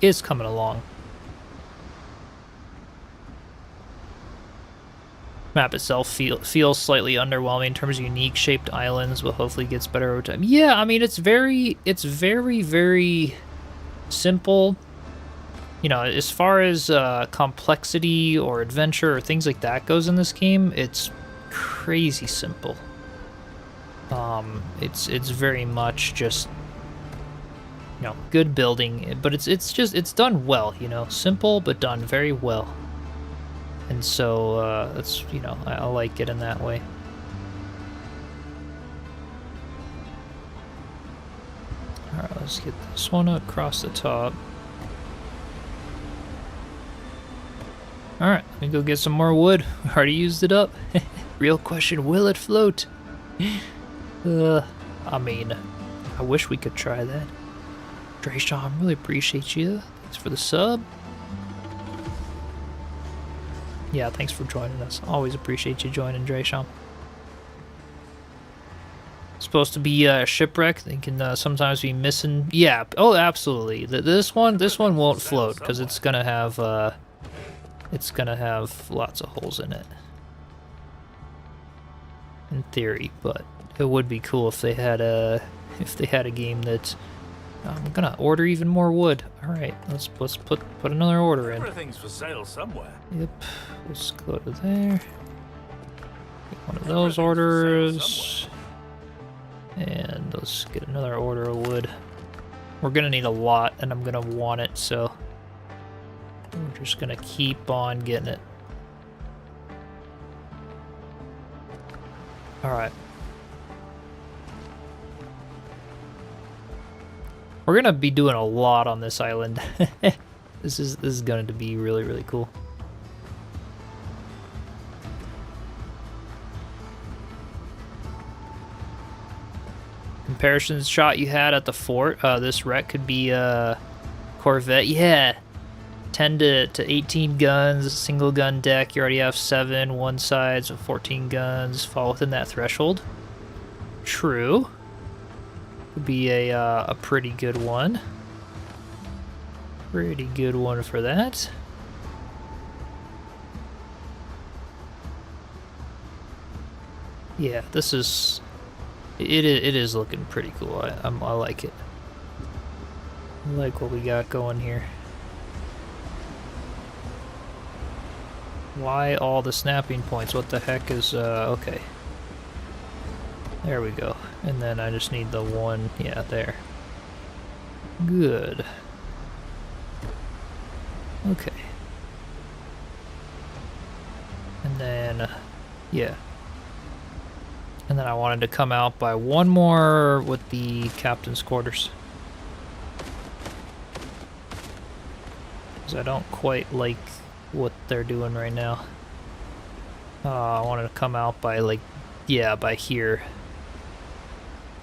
It's coming along. Map itself feels slightly underwhelming in terms of unique shaped islands, but hopefully gets better over time. Yeah, I mean it's very simple. You know, as far as complexity or adventure or things like that goes in this game, it's crazy simple. It's very much just, you know, good building, but it's done well. You know, simple but done very well. And so that's, you know, I like it in that way. All right, let's get this one across the top. All right, let me go get some more wood. We already used it up. Real question, will it float? I mean, I wish we could try that. Drayshawn, really appreciate you. Thanks for the sub. Yeah, thanks for joining us. Always appreciate you joining, Drayshawn. Supposed to be Shipwreck. They can sometimes be missing. Yeah. Oh, absolutely. This one won't float because it's gonna have lots of holes in it. In theory, but it would be cool if they had a game that. I'm gonna order even more wood. All right, let's put another order in. Everything's for sale somewhere. Yep. Let's go to there. Get one of those orders. And let's get another order of wood. We're gonna need a lot, and I'm gonna want it, so we're just gonna keep on getting it. All right. We're gonna be doing a lot on this island. This is going to be really, really cool. Comparison shot you had at the fort. This wreck could be a Corvette. Yeah, 10 to 18 guns, single gun deck. You already have 7 one side, so 14 guns. Fall within that threshold. True. Could be a pretty good one. Pretty good one for that. Yeah, this is it is looking pretty cool. I like it. I like what we got going here. Why all the snapping points? What the heck is okay. There we go. And then I just need the one, yeah, there. Good. Okay. And then, yeah. And then I wanted to come out by one more with the captain's quarters. Because I don't quite like what they're doing right now. I wanted to come out by, like, yeah, by here.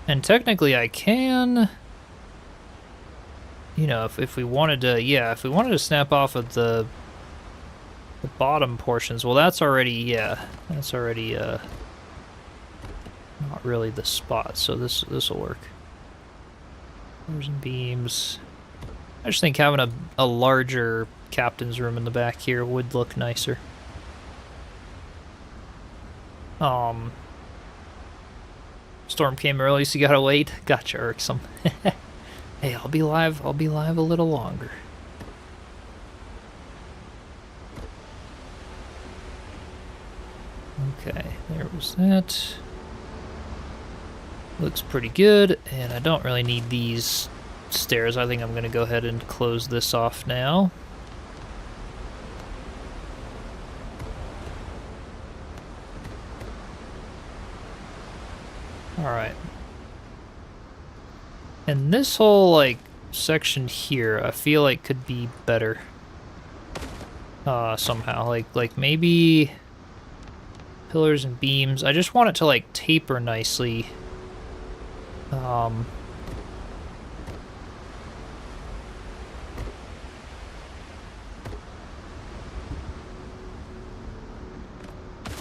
And technically I can, you know, if we wanted to, yeah, if we wanted to snap off of the bottom portions, well, that's already, yeah, that's already, not really the spot, so this will work. Pillars and beams. I just think having a larger captain's room in the back here would look nicer. Storm came early, so you gotta wait. Gotcha, irksome. Hey, I'll be live a little longer. Okay, there was that. Looks pretty good, and I don't really need these stairs. I think I'm gonna go ahead and close this off now. Alright. And this whole, like, section here, I feel like could be better. Somehow. Like maybe pillars and beams. I just want it to, like, taper nicely.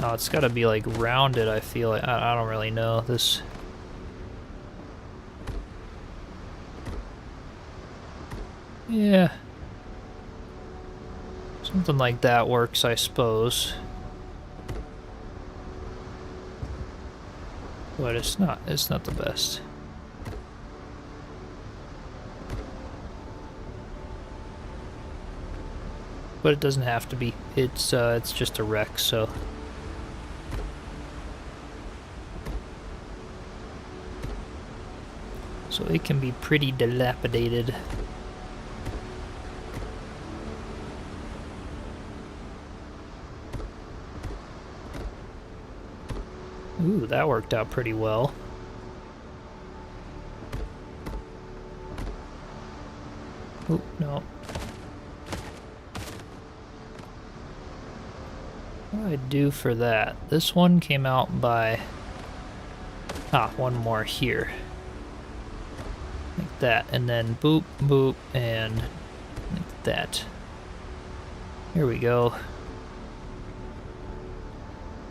Oh, it's gotta be, like, rounded, I feel like. I don't really know. This... Yeah. Something like that works, I suppose. But it's not the best. But it doesn't have to be. It's just a wreck, so... So it can be pretty dilapidated. Ooh, that worked out pretty well. Oh, no. What do I do for that? This one came out by... Ah, one more here. Like that, and then boop, boop, and like that. Here we go.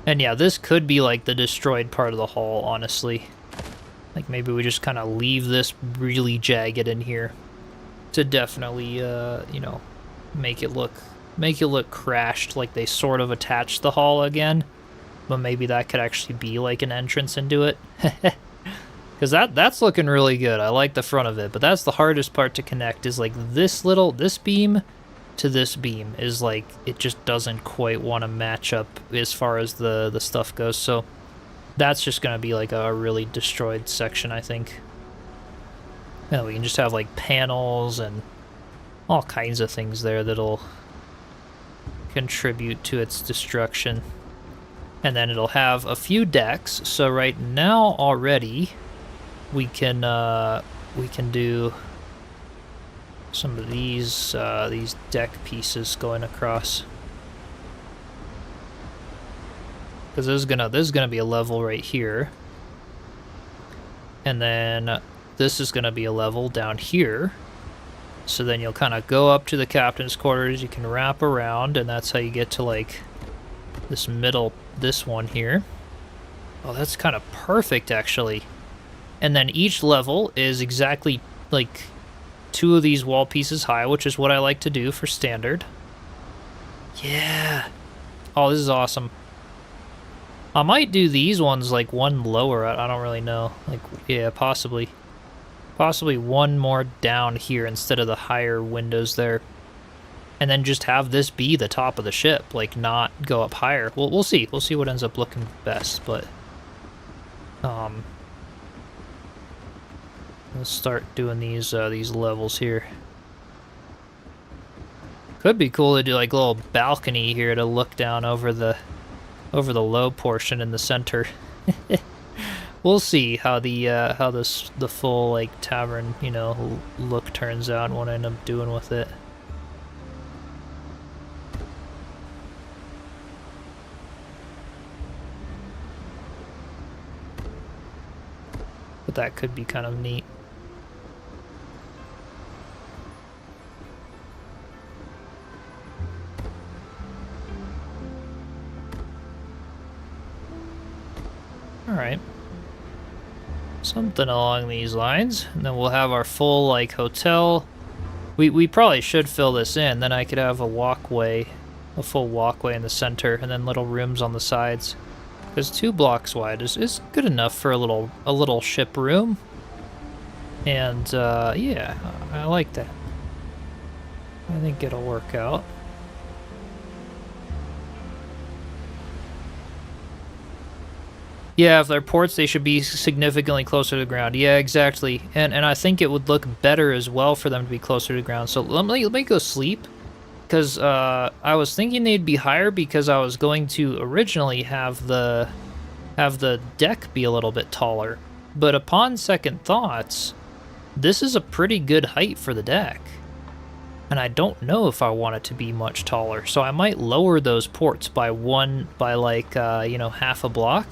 And yeah, this could be like the destroyed part of the hull, honestly. Like maybe we just kind of leave this really jagged in here to definitely, you know, make it look crashed, like they sort of attached the hull again. But maybe that could actually be like an entrance into it. Because that's looking really good. I like the front of it, but that's the hardest part to connect, is like this beam to this beam is like, it just doesn't quite want to match up as far as the stuff goes. So that's just going to be like a really destroyed section, I think. Yeah, we can just have like panels and all kinds of things there that'll contribute to its destruction. And then it'll have a few decks. So right now already we can do some of these deck pieces going across. Because this is gonna be a level right here. And then this is gonna be a level down here. So then you'll kind of go up to the captain's quarters, you can wrap around, and that's how you get to like this one here. Oh, that's kind of perfect actually. And then each level is exactly like 2 of these wall pieces high, which is what I like to do for standard. Yeah. Oh, this is awesome. I might do these ones like one lower. I don't really know. Like, yeah, possibly. Possibly one more down here instead of the higher windows there. And then just have this be the top of the ship, like not go up higher. We'll see. We'll see what ends up looking best, but let's start doing these levels here. Could be cool to do like a little balcony here to look down over the low portion in the center. we'll see how the full like tavern, you know, look turns out and what I end up doing with it. But that could be kind of neat. Alright. Something along these lines. And then we'll have our full, like, hotel. We probably should fill this in. Then I could have a walkway, a full walkway in the center, and then little rooms on the sides. Because 2 blocks wide is good enough for a little ship room. And, yeah, I like that. I think it'll work out. Yeah, if they're ports, they should be significantly closer to the ground. Yeah, exactly. And I think it would look better as well for them to be closer to the ground. So let me go sleep. Because I was thinking they'd be higher because I was going to originally have the deck be a little bit taller. But upon second thoughts, this is a pretty good height for the deck. And I don't know if I want it to be much taller. So I might lower those ports by like, you know, half a block.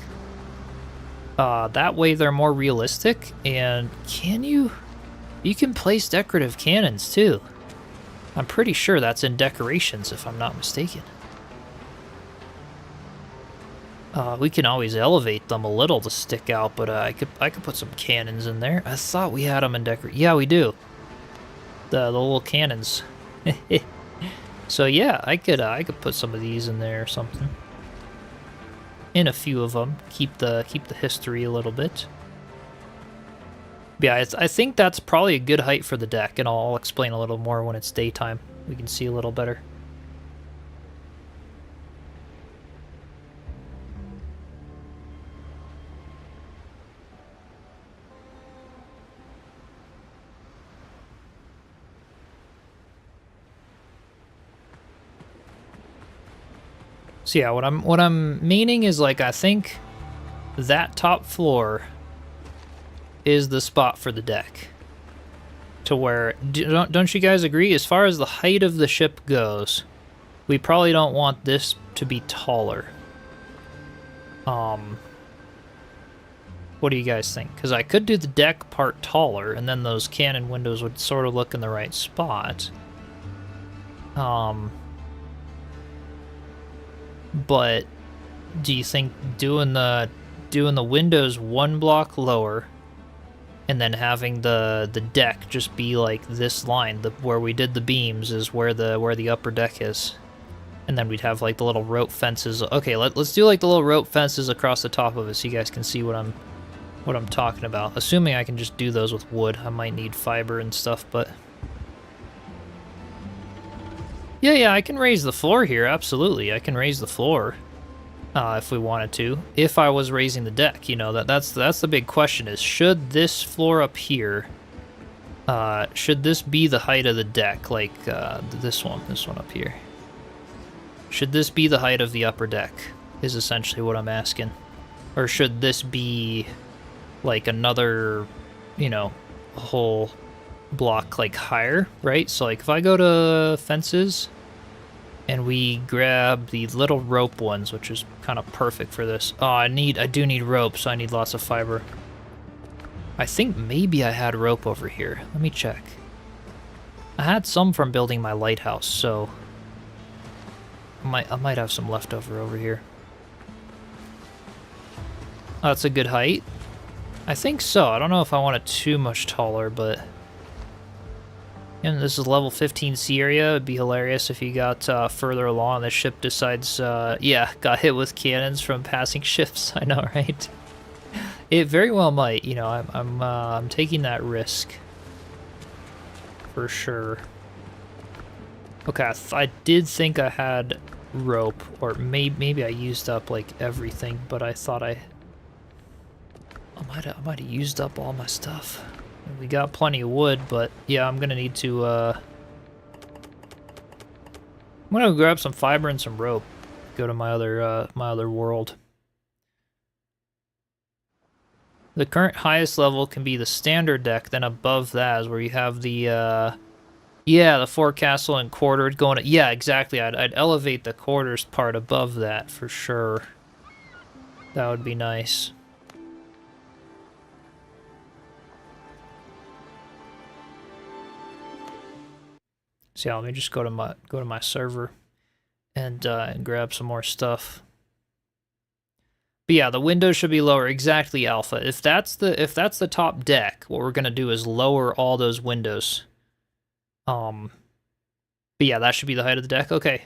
That way they're more realistic, and you can place decorative cannons too. I'm pretty sure that's in decorations if I'm not mistaken. We can always elevate them a little to stick out, but I could put some cannons in there. I thought we had them in Yeah, we do. The little cannons. So yeah, I could put some of these in there or something. In a few of them, keep the history a little bit. Yeah, I think that's probably a good height for the deck, and I'll explain a little more when it's daytime. We can see a little better. So yeah, what I'm meaning is, like, I think that top floor is the spot for the deck. To where, don't you guys agree? As far as the height of the ship goes, we probably don't want this to be taller. What do you guys think? Because I could do the deck part taller, and then those cannon windows would sort of look in the right spot. But do you think doing the windows 1 block lower, and then having the deck just be like this line, where we did the beams is where the upper deck is, and then we'd have like the little rope fences. Okay, let's do like the little rope fences across the top of it so you guys can see what I'm talking about. Assuming I can just do those with wood. I might need fiber and stuff, but yeah, I can raise the floor here. Absolutely, I can raise the floor if we wanted to. If I was raising the deck, you know, that's the big question: is should this floor up here, should this be the height of the deck, like this one up here? Should this be the height of the upper deck? Is essentially what I'm asking, or should this be like another, you know, a whole block like higher, right? So like if I go to fences and we grab the little rope ones, which is kind of perfect for this. Oh, I do need rope, so I need lots of fiber. I think maybe I had rope over here. Let me check. I had some from building my lighthouse, so I might have some left over here. Oh, that's a good height. I think so. I don't know if I want it too much taller, but and this is level 15 sea area. It'd be hilarious if you got further along, the ship decides, yeah, got hit with cannons from passing ships. I know, right? It very well might. You know, I'm taking that risk for sure. Okay, I did think I had rope, or maybe I used up like everything, but I thought I might have used up all my stuff. We got plenty of wood, but yeah, I'm gonna need to, I'm gonna grab some fiber and some rope. Go to my other world. The current highest level can be the standard deck, then above that is where you have the, yeah, the forecastle and quartered going... Yeah, exactly. I'd elevate the quarters part above that for sure. That would be nice. So yeah, let me just go to my server and grab some more stuff. But yeah, the windows should be lower. Exactly, Alpha. If that's the top deck, what we're gonna do is lower all those windows. But yeah, that should be the height of the deck. Okay,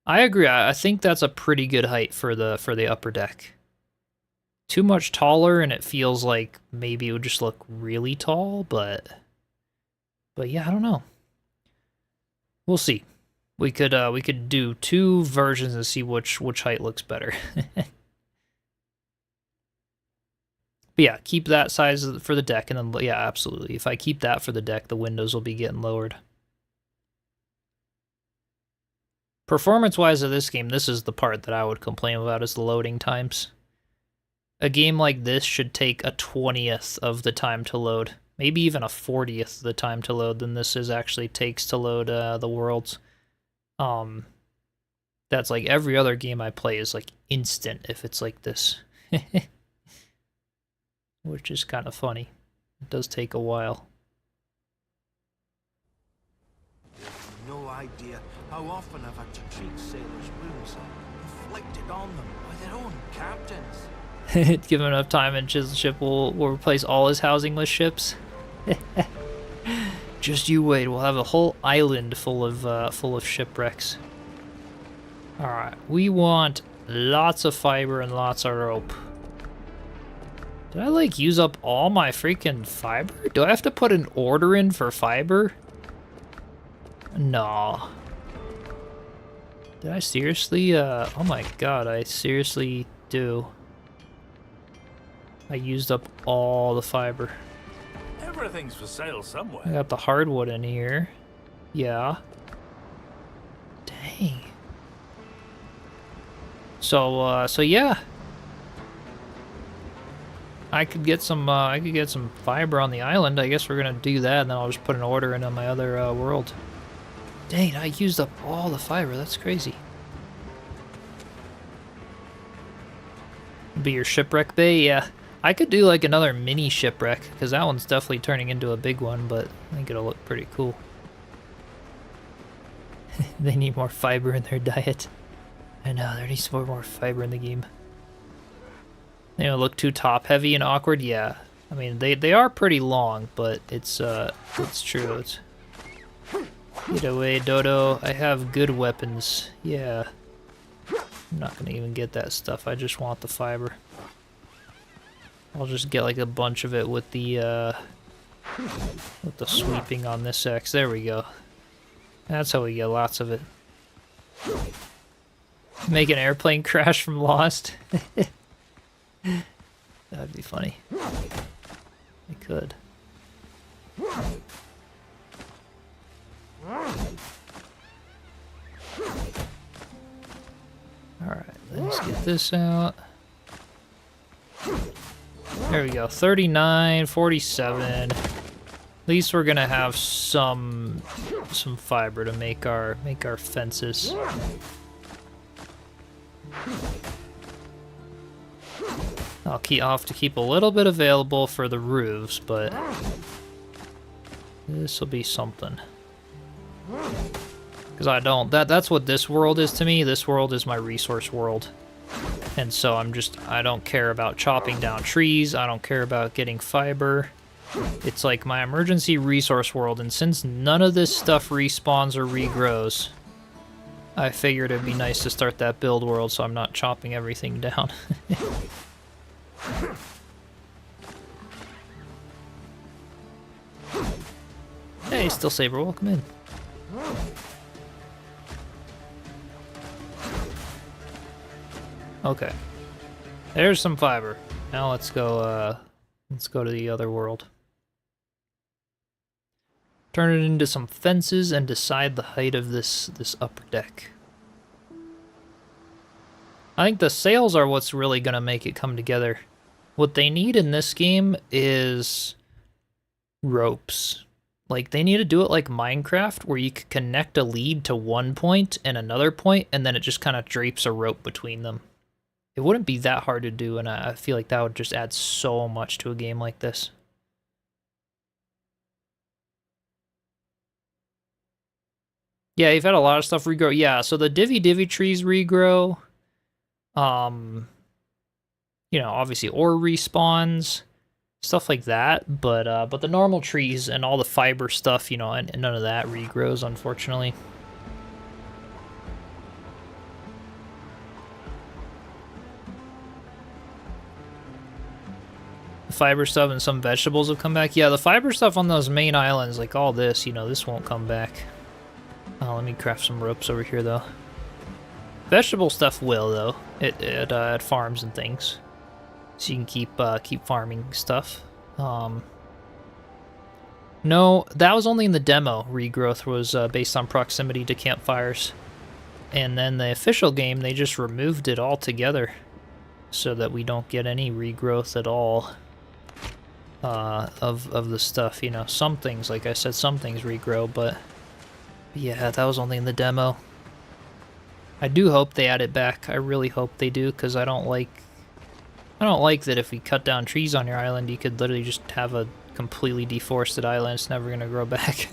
I agree. I think that's a pretty good height for the upper deck. Too much taller, and it feels like maybe it would just look really tall. But yeah, I don't know. We'll see. We could do two versions and see which height looks better. But yeah, keep that size for the deck, and then, yeah, absolutely. If I keep that for the deck, the windows will be getting lowered. Performance-wise of this game, this is the part that I would complain about, is the loading times. A game like this should take a 20th of the time to load. Maybe even a 40th of the time to load than this actually takes to load the worlds. That's like every other game I play is like instant if it's like this. Which is kind of funny. It does take a while. No idea how often I've had to treat sailors' wounds inflicted on them by their own captains. Given enough time, and Chiselchip will replace all his housing with ships. Just you wait. We'll have a whole island full of shipwrecks. All right, we want lots of fiber and lots of rope. Did I, like, use up all my freaking fiber? Do I have to put an order in for fiber? No. Did I seriously, oh my god, I seriously do. I used up all the fiber. Everything's for sale somewhere. I got the hardwood in here. Yeah. Dang. So yeah. I could get some fiber on the island. I guess we're gonna do that, and then I'll just put an order in on my other world. Dang, I used up all the fiber. That's crazy. Be your shipwreck bay, yeah. I could do like another mini shipwreck, because that one's definitely turning into a big one, but I think it'll look pretty cool. They need more fiber in their diet. I know, there needs more fiber in the game. They don't look too top heavy and awkward, yeah. I mean, they are pretty long, but it's true. Get away, Dodo. I have good weapons. Yeah. I'm not gonna even get that stuff. I just want the fiber. I'll just get like a bunch of it with the sweeping on this X. There we go. That's how we get lots of it. Make an airplane crash from Lost. That'd be funny. I could. Alright, let's get this out. There we go, 39, 47. At least we're gonna have some fiber to make our fences. I'll have to keep a little bit available for the roofs, but this will be something. Because that's what this world is to me. This world is my resource world. And so I don't care about chopping down trees. I don't care about getting fiber. It's like my emergency resource world, and since none of this stuff respawns or regrows, I figured it'd be nice to start that build world so I'm not chopping everything down. Hey, Still Saber, welcome in. Okay. There's some fiber. Now let's go to the other world. Turn it into some fences and decide the height of this upper deck. I think the sails are what's really gonna make it come together. What they need in this game is ropes. Like, they need to do it like Minecraft, where you could connect a lead to one point and another point, and then it just kind of drapes a rope between them. It wouldn't be that hard to do, and I feel like that would just add so much to a game like this. Yeah, you've had a lot of stuff regrow. Yeah, so the divvy trees regrow. You know, obviously ore respawns, stuff like that. But the normal trees and all the fiber stuff, you know, and none of that regrows, unfortunately. The fiber stuff and some vegetables have come back. Yeah, the fiber stuff on those main islands, like all this, you know, this won't come back. Oh, let me craft some ropes over here, though. Vegetable stuff will, though. It farms and things, so you can keep farming stuff. No, that was only in the demo. Regrowth was based on proximity to campfires, and then the official game they just removed it altogether, so that we don't get any regrowth at all of the stuff. You know, some things, like I said, some things regrow, but yeah, that was only in the demo. I do hope they add it back. I really hope they do, because I don't like that if we cut down trees on your island, you could literally just have a completely deforested island. It's never gonna grow back.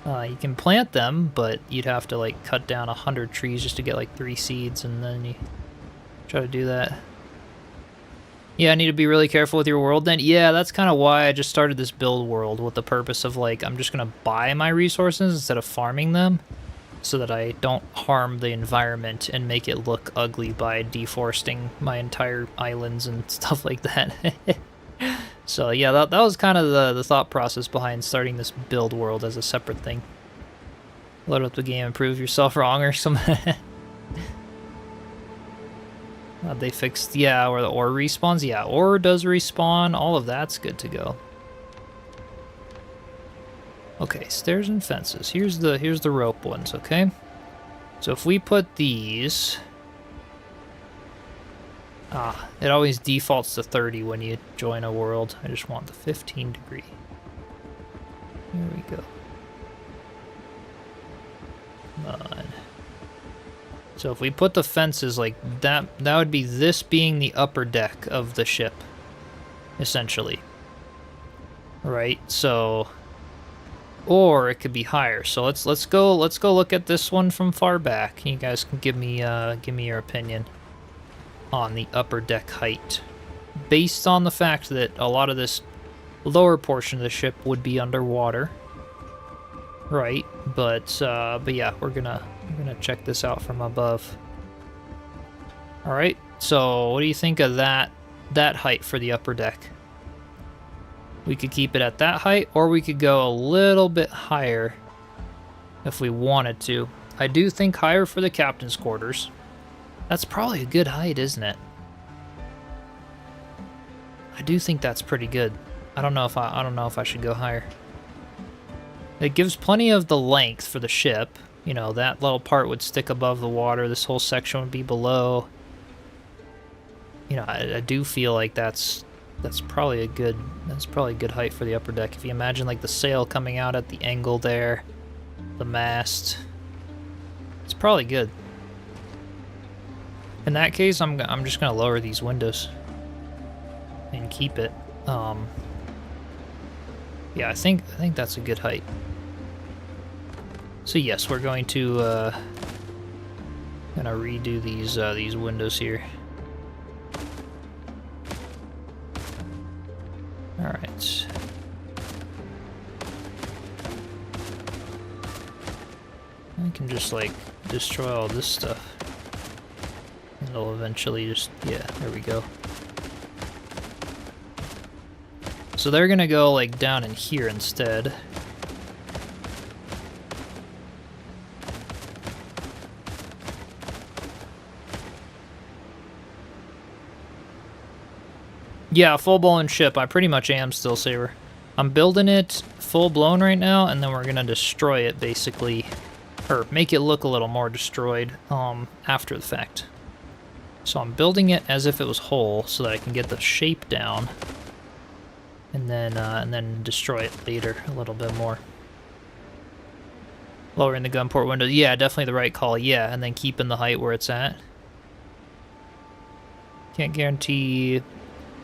You can plant them, but you'd have to like cut down 100 trees just to get like 3 seeds, and then you try to do that. Yeah, I need to be really careful with your world then. Yeah, that's kind of why I just started this build world, with the purpose of like, I'm just gonna buy my resources instead of farming them, so that I don't harm the environment and make it look ugly by deforesting my entire islands and stuff like that. So yeah, that was kind of the thought process behind starting this build world as a separate thing. Load up the game and prove yourself wrong or something. They fixed, yeah, where the ore respawns. Yeah, ore does respawn. All of that's good to go. Okay, stairs and fences. Here's the rope ones, okay? So if we put these... it always defaults to 30 when you join a world. I just want the 15 degree. Here we go. Come on. So if we put the fences like that, that would be this being the upper deck of the ship, essentially. Right? So, or it could be higher. So let's go look at this one from far back. You guys can give me your opinion on the upper deck height, based on the fact that a lot of this lower portion of the ship would be underwater. Right, but yeah, we're gonna check this out from above. All right, so what do you think of that height for the upper deck? We could keep it at that height, or we could go a little bit higher if we wanted to. I do think higher for the captain's quarters. That's probably a good height, isn't it? I do think that's pretty good. I don't know if I should go higher. It gives plenty of the length for the ship. You know, that little part would stick above the water. This whole section would be below. You know, I do feel like that's probably a good height for the upper deck. If you imagine like the sail coming out at the angle there, the mast, it's probably good. In that case, I'm just gonna lower these windows and keep it. Yeah, I think that's a good height. So yes, we're going to gonna redo these windows here. All right. I can just like destroy all this stuff. And it'll eventually just, yeah, there we go. So they're gonna go like down in here instead. Yeah, full-blown ship. I pretty much am still Saber. I'm building it full-blown right now, and then we're gonna destroy it basically, or make it look a little more destroyed after the fact. So I'm building it as if it was whole so that I can get the shape down. And then destroy it later a little bit more. Lowering the gun port window. Yeah, definitely the right call. Yeah, and then keeping the height where it's at. Can't guarantee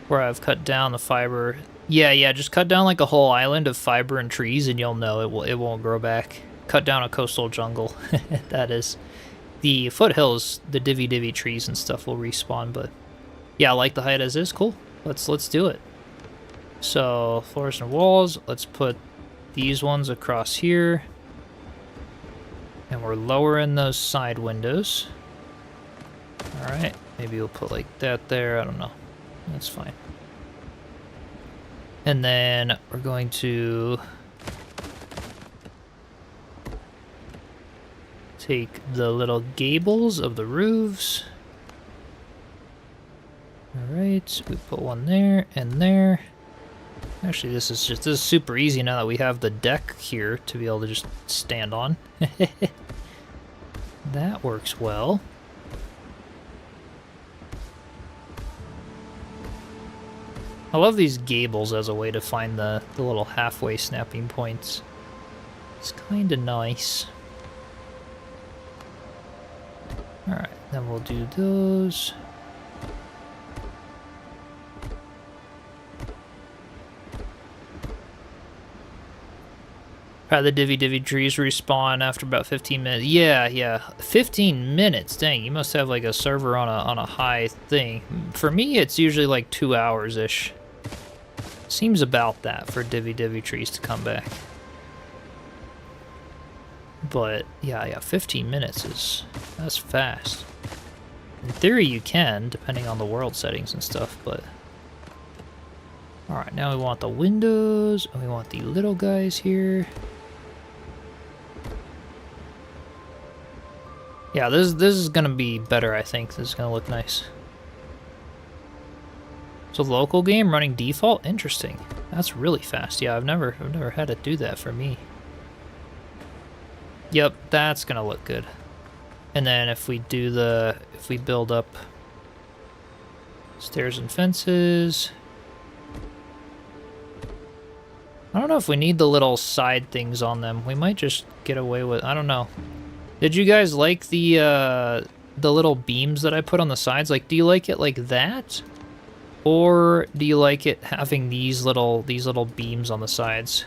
where I've cut down the fiber. Yeah, just cut down like a whole island of fiber and trees and you'll know it won't grow back. Cut down a coastal jungle. That is. The foothills, the divvy trees and stuff will respawn, but yeah, I like the height as is. Cool. Let's do it. So, floors and walls, let's put these ones across here. And we're lowering those side windows. Alright, maybe we'll put like that there, I don't know. That's fine. And then we're going to take the little gables of the roofs. Alright, we put one there and there. Actually, this is super easy now that we have the deck here to be able to just stand on. That works well. I love these gables as a way to find the little halfway snapping points. It's kind of nice. Alright, then we'll do those. The divvy trees respawn after about 15 minutes. Yeah. 15 minutes. Dang, you must have like a server on a high thing. For me, it's usually like 2 hours-ish. Seems about that for divvy trees to come back. But yeah, 15 minutes that's fast. In theory, you can, depending on the world settings and stuff, but... Alright, now we want the windows, and we want the little guys here. Yeah, this is gonna be better, I think. This is gonna look nice. So local game running default? Interesting. That's really fast. Yeah, I've never had it do that for me. Yep, that's gonna look good. And then if we build up stairs and fences. I don't know if we need the little side things on them. We might just get away with, I don't know. Did you guys like the little beams that I put on the sides? Like, do you like it like that? Or do you like it having these little beams on the sides?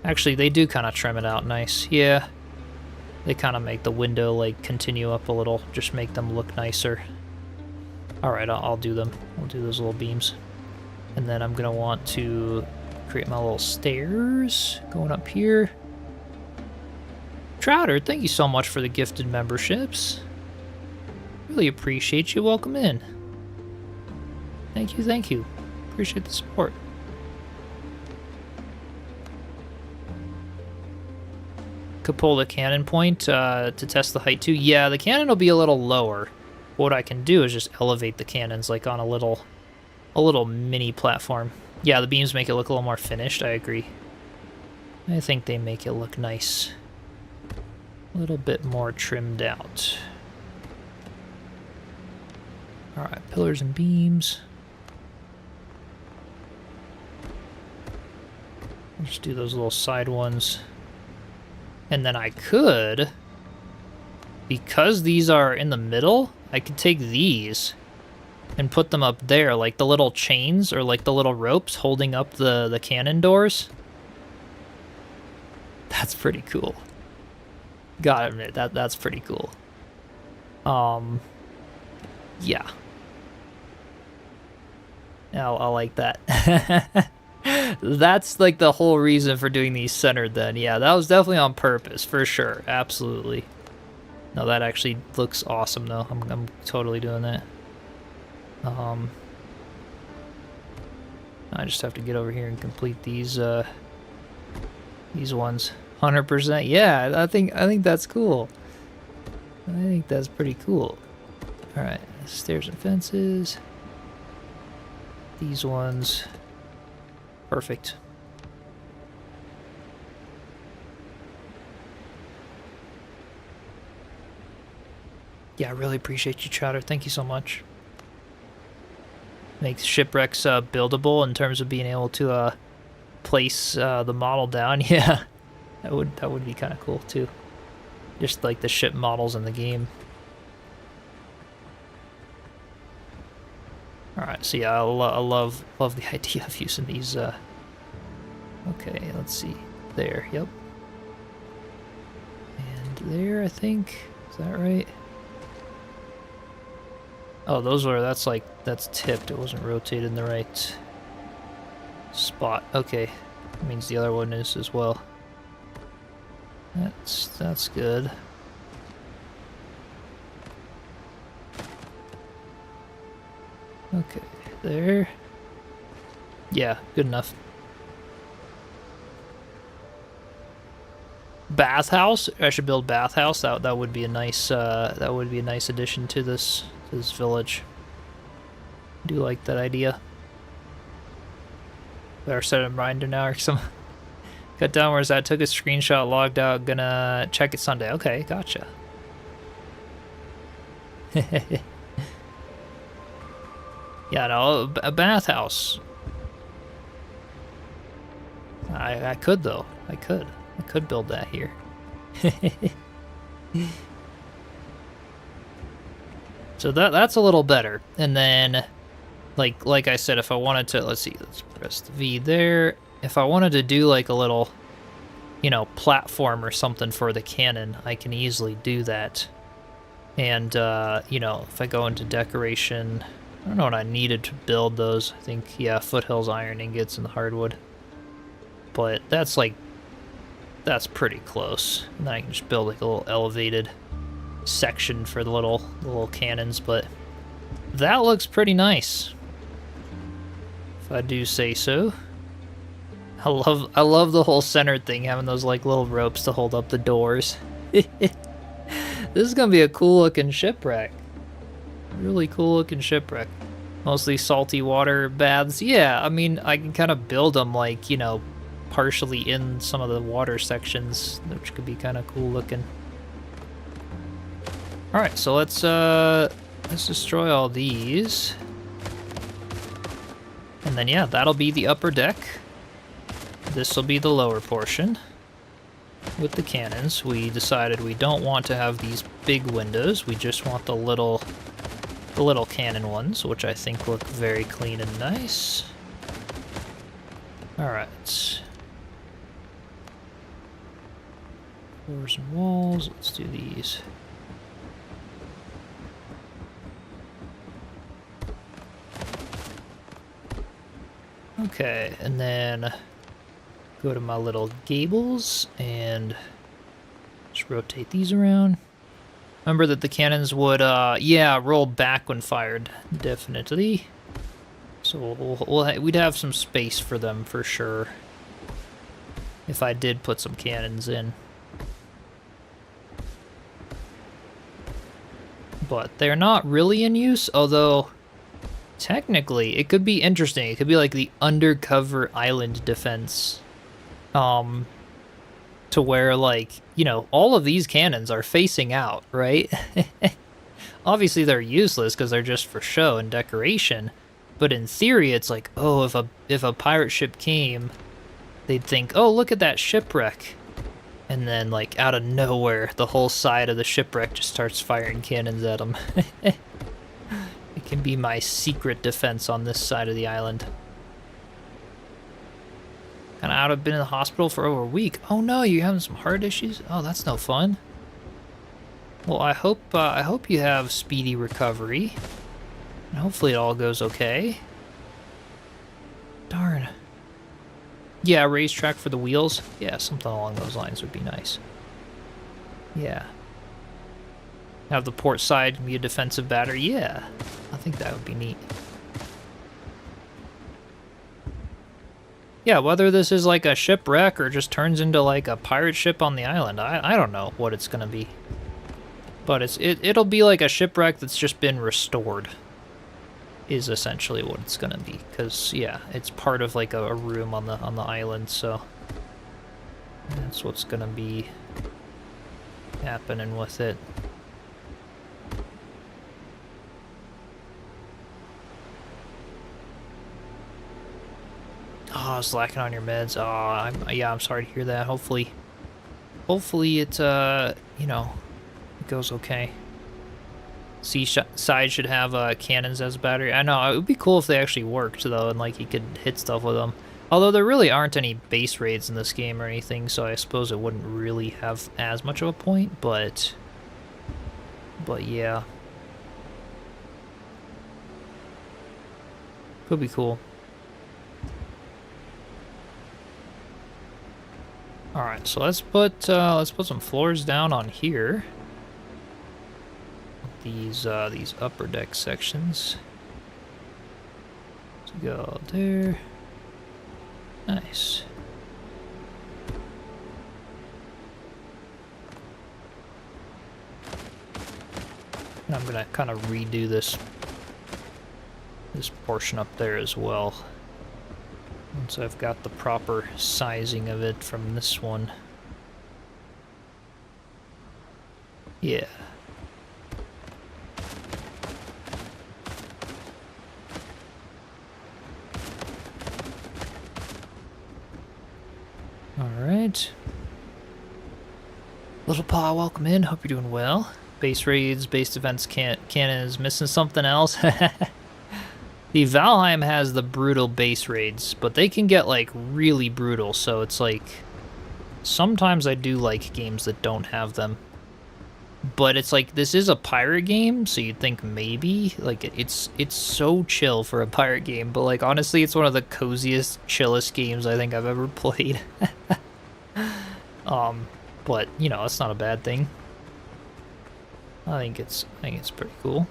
Actually, they do kind of trim it out nice. Yeah. They kind of make the window, like, continue up a little. Just make them look nicer. Alright, I'll do them. I'll do those little beams. And then I'm going to want to create my little stairs going up here. Trouter, thank you so much for the gifted memberships. Really appreciate you. Welcome in. Thank you. Appreciate the support. Could pull the cannon point to test the height too. Yeah, the cannon will be a little lower. What I can do is just elevate the cannons like on a little mini platform. Yeah, the beams make it look a little more finished, I agree. I think they make it look nice. A little bit more trimmed out. Alright, pillars and beams. I'll just do those little side ones. And then I could, because these are in the middle, I could take these and put them up there, like the little chains or like the little ropes holding up the cannon doors. That's pretty cool. Gotta admit, that's pretty cool. Yeah. I like that. That's like the whole reason for doing these centered then. Yeah, that was definitely on purpose, for sure. Absolutely. No, that actually looks awesome though. I'm totally doing that. I just have to get over here and complete these ones. 100%. Yeah, I think that's cool. I think that's pretty cool. All right, stairs and fences. These ones. Perfect. Yeah, I really appreciate you, Chowder. Thank you so much. Makes shipwrecks buildable in terms of being able to place the model down. Yeah, that would be kind of cool too. Just like the ship models in the game. All right, so yeah, I love the idea of using these. Okay, let's see. There, yep. And there, I think. Is that right? Oh, that's tipped. It wasn't rotated in the right spot. Okay, that means the other one is as well. That's good. Okay, there. Yeah, good enough. Bathhouse? I should build bathhouse. That would be a nice addition to this village. Do like that idea. Better set a reminder now or some. Cut down, where's that? Took a screenshot, logged out, gonna check it Sunday. Okay, gotcha. Yeah, no, a bathhouse. I could though. I could build that here. So that's a little better. And then, like I said, if I wanted to, let's press the V there. If I wanted to do like a little, platform or something for the cannon, I can easily do that. And, if I go into decoration, I don't know what I needed to build those. I think, yeah, foothills, iron ingots, and the hardwood. But that's pretty close. And then I can just build like a little elevated section for the little cannons, but that looks pretty nice, if I do say so. I love the whole center thing, having those like little ropes to hold up the doors. This is gonna be a cool looking shipwreck. Really cool looking shipwreck. Mostly salty water baths. Yeah, I mean, I can kind of build them like, partially in some of the water sections, which could be kind of cool looking. All right, so let's destroy all these. And then, yeah, that'll be the upper deck. This will be the lower portion. With the cannons, we decided we don't want to have these big windows. We just want the little cannon ones, which I think look very clean and nice. All right. Floors and walls. Let's do these. Okay, and then go to my little gables and just rotate these around. Remember that the cannons would, yeah, roll back when fired, definitely. So we'd have some space for them for sure if I did put some cannons in. But they're not really in use, although technically it could be interesting. It could be like the undercover island defense. To where, like, all of these cannons are facing out, right? Obviously they're useless because they're just for show and decoration, but in theory it's like, oh, if a pirate ship came, they'd think, oh, look at that shipwreck, and then, like, out of nowhere the whole side of the shipwreck just starts firing cannons at them. It can be my secret defense on this side of the island. Kind of out of been in the hospital for over a week. Oh no, you having some heart issues? Oh, that's no fun. Well, I hope you have speedy recovery, and hopefully it all goes okay. Darn. Yeah, racetrack for the wheels. Yeah, something along those lines would be nice. Yeah. Have the port side be a defensive battery. Yeah, I think that would be neat. Yeah, whether this is like a shipwreck or just turns into like a pirate ship on the island, I don't know what it's gonna be. But it'll be like a shipwreck that's just been restored, is essentially what it's gonna be. Cause yeah, it's part of like a room on the island, so that's what's gonna be happening with it. I was lacking on your meds. Oh, yeah, I'm sorry to hear that. Hopefully it, you know, it goes okay. Seaside should have cannons as a battery. I know, it would be cool if they actually worked, though, and, like, you could hit stuff with them. Although there really aren't any base raids in this game or anything, so I suppose it wouldn't really have as much of a point, but yeah. Could be cool. Alright, so let's put some floors down on here. These upper deck sections. Let's go there. Nice. And I'm gonna kind of redo this portion up there as well. Once I've got the proper sizing of it from this one. Yeah. Alright. Little Paw, welcome in. Hope you're doing well. Base raids, base defense cannon is missing something else. The Valheim has the brutal base raids, but they can get, like, really brutal, so it's like... Sometimes I do like games that don't have them. But it's like, this is a pirate game, so you'd think maybe, like, it's so chill for a pirate game, but, like, honestly, it's one of the coziest, chillest games I think I've ever played. But, you know, it's not a bad thing. I think it's pretty cool.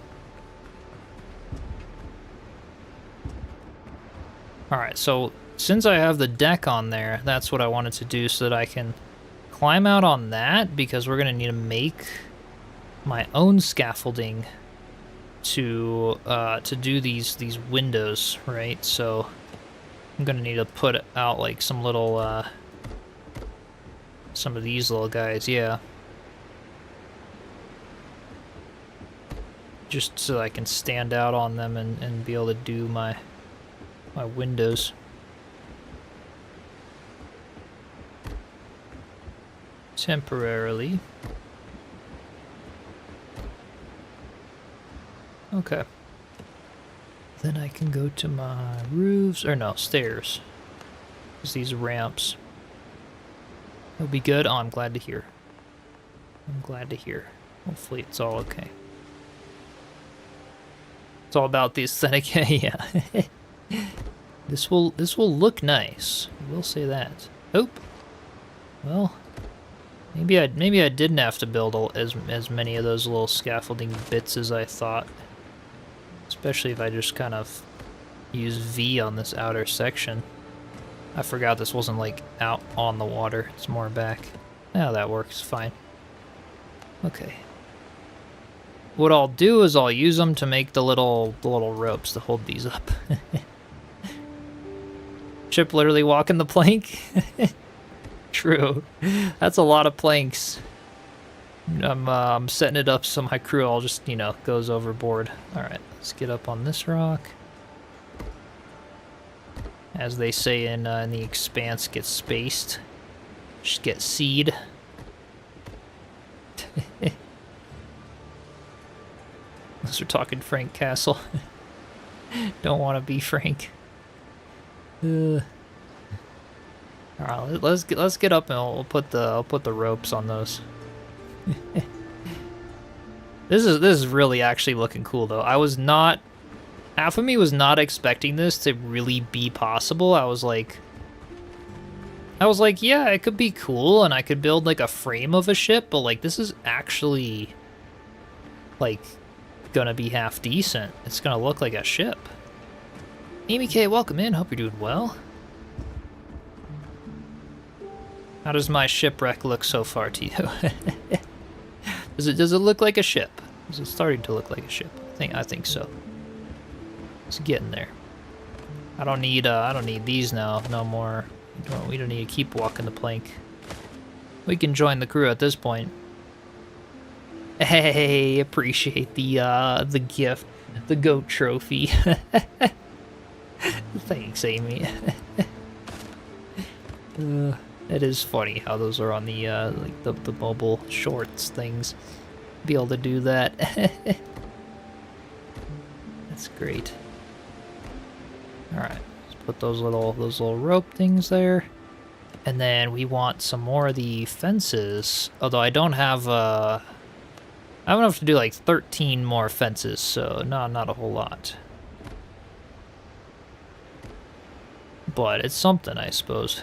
Alright, so since I have the deck on there, that's what I wanted to do so that I can climb out on that, because we're going to need to make my own scaffolding to do these windows, right? So I'm going to need to put out like some little, some of these little guys, yeah. Just so I can stand out on them and be able to do my windows. Temporarily. Okay. Then I can go to my roofs, or no, stairs. There's these ramps. It'll be good. Oh, I'm glad to hear. I'm glad to hear. Hopefully it's all okay. It's all about the aesthetic. Yeah. This will look nice. I will say that. Oh. Well, maybe I didn't have to build as many of those little scaffolding bits as I thought. Especially if I just kind of use V on this outer section. I forgot this wasn't like out on the water. It's more back. Yeah, that works fine. Okay. What I'll do is I'll use them to make the little ropes to hold these up. Chip literally walking the plank. True. That's a lot of planks. I'm setting it up so my crew all just, you know, goes overboard. Alright, let's get up on this rock. As they say in the Expanse, get spaced. Just get seed. Unless we're talking Frank Castle. Don't want to be Frank. Alright, let's get up and I'll put the ropes on those. This is really actually looking cool though. Half of me was not expecting this to really be possible. I was like, yeah, it could be cool and I could build like a frame of a ship, but like this is actually like gonna be half decent. It's gonna look like a ship. Amy K, welcome in. Hope you're doing well. How does my shipwreck look so far to you? Does it look like a ship? Is it starting to look like a ship? I think so. It's getting there. I don't need these now. No more. We don't need to keep walking the plank. We can join the crew at this point. Hey, appreciate the gift, the goat trophy. Thanks, Amy. It is funny how those are on the like the mobile shorts things. Be able to do that. That's great. All right, let's put those little rope things there, and then we want some more of the fences. Although I don't have I have enough to do like 13 more fences, so not a whole lot. But it's something, I suppose.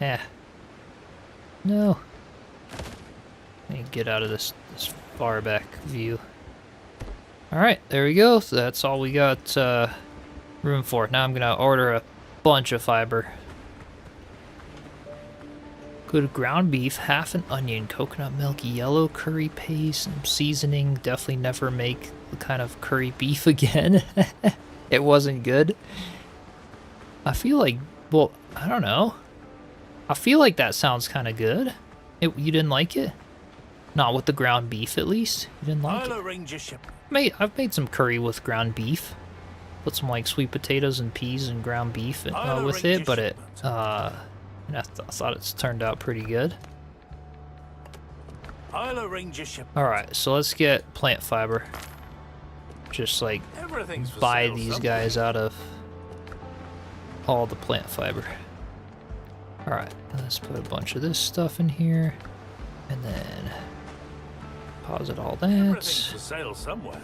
Yeah. No. Let me get out of this far back view. Alright, there we go. So that's all we got room for. Now I'm gonna order a bunch of fiber. Good ground beef, half an onion, coconut milk, yellow curry paste, some seasoning. Definitely never make the kind of curry beef again. It wasn't good. I feel like, well, I don't know. I feel like that sounds kind of good. You didn't like it? Not with the ground beef, at least. You didn't like I'll it. arrange a ship. I've made some curry with ground beef. Put some like sweet potatoes and peas and ground beef with it, but I thought it's turned out pretty good. I'll arrange a ship. All right, so let's get plant fiber. Just like Everything's for buy sale these somewhere. guys out of all the plant fiber. All right, let's put a bunch of this stuff in here, and then deposit all Everything's that. for sale somewhere.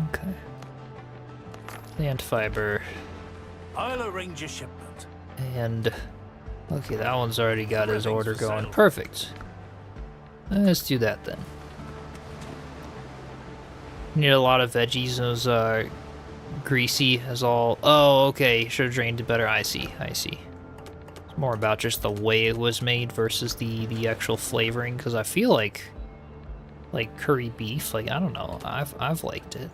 Okay. Plant fiber. I'll arrange a shipment. And okay, that one's already got his Everything's order for going. sale. Perfect. Let's do that then. Need a lot of veggies. Those are greasy as all. Oh, okay. Should have drained it better. I see. It's more about just the way it was made versus the actual flavoring. Because I feel like curry beef. Like I don't know. I've liked it.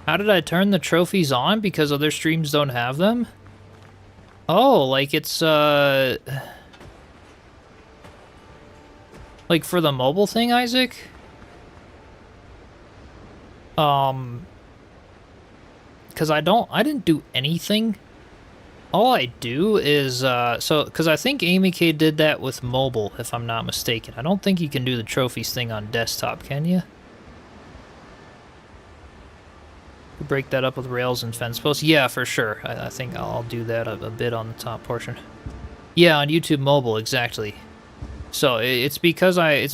How did I turn the trophies on? Because other streams don't have them? Oh, like it's, like for the mobile thing, Isaac? Because I didn't do anything. All I do is, because I think Amy K did that with mobile, if I'm not mistaken. I don't think you can do the trophies thing on desktop, can you? Break that up with rails and fence posts. Yeah, for sure. I think I'll do that a bit on the top portion. Yeah, on YouTube mobile, exactly. So it's because I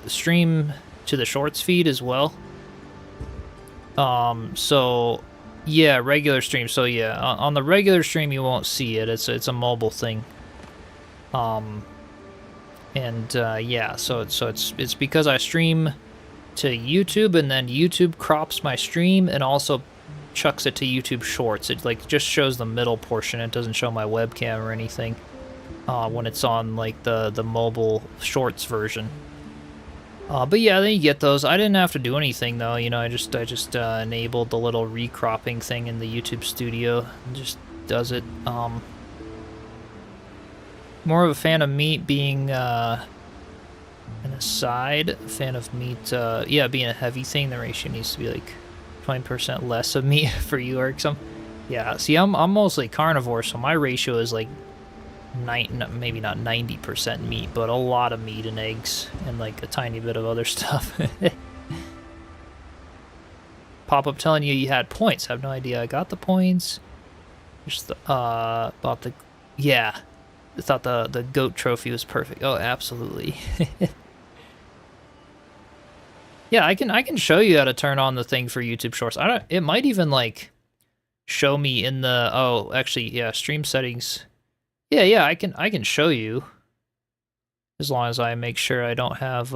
stream to the shorts feed as well. So yeah, regular stream. So yeah, on the regular stream you won't see it. It's a mobile thing. Yeah, so it's because I stream to YouTube, and then YouTube crops my stream and also chucks it to YouTube Shorts. It like just shows the middle portion. It doesn't show my webcam or anything when it's on like the mobile Shorts version. But yeah, then you get those. I didn't have to do anything though. You know, I just enabled the little recropping thing in the YouTube Studio. It just does it. More of a fan of meat being an aside, a fan of meat, yeah, being a heavy thing, the ratio needs to be like 20% less of meat for you or some. Yeah, see, I'm mostly carnivore, so my ratio is like maybe not 90% meat, but a lot of meat and eggs and like a tiny bit of other stuff. Pop-up telling you had points. I have no idea I got the points. Just about the, yeah. I thought the goat trophy was perfect. Oh, absolutely. Yeah, I can show you how to turn on the thing for YouTube Shorts. It might even like show me in the, oh, actually, yeah, stream settings. Yeah, I can show you as long as I make sure I don't have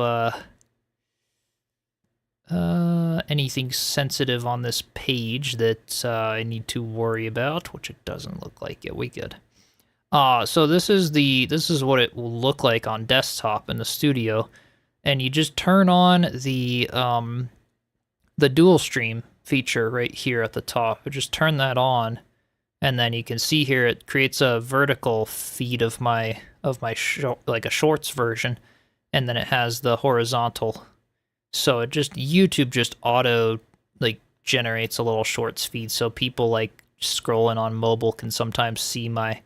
anything sensitive on this page that I need to worry about, which it doesn't look like it. We good. So this is what it will look like on desktop in the studio, and you just turn on the dual stream feature right here at the top. Just turn that on, and then you can see here it creates a vertical feed of my like a shorts version, and then it has the horizontal. So it just YouTube just auto like generates a little shorts feed, so people like scrolling on mobile can sometimes see my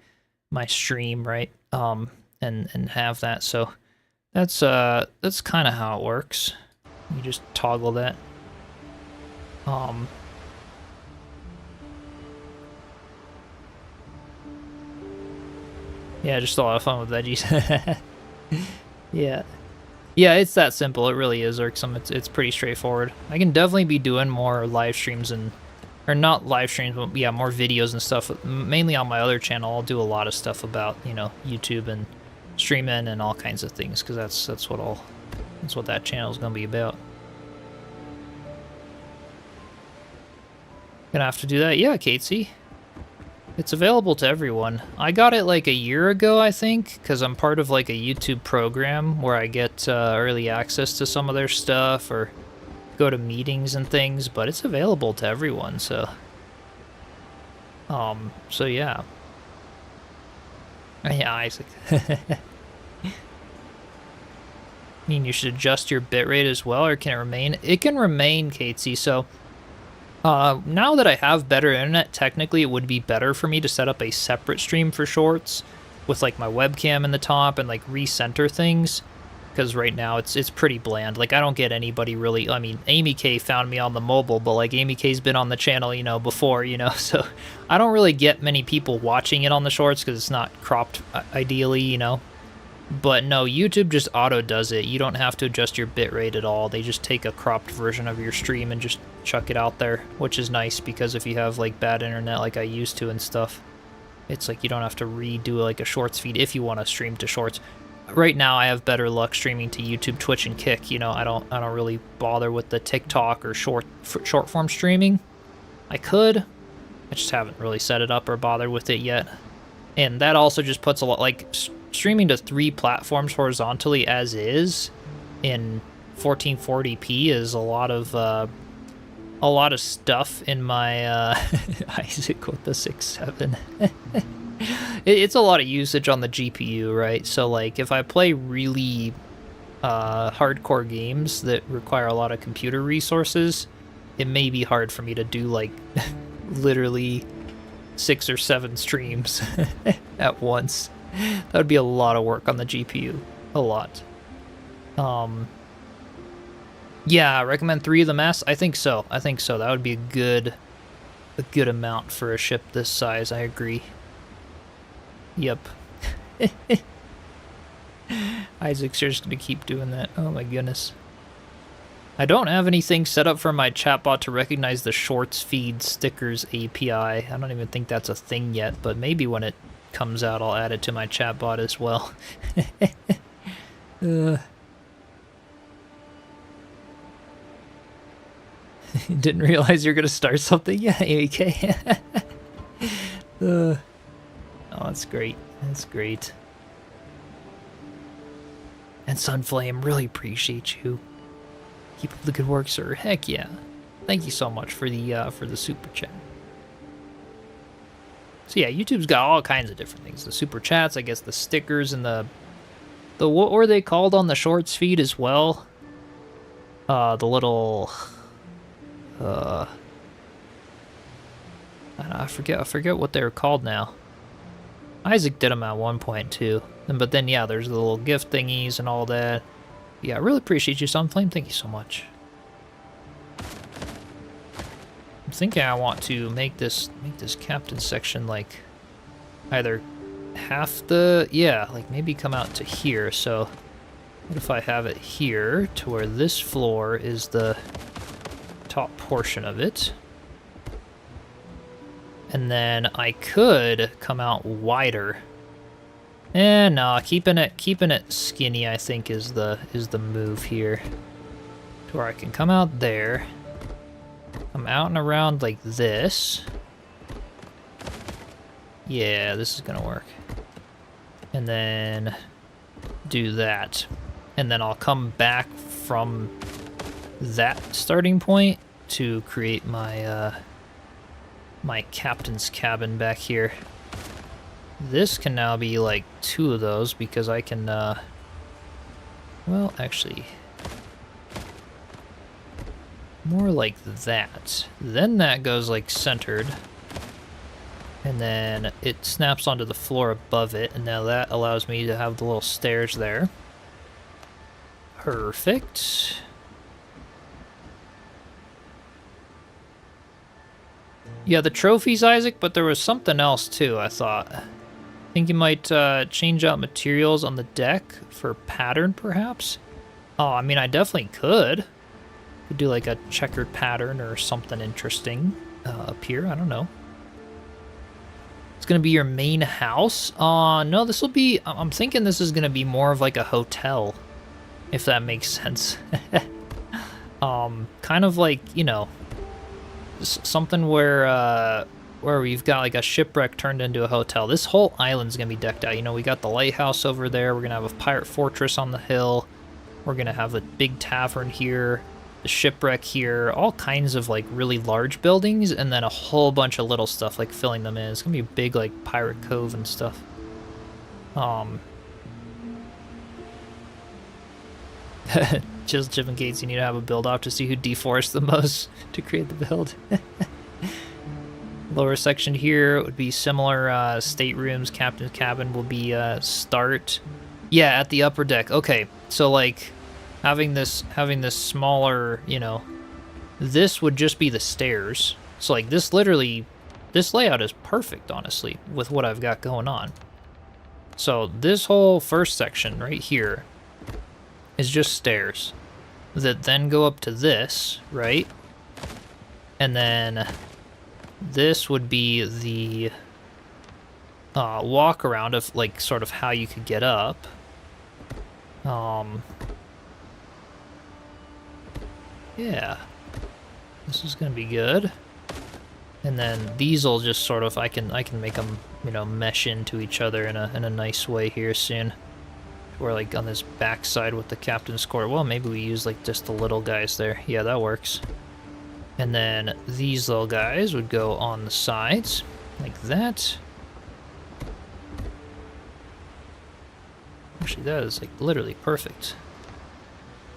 stream, right? And have that. So that's kind of how it works. You just toggle that. Yeah, just a lot of fun with veggies. Yeah. Yeah, it's that simple. It really is, Irksome. It's pretty straightforward. I can definitely be doing more live streams or not live streams, but yeah, more videos and stuff. Mainly on my other channel, I'll do a lot of stuff about, you know, YouTube and streaming and all kinds of things, because that's what that channel is gonna be about. Gonna have to do that, yeah, Catesy. It's available to everyone. I got it like a year ago, I think, because I'm part of like a YouTube program where I get early access to some of their stuff or go to meetings and things, but it's available to everyone, so... so yeah. Yeah, Isaac. I mean, you should adjust your bitrate as well, or can it remain? It can remain, Catesy, so... now that I have better internet, technically it would be better for me to set up a separate stream for shorts with like my webcam in the top and like recenter things, because right now it's pretty bland. Like I don't get anybody really. I mean, Amy K found me on the mobile, but like Amy K's been on the channel, you know, before, you know, so I don't really get many people watching it on the shorts because it's not cropped ideally, you know. But no, YouTube just auto does it. You don't have to adjust your bitrate at all. They just take a cropped version of your stream and just chuck it out there, which is nice because if you have like bad internet like I used to and stuff, it's like you don't have to redo like a shorts feed if you want to stream to shorts. Right now I have better luck streaming to YouTube, Twitch, and Kick. You know, I don't really bother with the TikTok or short form streaming. I could, I just haven't really set it up or bothered with it yet. And that also just puts a lot, like, streaming to 3 platforms horizontally as is in 1440p is a lot of stuff in my Isaac with the 6.7. It's a lot of usage on the GPU, right? So like if I play really hardcore games that require a lot of computer resources, it may be hard for me to do like literally 6 or 7 streams at once. That would be a lot of work on the GPU. A lot. Yeah, I recommend 3 of the mass. I think so. That would be a good amount for a ship this size. I agree. Yep. Isaac's just gonna keep doing that. Oh my goodness. I don't have anything set up for my chatbot to recognize the shorts feed stickers API. I don't even think that's a thing yet, but maybe when it comes out, I'll add it to my chatbot as well. Didn't realize you're gonna start something. Yeah, AK. Oh, that's great. That's great. And Sunflame, really appreciate you. Keep up the good work, sir. Heck yeah. Thank you so much for the super chat. So yeah, YouTube's got all kinds of different things. The super chats, I guess the stickers, and the what were they called on the shorts feed as well? The little I forget what they were called now. Isaac did them at one point too. But then yeah, there's the little gift thingies and all that. Yeah, I really appreciate you, Sunflame. Thank you so much. I'm thinking I want to make this captain section like either half the, yeah, like maybe come out to here. So what if I have it here to where this floor is the top portion of it? And then I could come out wider. And no, keeping it skinny, I think is the move here. To where I can come out there, come out and around like this. Yeah, this is gonna work. And then do that. And then I'll come back from that starting point to create my my captain's cabin back here. This can now be like 2 of those because I can well, actually More like that. Then that goes like centered. And then it snaps onto the floor above it, and now that allows me to have the little stairs there. Perfect. Yeah, the trophies, Isaac, but there was something else too, I thought. I think you might change out materials on the deck for pattern, perhaps? Oh, I mean, I definitely could. Could do like a checkered pattern or something interesting up here, I don't know. It's gonna be your main house? No, this will be, I'm thinking this is gonna be more of like a hotel, if that makes sense. Kind of like, you know, something where we've got like a shipwreck turned into a hotel. This whole island's gonna be decked out. You know, we got the lighthouse over there. We're gonna have a pirate fortress on the hill. We're gonna have a big tavern here, the shipwreck here, all kinds of like really large buildings, and then a whole bunch of little stuff like filling them in. It's gonna be a big like pirate cove and stuff. Chiselchip and Gates, you need to have a build off to see who deforests the most to create the build. Lower section here would be similar staterooms. Captain's cabin will be start. Yeah, at the upper deck. Okay, so like having this smaller, you know, this would just be the stairs. So like this layout is perfect, honestly, with what I've got going on. So this whole first section right here is just stairs that then go up to this, right? And then this would be the walk around of like sort of how you could get up. Yeah, this is gonna be good. And then these will just sort of, I can make them, you know, mesh into each other in a nice way here soon. We're like on this back side with the captain's quarter. Well, maybe we use like just the little guys there. Yeah, that works. And then these little guys would go on the sides like that. Actually, that is like literally perfect.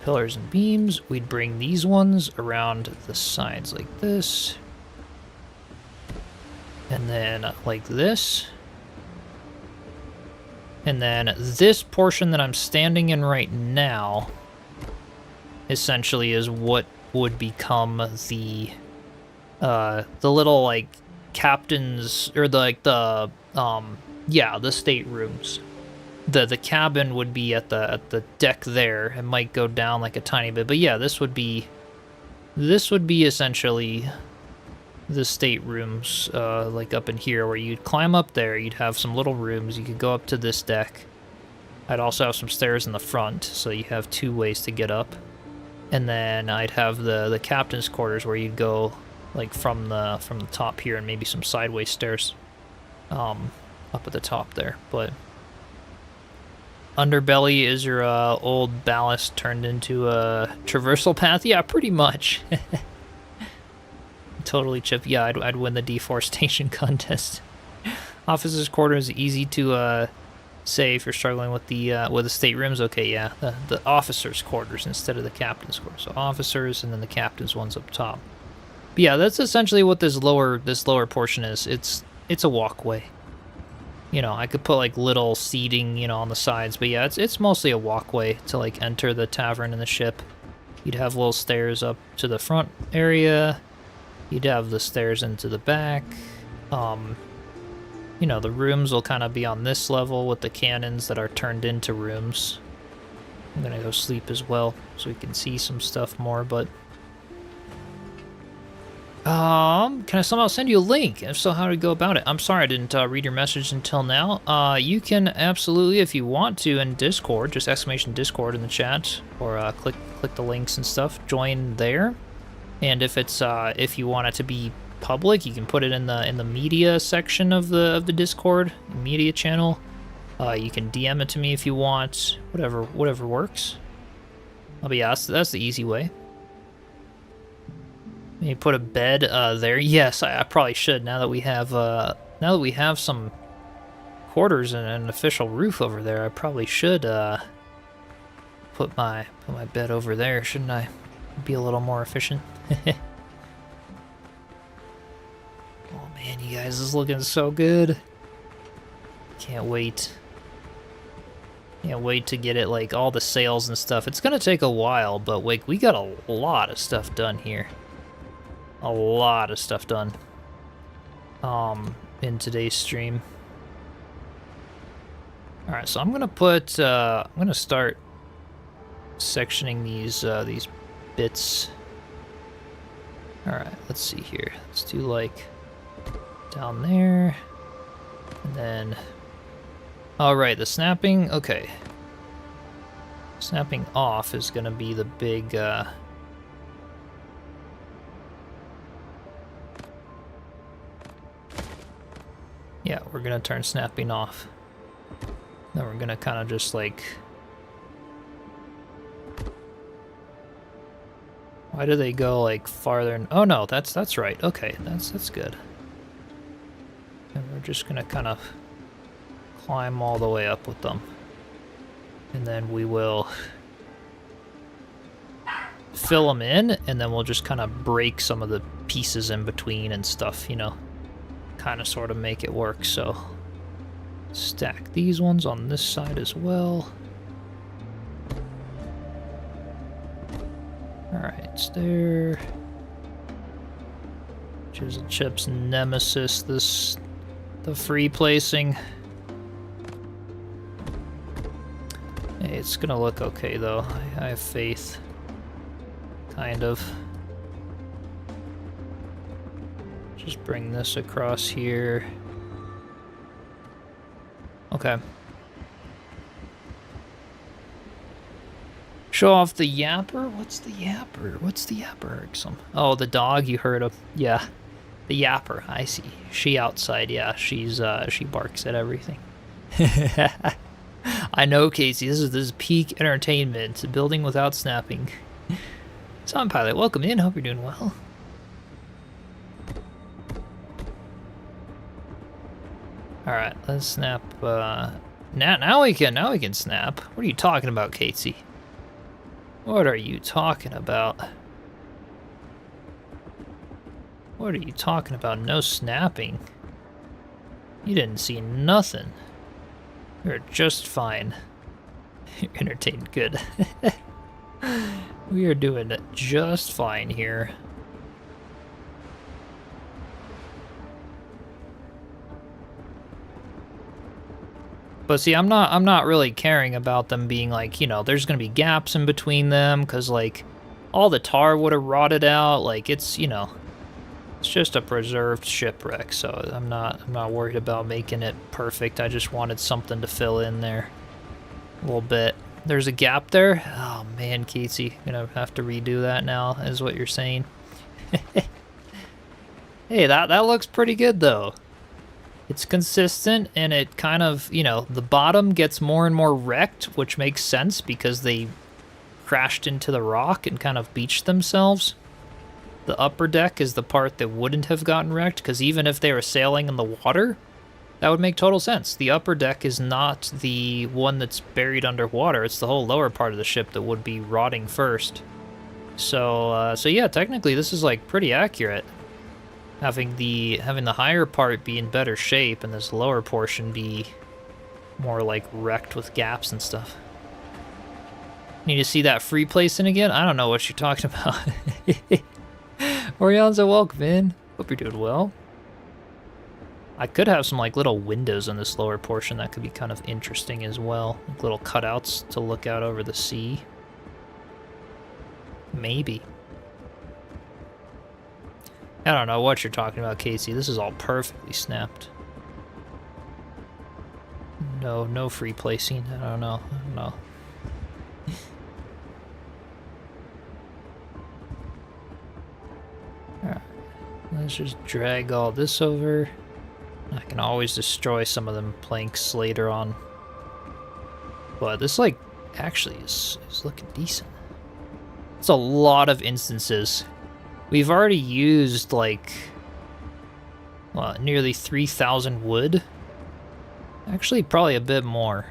Pillars and beams, we'd bring these ones around the sides like this. And then like this. And then this portion that I'm standing in right now essentially is what would become the little like captain's, or the staterooms. The cabin would be at the deck there. It might go down like a tiny bit, but yeah, this would be essentially the staterooms, like up in here, where you'd climb up there, you'd have some little rooms, you could go up to this deck. I'd also have some stairs in the front, so you have two ways to get up. And then I'd have the captain's quarters, where you'd go like from the top here, and maybe some sideways stairs up at the top there. But underbelly is your old ballast turned into a traversal path. Yeah, pretty much. Totally, Chip. Yeah, I'd win the deforestation contest. Officers' quarters, easy to say if you're struggling with the staterooms. Okay, yeah, the officers' quarters instead of the captain's quarters. So officers, and then the captain's ones up top. But yeah, that's essentially what this lower portion is. It's a walkway. You know, I could put like little seating, you know, on the sides, but yeah, it's mostly a walkway to like enter the tavern and the ship. You'd have little stairs up to the front area. You'd have the stairs into the back. You know, the rooms will kind of be on this level with the cannons that are turned into rooms. I'm gonna go sleep as well so we can see some stuff more, but can I somehow send you a link? If so, how do we go about it? I'm sorry I didn't read your message until now. You can absolutely, if you want to, in Discord, just exclamation Discord in the chat, or click the links and stuff, join there. And if it's if you want it to be public, you can put it in the media section of the Discord media channel. You can DM it to me if you want. Whatever works. But yeah, that's the easy way. Maybe put a bed there. Yes, I probably should. Now that we have some quarters and an official roof over there, I probably should put my bed over there, shouldn't I? be a little more efficient. Oh man, you guys, this is looking so good. Can't wait. Can't wait to get it, like, all the sails and stuff. It's gonna take a while, but like, we got a lot of stuff done here. A lot of stuff done. In today's stream. Alright, so I'm gonna put, I'm gonna start sectioning these bits. Alright, let's see here. Let's do, like, down there, and then... Alright, the snapping, okay. Snapping off is gonna be the big, yeah, we're gonna turn snapping off. Then we're gonna kind of just, like... Why do they go, like, farther? Oh no, that's right. Okay, that's good. And we're just gonna kind of climb all the way up with them. And then we will fill them in, and then we'll just kind of break some of the pieces in between and stuff, you know. Kind of sort of make it work, so... Stack these ones on this side as well. Alright, it's there. Chiselchip's nemesis, the free placing. Hey, it's gonna look okay though. I have faith. Kind of. Just bring this across here. Okay. Show off the yapper? What's the yapper? What's the yapper, Irksome? Oh, the dog you heard of. Yeah. The yapper, I see. She outside, yeah. She barks at everything. I know, Casey. This is peak entertainment. Building without snapping. Sound Pilot, welcome in. Hope you're doing well. Alright, let's snap, now we can snap. What are you talking about, Casey? What are you talking about? What are you talking about? No snapping? You didn't see nothing. You're just fine. You're entertained. Good. We are doing just fine here. But see, I'm not really caring about them being like, you know, there's gonna be gaps in between them, cause like all the tar would have rotted out. Like it's, you know, it's just a preserved shipwreck, so I'm not worried about making it perfect. I just wanted something to fill in there a little bit. There's a gap there. Oh man, Casey, gonna have to redo that now, is what you're saying. Hey, that looks pretty good though. It's consistent, and it kind of, you know, the bottom gets more and more wrecked, which makes sense because they crashed into the rock and kind of beached themselves. The upper deck is the part that wouldn't have gotten wrecked, because even if they were sailing in the water, that would make total sense. The upper deck is not the one that's buried underwater. It's the whole lower part of the ship that would be rotting first. So yeah, technically this is like pretty accurate. Having the higher part be in better shape and this lower portion be more like wrecked with gaps and stuff. Need to see that free placing again? I don't know what you're talking about. Orion's welcome in. Hope you're doing well. I could have some like little windows in this lower portion that could be kind of interesting as well. Like little cutouts to look out over the sea. Maybe. I don't know what you're talking about, Casey. This is all perfectly snapped. No free placing. I don't know. Alright. Let's just drag all this over. I can always destroy some of them planks later on. But this, like, actually is looking decent. It's a lot of instances. We've already used, like, well, nearly 3,000 wood. Actually, probably a bit more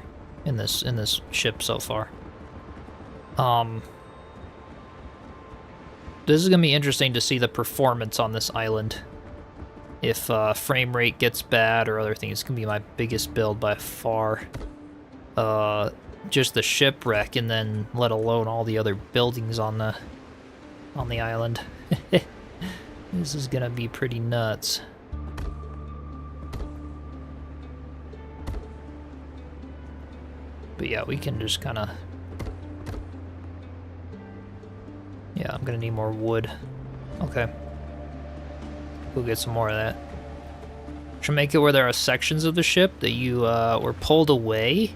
in this ship so far. This is going to be interesting to see the performance on this island. If frame rate gets bad or other things, it's going to be my biggest build by far. Just the shipwreck, and then let alone all the other buildings on the island. This is going to be pretty nuts. But yeah, we can just kind of... Yeah, I'm going to need more wood. Okay. Go get some more of that. Should make it where there are sections of the ship that you were pulled away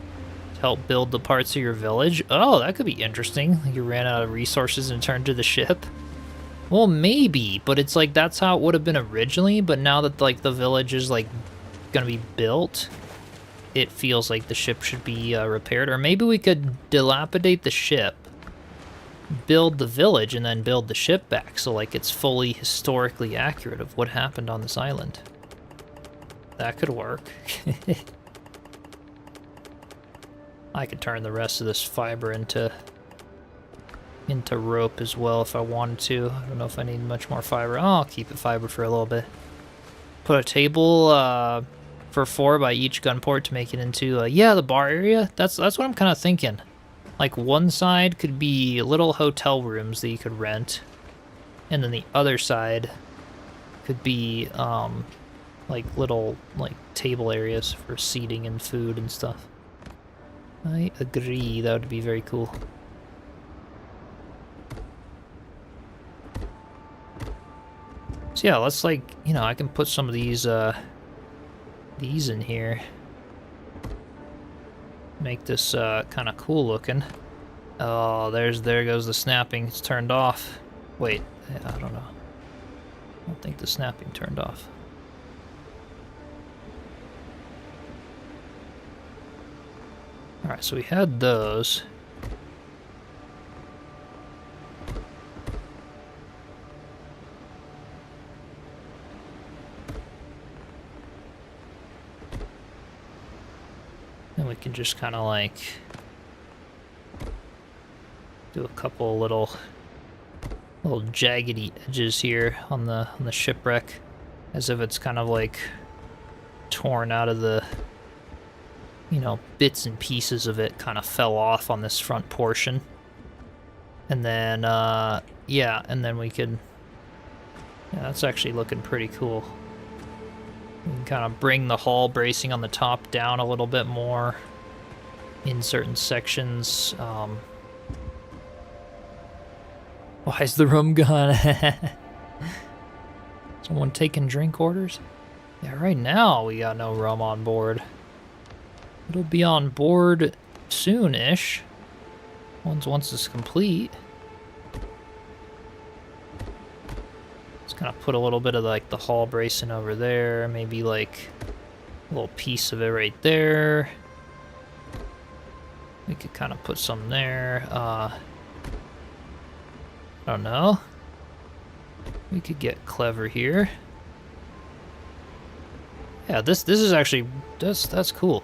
to help build the parts of your village. Oh, that could be interesting. Like you ran out of resources and turned to the ship. Well, maybe, but it's like that's how it would have been originally, but now that like the village is like gonna be built, it feels like the ship should be repaired. Or maybe we could dilapidate the ship, build the village, and then build the ship back, so like it's fully historically accurate of what happened on this island. That could work. I could turn the rest of this fiber into rope as well if I wanted to. I don't know if I need much more fiber. Oh, I'll keep it fiber for a little bit. Put a table for 4 by each gun port to make it into yeah, the bar area. That's what I'm kind of thinking. Like one side could be little hotel rooms that you could rent, and then the other side could be like little like table areas for seating and food and stuff. I agree, that would be very cool. So yeah, let's like, you know, I can put some of these in here. Make this kind of cool looking. Oh, there goes the snapping. It's turned off. Wait, I don't know. I don't think the snapping turned off. Alright, so we had those. And we can just kind of like do a couple little jaggedy edges here on the shipwreck, as if it's kind of like torn out of the, you know, bits and pieces of it kind of fell off on this front portion. And then yeah, and then we could, yeah, that's actually looking pretty cool. We can kind of bring the hull bracing on the top down a little bit more in certain sections. Why is the room gone? Someone taking drink orders? Yeah, right now we got no rum on board. It'll be on board soon-ish, once it's complete. Just kind of put a little bit of like the hull bracing over there, maybe like a little piece of it right there. We could kind of put some there. I don't know. We could get clever here. Yeah, this is actually that's cool.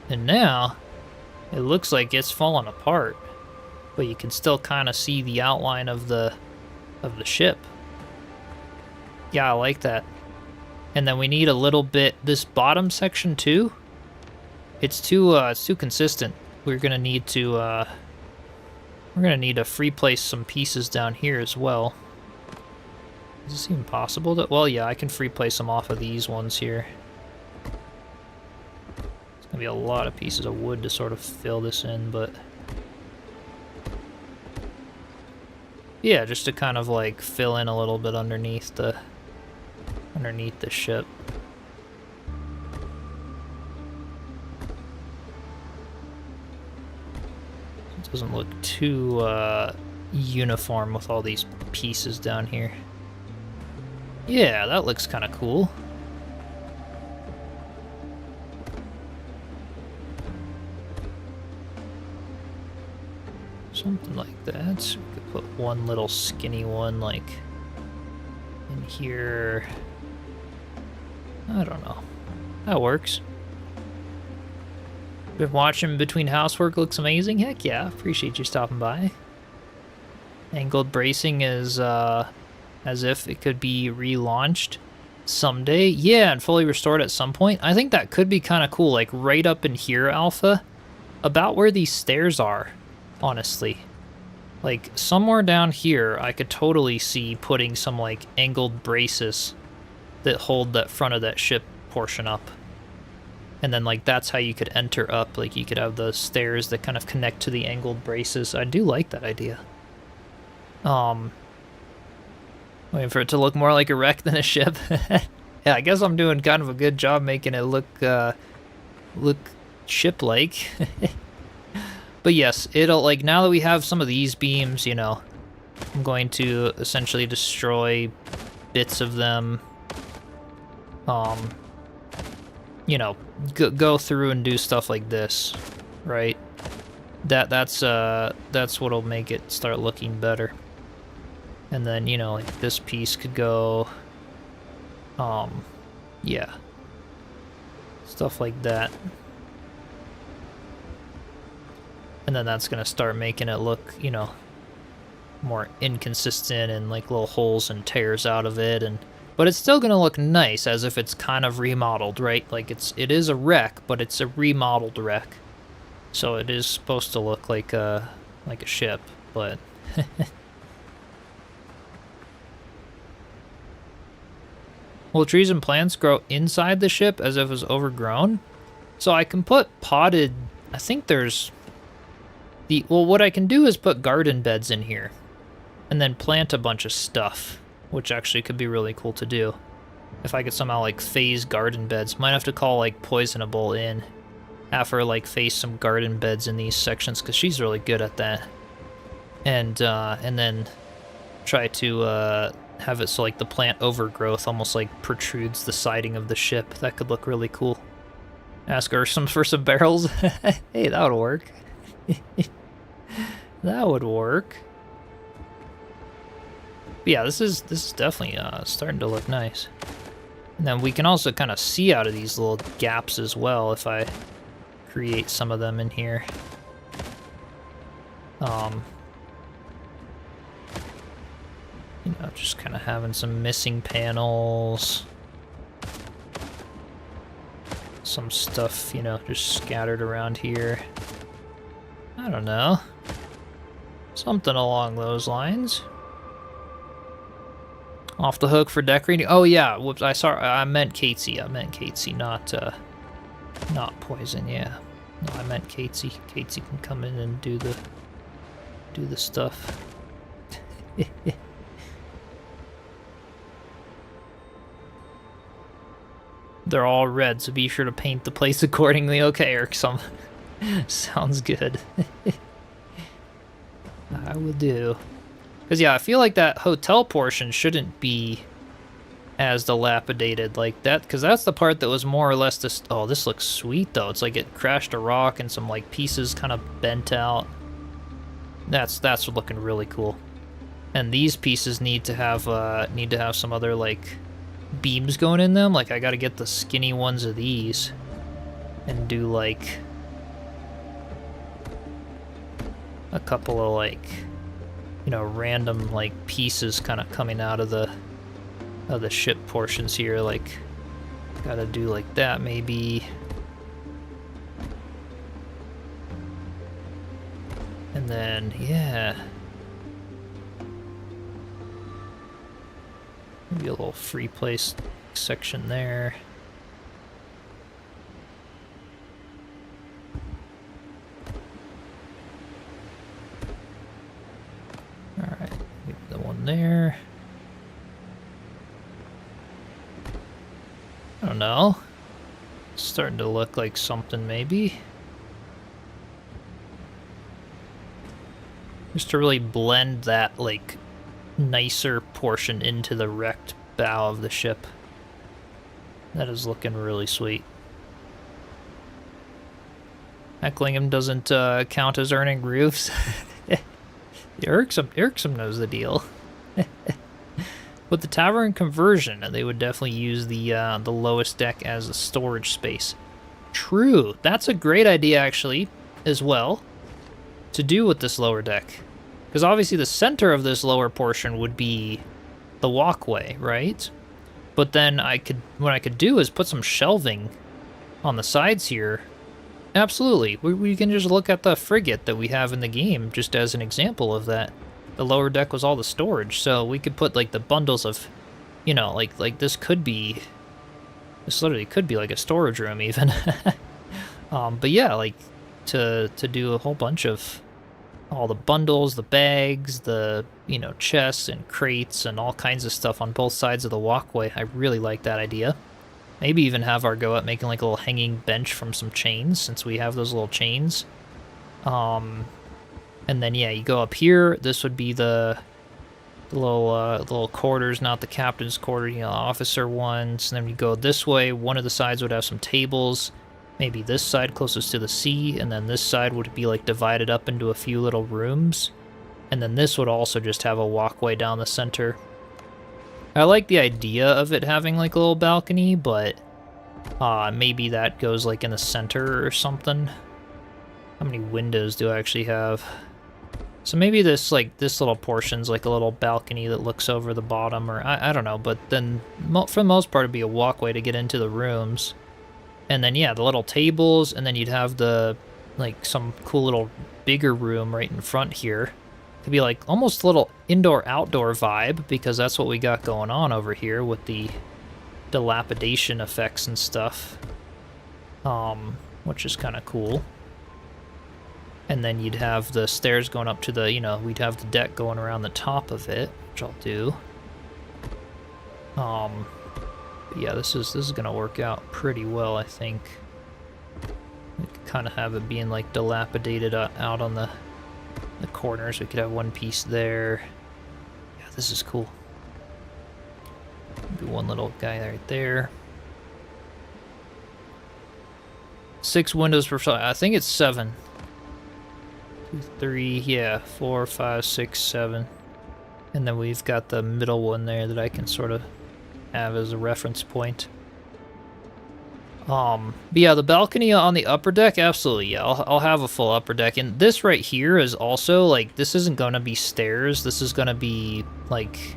And now it looks like it's falling apart, but you can still kind of see the outline of the ship. Yeah, I like that. And then we need a little bit this bottom section too. It's too consistent. We're gonna need to free place some pieces down here as well. Is this even possible? Well, yeah, I can free place them off of these ones here. It's gonna be a lot of pieces of wood to sort of fill this in, but yeah, just to kind of like fill in a little bit underneath the ship. It doesn't look too uniform with all these pieces down here. Yeah, that looks kind of cool. Something like that. So we could put one little skinny one like in here. I don't know. That works. Been watching between housework, looks amazing. Heck yeah, appreciate you stopping by. Angled bracing is as if it could be relaunched someday. Yeah, and fully restored at some point. I think that could be kind of cool, like right up in here, Alpha, about where these stairs are, honestly. Like, somewhere down here, I could totally see putting some, like, angled braces that hold that front of that ship portion up. And then, like, that's how you could enter up. Like, you could have the stairs that kind of connect to the angled braces. I do like that idea. Waiting for it to look more like a wreck than a ship. Yeah, I guess I'm doing kind of a good job making it look ship-like. But yes, it'll, like, now that we have some of these beams, you know, I'm going to essentially destroy bits of them. You know, go through and do stuff like this, right? That's what'll make it start looking better. And then, you know, like this piece could go, yeah. Stuff like that. And then that's gonna start making it look, you know, more inconsistent and like little holes and tears out of it, and but it's still gonna look nice as if it's kind of remodeled, right? Like it is a wreck, but it's a remodeled wreck. So it is supposed to look like a ship, but will trees and plants grow inside the ship as if it was overgrown? So I can put potted, I think there's well, what I can do is put garden beds in here and then plant a bunch of stuff, which actually could be really cool to do. If I could somehow, like, phase garden beds. Might have to call, like, Poisonable in. Have her, like, phase some garden beds in these sections, because she's really good at that. And then try to, have it so, like, the plant overgrowth almost, like, protrudes the siding of the ship. That could look really cool. Ask her for some barrels. Hey, that would work. That would work. But yeah, this is definitely starting to look nice. And then we can also kind of see out of these little gaps as well if I create some of them in here. You know, just kind of having some missing panels. Some stuff, you know, just scattered around here. I don't know. Something along those lines. Off the hook for decorating. Oh yeah, whoops! I meant Catesy. I meant Catesy, not Poison. Yeah, no, I meant Catesy. Catesy can come in and do the stuff. They're all red, so be sure to paint the place accordingly. Okay, Irksome. Sounds good. I will do. Because, yeah, I feel like that hotel portion shouldn't be as dilapidated like that, because that's the part that was more or less this. Oh, this looks sweet, though. It's like it crashed a rock and some, like, pieces kind of bent out. That's looking really cool. And these pieces need to have some other, like, beams going in them. Like, I gotta get the skinny ones of these and do, like, a couple of, like, you know, random, like, pieces kind of coming out of the ship portions here. Like, gotta do like that maybe. And then, yeah, maybe a little free place section there. Alright, the one there. I don't know. It's starting to look like something, maybe. Just to really blend that, like, nicer portion into the wrecked bow of the ship. That is looking really sweet. Hecklingham doesn't count as earning roofs. Irksome knows the deal. With the Tavern conversion, they would definitely use the lowest deck as a storage space. True. That's a great idea, actually, as well, to do with this lower deck. Because obviously the center of this lower portion would be the walkway, right? But then what I could do is put some shelving on the sides here. Absolutely. We can just look at the frigate that we have in the game just as an example of that. The lower deck was all the storage, so we could put like the bundles of, you know, like this literally could be like a storage room even. But yeah, like to do a whole bunch of all the bundles, the bags, the, you know, chests and crates and all kinds of stuff on both sides of the walkway. I really like that idea. Maybe even have our go at making like a little hanging bench from some chains, since we have those little chains. And then yeah, you go up here. This would be the little quarters, not the captain's quarter, you know, officer ones. And then you go this way. One of the sides would have some tables. Maybe this side closest to the sea, and then this side would be like divided up into a few little rooms. And then this would also just have a walkway down the center. I like the idea of it having like a little balcony, but maybe that goes like in the center or something. How many windows do I actually have? So maybe this little portion's like a little balcony that looks over the bottom, or I don't know, but then for the most part it'd be a walkway to get into the rooms. And then yeah, the little tables, and then you'd have the like some cool little bigger room right in front here. Could be like almost a little indoor-outdoor vibe, because that's what we got going on over here with the dilapidation effects and stuff. Which is kind of cool. And then you'd have the stairs going up to the, you know, we'd have the deck going around the top of it, which I'll do. Yeah, this is gonna work out pretty well, I think. We could kind of have it being like dilapidated out on the corners. We could have one piece there. Yeah, this is cool. Maybe one little guy right there. 6 windows per side. I think it's 7. 2, 3, yeah, 4, 5, 6, 7. And then we've got the middle one there that I can sort of have as a reference point. But yeah, the balcony on the upper deck, absolutely, yeah, I'll have a full upper deck. And this right here is also, like, this isn't gonna be stairs, this is gonna be, like,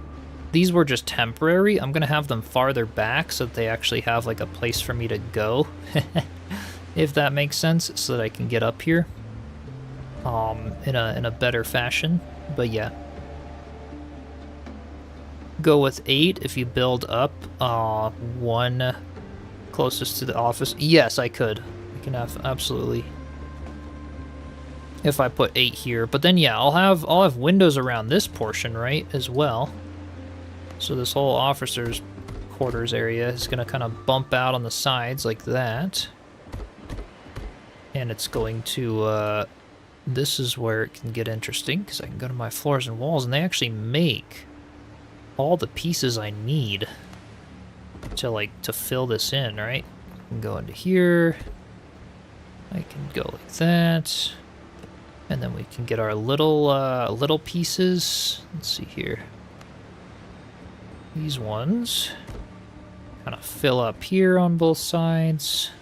these were just temporary. I'm gonna have them farther back so that they actually have, like, a place for me to go, if that makes sense, so that I can get up here, in a better fashion. But yeah. Go with 8 if you build up, 1 closest to the office. Yes, I could. I can have, absolutely. If I put 8 here. But then yeah, I'll have windows around this portion, right, as well. So this whole officer's quarters area is gonna kind of bump out on the sides like that. And it's going to, this is where it can get interesting, because I can go to my floors and walls, and they actually make all the pieces I need to fill this in, right? I can go into here. I can go like that. And then we can get our little pieces. Let's see here. These ones kind of fill up here on both sides.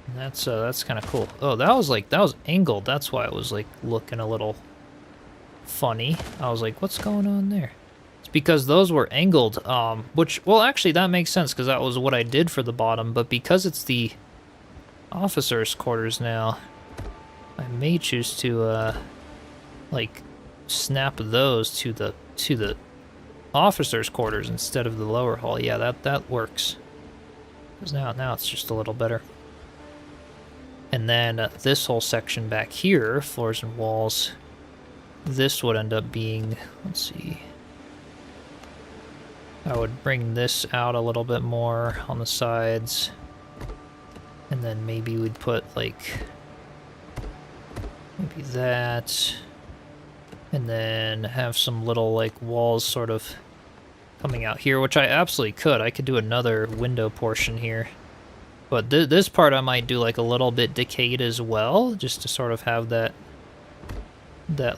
And that's kind of cool. Oh, that was angled. That's why it was like looking a little funny. I was like, what's going on there? It's because those were angled, which, well, actually that makes sense, because that was what I did for the bottom, but because it's the officer's quarters now, I may choose to like snap those to the officer's quarters instead of the lower hall. Yeah, that works, because now it's just a little better. And then this whole section back here, floors and walls, this would end up being, let's see, I would bring this out a little bit more on the sides, and then maybe we'd put like, maybe that, and then have some little like walls sort of coming out here, which I absolutely could. I could do another window portion here. But this part I might do like a little bit decayed as well, just to sort of have that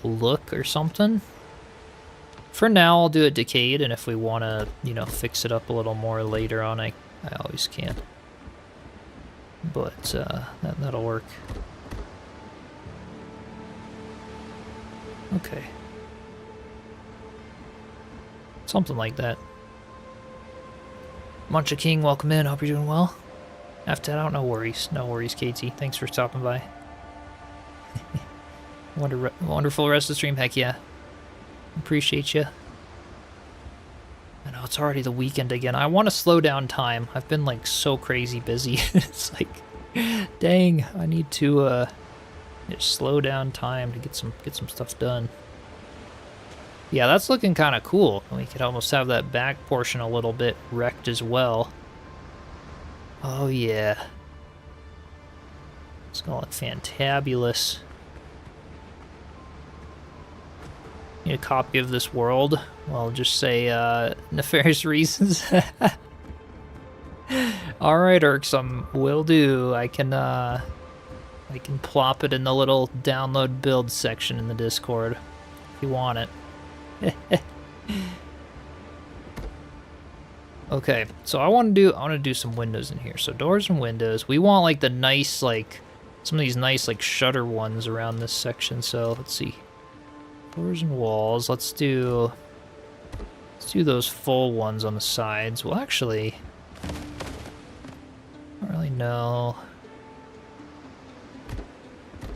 look or something. For now, I'll do it decayed, and if we want to, you know, fix it up a little more later on, I always can. But that'll work. Okay. Something like that. Muncha King, welcome in. Hope you're doing well. After that, no worries. No worries, Katie. Thanks for stopping by. Wonderful rest of the stream. Heck yeah. Appreciate you. I know it's already the weekend again. I want to slow down time. I've been like so crazy busy. It's like, dang, I need to just slow down time to get some stuff done. Yeah, that's looking kind of cool. We could almost have that back portion a little bit wrecked as well. Oh yeah. Let's call it fantabulous. Need a copy of this world. Well, just say nefarious reasons. Alright, Irksome, will do. I can plop it in the little download build section in the Discord if you want it. Okay, so I want to do some windows in here. So doors and windows. We want like the nice, like some of these nice like shutter ones around this section. So let's see, doors and walls. Let's do those full ones on the sides. Well, actually, I don't really know.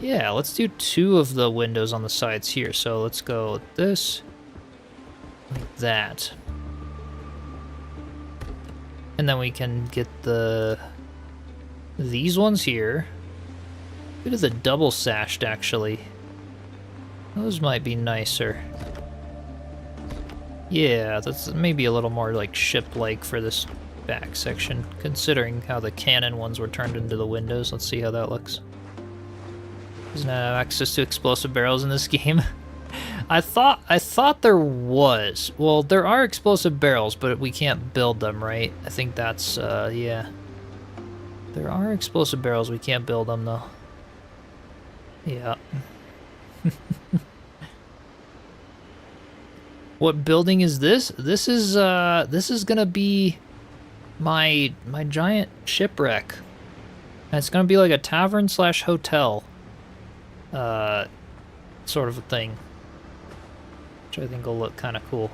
Yeah, let's do 2 of the windows on the sides here. So let's go with this. Like that. And then we can get these ones here. Bit of the double sashed, actually. Those might be nicer. Yeah, that's maybe a little more like ship-like for this back section, considering how the cannon ones were turned into the windows. Let's see how that looks. Doesn't have access to explosive barrels in this game. I thought there was. Well, there are explosive barrels, but we can't build them, right? I think that's, yeah. There are explosive barrels, we can't build them, though. Yeah. What building is this? This is gonna be my giant shipwreck. And it's gonna be like a tavern slash hotel, sort of a thing. Which I think will look kind of cool.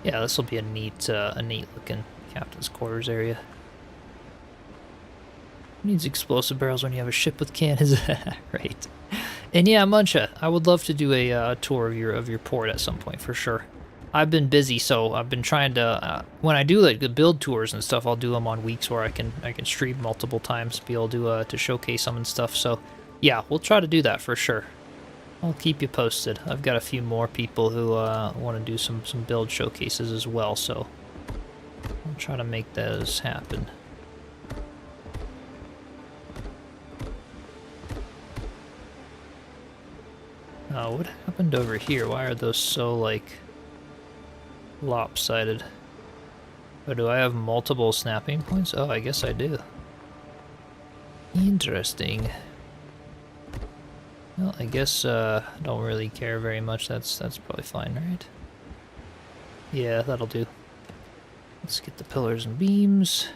Yeah, this will be a neat looking captain's quarters area. Needs explosive barrels when you have a ship with cannons, right? And yeah, Muncha, I would love to do a tour of your port at some point for sure. I've been busy, so I've been trying to. When I do like the build tours and stuff, I'll do them on weeks where I can stream multiple times, be able to showcase them and stuff. So yeah, we'll try to do that for sure. I'll keep you posted. I've got a few more people who want to do some build showcases as well, so I'll try to make those happen. What happened over here? Why are those so like lopsided? Oh, do I have multiple snapping points? Oh, I guess I do. Interesting. Well, I guess I don't really care very much. That's probably fine, right? Yeah, that'll do. Let's get the pillars and beams.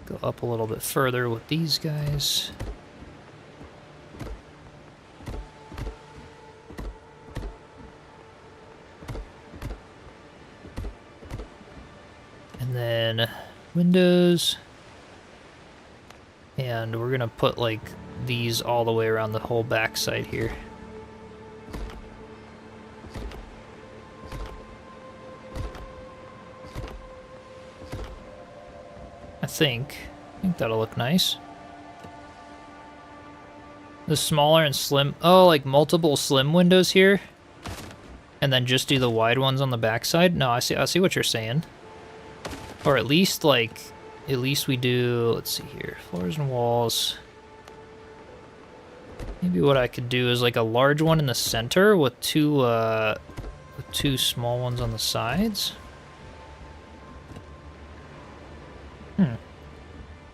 Go up a little bit further with these guys. And then windows. And we're gonna put like these all the way around the whole backside here. I think that'll look nice. The smaller and slim, oh, like multiple slim windows here, and then just do the wide ones on the backside. No, I see what you're saying. Or at least we do. Let's see here, floors and walls. Maybe what I could do is like a large one in the center with two small ones on the sides.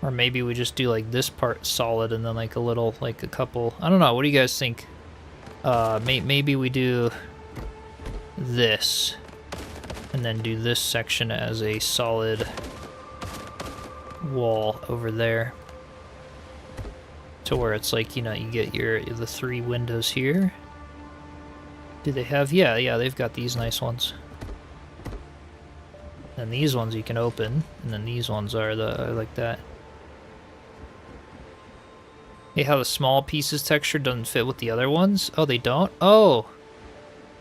Or maybe we just do like this part solid and then like a little, like a couple, I don't know, what do you guys think? Maybe we do this and then do this section as a solid wall over there. to where it's like, you know, you get the 3 windows here. Do they have? Yeah, they've got these nice ones. And these ones you can open, and then these ones are like that. Hey, how the small pieces texture doesn't fit with the other ones? Oh, they don't? Oh!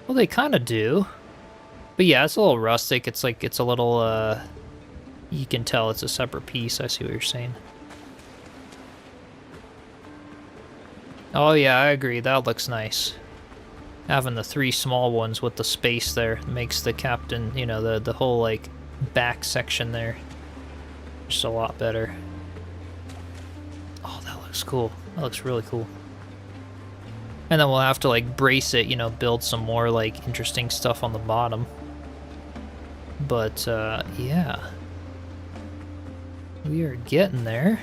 Well, they kind of do. But yeah, it's a little rustic. It's like, it's a little, you can tell it's a separate piece. I see what you're saying. Oh yeah, I agree. That looks nice. Having the 3 small ones with the space there makes the captain, you know, the whole, like, back section there just a lot better. Oh, that looks cool. That looks really cool. And then we'll have to, like, brace it, you know, build some more, like, interesting stuff on the bottom. But, yeah. We are getting there.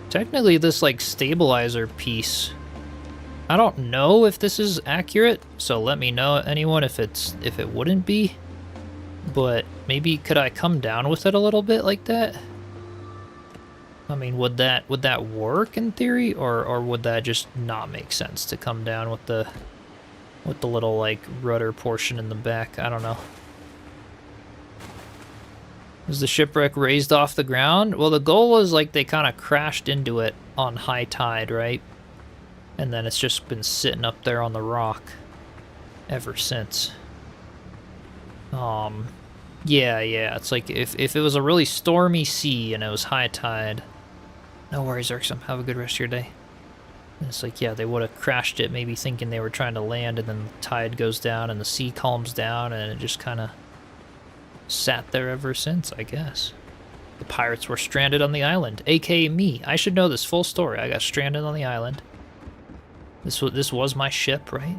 Technically, this, like, stabilizer piece, I don't know if this is accurate, so let me know, anyone, if it wouldn't be. But maybe could I come down with it a little bit like that? I mean, would that work in theory, or would that just not make sense to come down with the little, like, rudder portion in the back? I don't know. Is the shipwreck raised off the ground? Well, the goal was, like, they kind of crashed into it on high tide, right? And then it's just been sitting up there on the rock ever since. Yeah, it's like if it was a really stormy sea and it was high tide. No worries, Urksum. Have a good rest of your day. And it's like, yeah, they would have crashed it, maybe thinking they were trying to land, and then the tide goes down and the sea calms down, and it just kind of sat there ever since, I guess. The pirates were stranded on the island, aka me. I should know this full story. I got stranded on the island. This was my ship, right?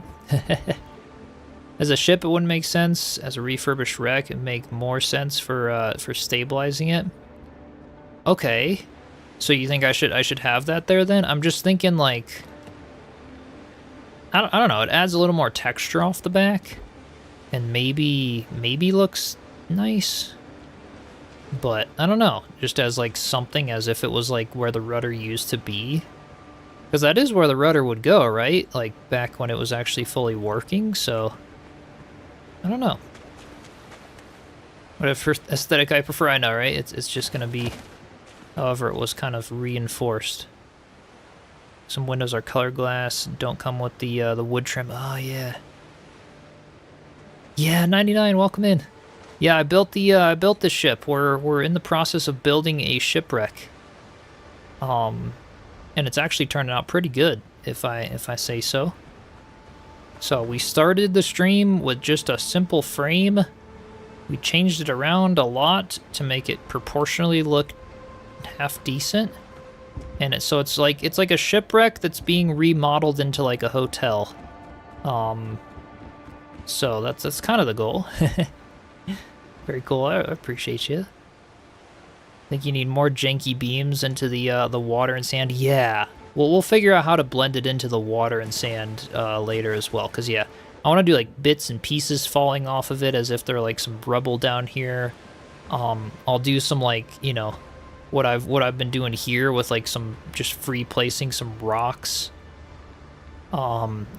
As a ship, it wouldn't make sense. As a refurbished wreck, it'd make more sense for stabilizing it. Okay, so you think I should have that there then? I'm just thinking, like, I don't know. It adds a little more texture off the back, and maybe looks nice. But I don't know. Just as like something, as if it was like where the rudder used to be. Because that is where the rudder would go, right? Like, back when it was actually fully working, so I don't know. Whatever aesthetic I prefer, I know, right? It's just going to be however it was kind of reinforced. Some windows are color glass, don't come with the wood trim. Oh, yeah. Yeah, 99, welcome in. Yeah, I built the ship. We're in the process of building a shipwreck. And it's actually turning out pretty good, if I say so. So we started the stream with just a simple frame. We changed it around a lot to make it proportionally look half decent. And so it's like a shipwreck that's being remodeled into like a hotel. So that's kind of the goal. Very cool. I appreciate you. Think you need more janky beams into the water and sand? Yeah. Well, we'll figure out how to blend it into the water and sand later as well. Because, yeah, I want to do, like, bits and pieces falling off of it as if they're, like, some rubble down here. I'll do some, like, you know, what I've been doing here with, like, some just free placing some rocks.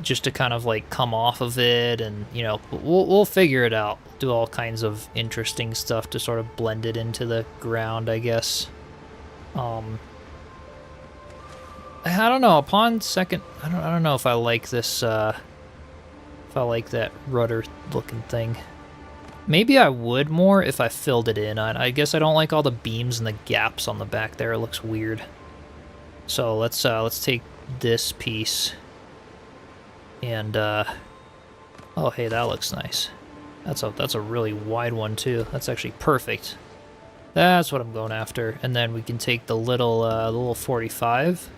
Just to kind of, like, come off of it. And, you know, we'll figure it out. Do all kinds of interesting stuff to sort of blend it into the ground, I guess. I don't know. Upon second, I don't know if I like this. If I like that rudder-looking thing. Maybe I would more if I filled it in. I guess I don't like all the beams and the gaps on the back there. It looks weird. So let's take this piece and oh, hey, that looks nice. That's a really wide one too. That's actually perfect. That's what I'm going after. And then we can take the little 45,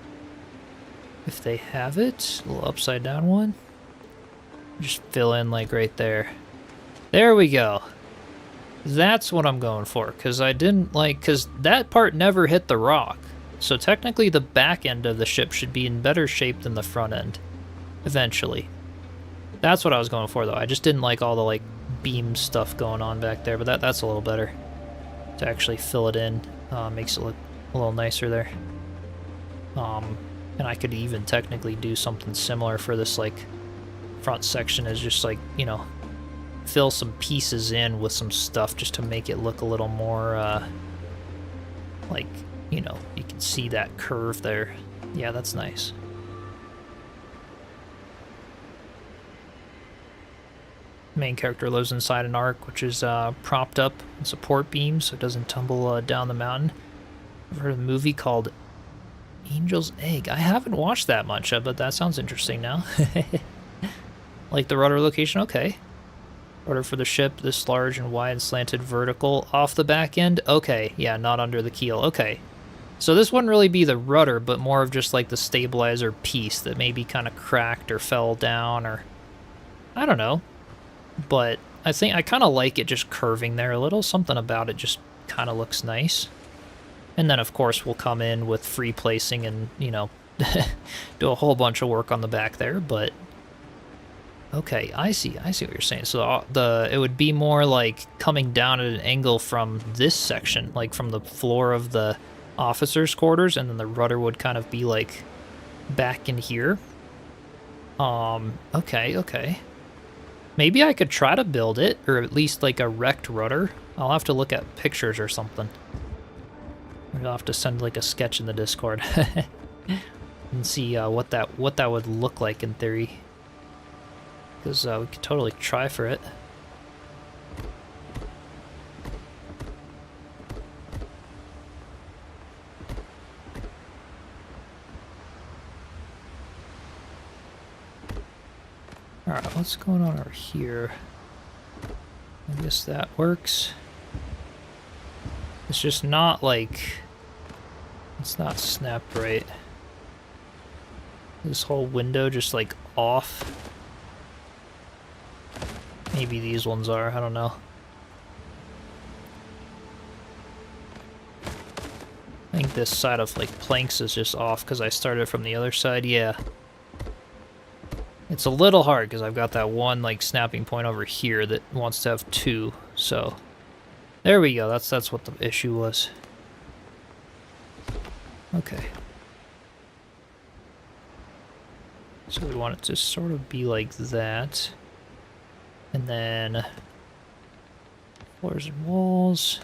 if they have it, a little upside down one. Just fill in like right there. There we go. That's what I'm going for, because that part never hit the rock. So technically the back end of the ship should be in better shape than the front end, eventually. That's what I was going for though. I just didn't like all the like beam stuff going on back there, but that's a little better to actually fill it in. Makes it look a little nicer there. And I could even technically do something similar for this, like, front section, is just, like, you know, fill some pieces in with some stuff just to make it look a little more, like, you know, you can see that curve there. Yeah, that's nice. Main character lives inside an ark, which is propped up in support beams so it doesn't tumble down the mountain. I've heard of a movie called Angel's Egg. I haven't watched that much, but that sounds interesting now. Like the rudder location, okay. Rudder for the ship, this large and wide slanted vertical off the back end. Okay, yeah, not under the keel. Okay. So this wouldn't really be the rudder, but more of just like the stabilizer piece that maybe kind of cracked or fell down, or I don't know. But I think I kind of like it just curving there a little. Something about it just kind of looks nice. And then, of course, we'll come in with free placing and, you know, do a whole bunch of work on the back there. But, okay, I see what you're saying. So it would be more like coming down at an angle from this section, like from the floor of the officers' quarters, and then the rudder would kind of be like back in here. Okay. Maybe I could try to build it, or at least like a wrecked rudder. I'll have to look at pictures or something. I'll have to send like a sketch in the Discord and see what that would look like in theory. Because we could totally try for it. Alright, what's going on over here? I guess that works. It's just not like... It's not snapped right. This whole window just like off. Maybe these ones are, I don't know. I think this side of like planks is just off because I started from the other side, yeah. It's a little hard because I've got that one like snapping point over here that wants to have two, so there we go. That's what the issue was. Okay. So we want it to sort of be like that, and then floors and walls,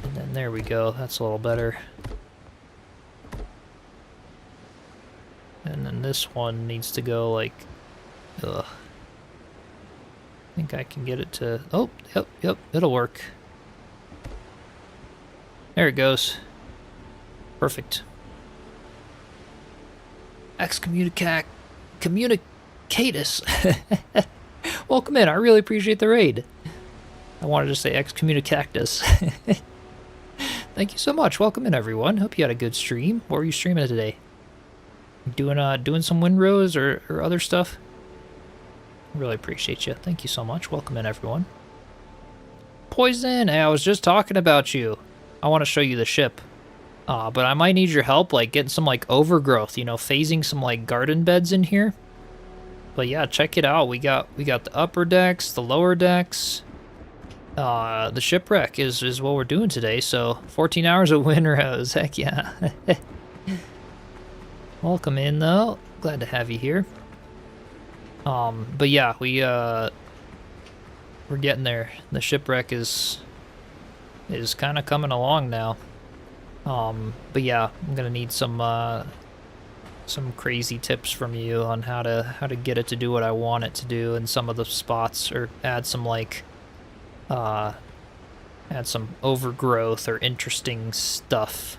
and then there we go. That's a little better. And then this one needs to go like, ugh. I think I can get it to, oh, yep, it'll work. There it goes. Perfect. Excommunicatus. Welcome in, I really appreciate the raid. I wanted to say excommunicactus. Thank you so much, welcome in everyone. Hope you had a good stream. What were you streaming today? Doing some Windrose or other stuff? Really appreciate you. Thank you so much. Welcome in, everyone. Poison! Hey, I was just talking about you. I want to show you the ship. But I might need your help, like, getting some, like, overgrowth, you know, phasing some, like, garden beds in here. But yeah, check it out. We got the upper decks, the lower decks. The Shipwreck is what we're doing today, so 14 hours of Windrose. Heck yeah. Welcome in, though. Glad to have you here. But yeah, we're getting there. The Shipwreck is kind of coming along now. But yeah, I'm gonna need some crazy tips from you on how to get it to do what I want it to do in some of the spots, or add some like add some overgrowth or interesting stuff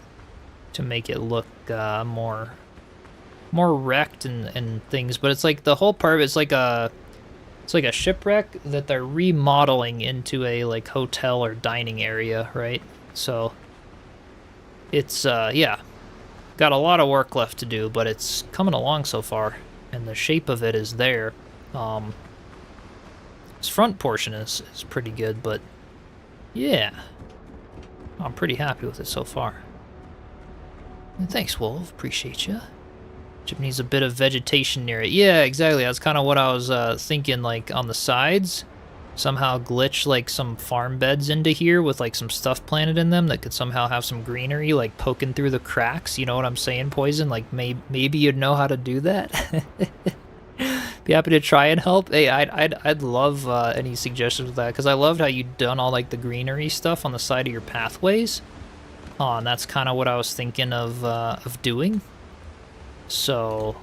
to make it look more wrecked and things. But it's like the whole part of it's like a shipwreck that they're remodeling into a like hotel or dining area, right? So it's yeah, got a lot of work left to do, but it's coming along so far, and the shape of it is there. This front portion is pretty good, but yeah, I'm pretty happy with it so far. And thanks, Wolf. Appreciate you. Chip needs a bit of vegetation near it. Yeah, exactly. That's kind of what I was thinking, like on the sides. somehow glitch like some farm beds into here with like some stuff planted in them that could somehow have some greenery like poking through the cracks. You know what I'm saying, Poison? Like maybe you'd know how to do that. Be happy to try and help. Hey, I'd love any suggestions with that, because I loved how you'd done all like the greenery stuff on the side of your pathways. And that's kind of what I was thinking of doing. So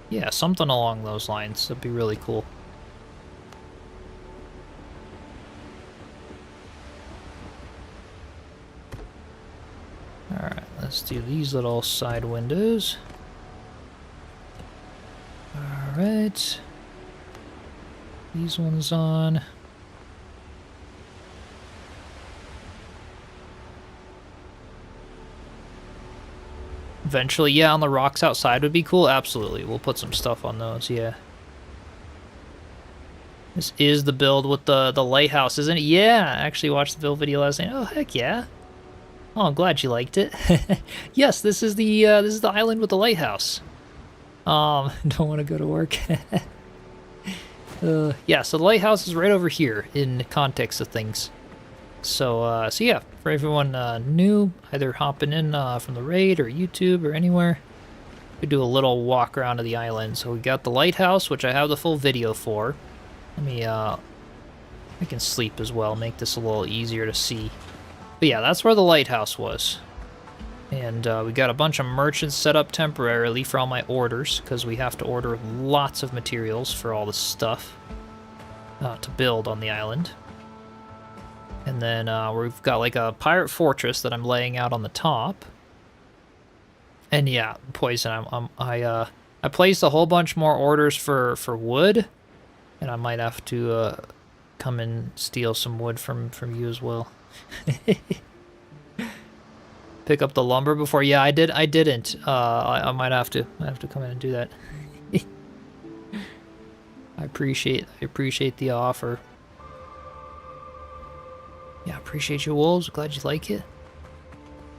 yeah, something along those lines. That'd be really cool. Alright, let's do these little side windows. Alright. These ones on. Eventually, yeah, on the rocks outside would be cool. Absolutely. We'll put some stuff on those, yeah. This is the build with the lighthouse, isn't it? Yeah, I actually watched the build video last night. Oh, heck yeah. Oh, I'm glad you liked it. Yes, this is the island with the lighthouse. Don't want to go to work. Yeah, so the lighthouse is right over here in the context of things. So, so yeah, for everyone new, either hopping in from the raid or YouTube or anywhere, we do a little walk around to the island. So we got the lighthouse, which I have the full video for. Let me, I can sleep as well, make this a little easier to see. But yeah, that's where the lighthouse was. And we got a bunch of merchants set up temporarily for all my orders, because we have to order lots of materials for all the stuff to build on the island. And then we've got like a pirate fortress that I'm laying out on the top. And yeah, Poison, I placed a whole bunch more orders for wood, and I might have to come and steal some wood from you as well. Pick up the lumber before. Yeah, I didn't. I might have to. I have to come in and do that. I appreciate the offer. Yeah, appreciate you, Wolves. Glad you like it.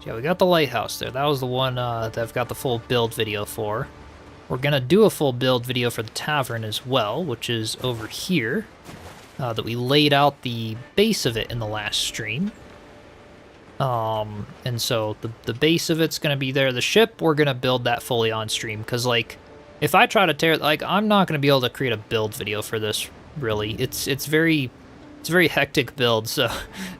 Yeah, we got the lighthouse there. That was the one that I've got the full build video for. We're gonna do a full build video for the tavern as well, which is over here. That we laid out the base of it in the last stream. And so the base of it's gonna be there. The ship, we're gonna build that fully on stream, because like, if I try to tear, like, I'm not gonna be able to create a build video for this. Really, it's a very hectic build, so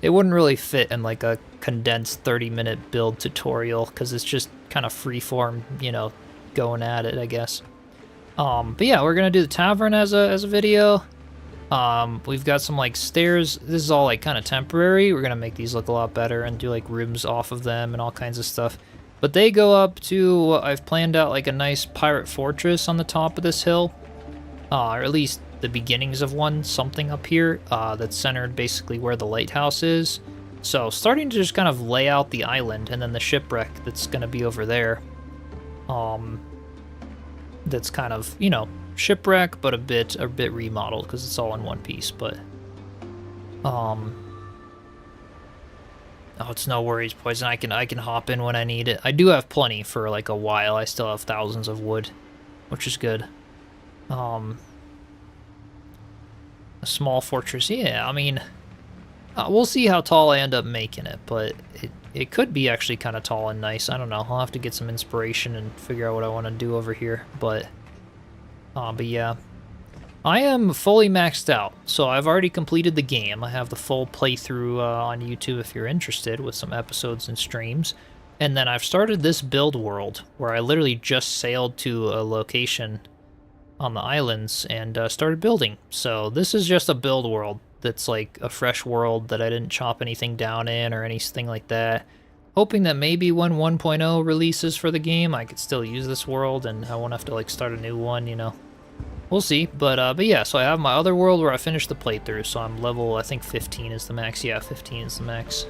it wouldn't really fit in like a condensed 30-minute build tutorial, because it's just kind of freeform, you know, going at it, I guess. But yeah, we're gonna do the tavern as a video. We've got some like stairs. This is all like kind of temporary. We're gonna make these look a lot better and do like rooms off of them and all kinds of stuff. But they go up to, I've planned out like a nice pirate fortress on the top of this hill, or at least the beginnings of one, something up here that's centered basically where the lighthouse is. So starting to just kind of lay out the island, and then the shipwreck that's gonna be over there. That's kind of, you know, shipwreck, but a bit remodeled because it's all in one piece. But oh, it's no worries, Poison. I can hop in when I need it. I do have plenty for like a while. I still have thousands of wood, which is good. A small fortress, yeah. I mean, we'll see how tall I end up making it, but it could be actually kind of tall and nice. I don't know. I'll have to get some inspiration and figure out what I want to do over here. But yeah, I am fully maxed out, so I've already completed the game. I have the full playthrough on YouTube if you're interested, with some episodes and streams. And then I've started this build world, where I literally just sailed to a location on the islands and started building. So this is just a build world that's like a fresh world that I didn't chop anything down in or anything like that. Hoping that maybe when 1.0 releases for the game, I could still use this world and I won't have to like start a new one, you know. We'll see. But yeah, so I have my other world where I finished the playthrough, so I'm level, I think 15 is the max. Yeah, 15 is the max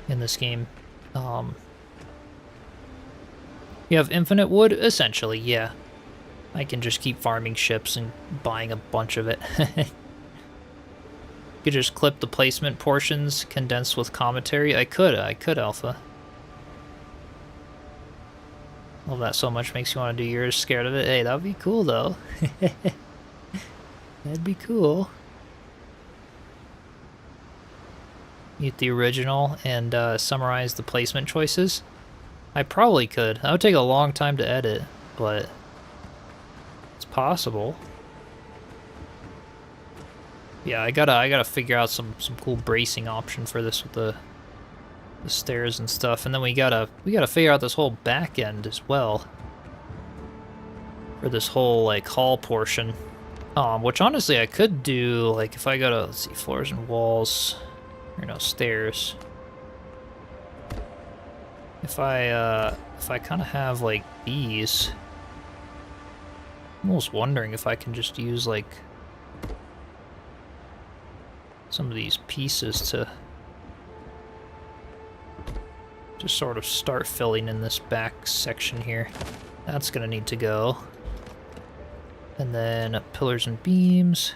in this game. You have infinite wood? Essentially, yeah. I can just keep farming ships and buying a bunch of it. Could just clip the placement portions, condensed with commentary. I could, Alpha. Love that so much, makes you want to do yours. Scared of it? Hey, that would be cool, though. That'd be cool. mute the original, and summarize the placement choices. I probably could. That would take a long time to edit, but it's possible. Yeah, I gotta figure out some cool bracing option for this with the stairs and stuff, and then we gotta figure out this whole back end as well for this whole like hall portion. Which honestly I could do, like if I go to, let's see, floors and walls, or no, stairs. If I kind of have like these, I'm almost wondering if I can just use like some of these pieces to just sort of start filling in this back section here. That's gonna need to go. And then pillars and beams.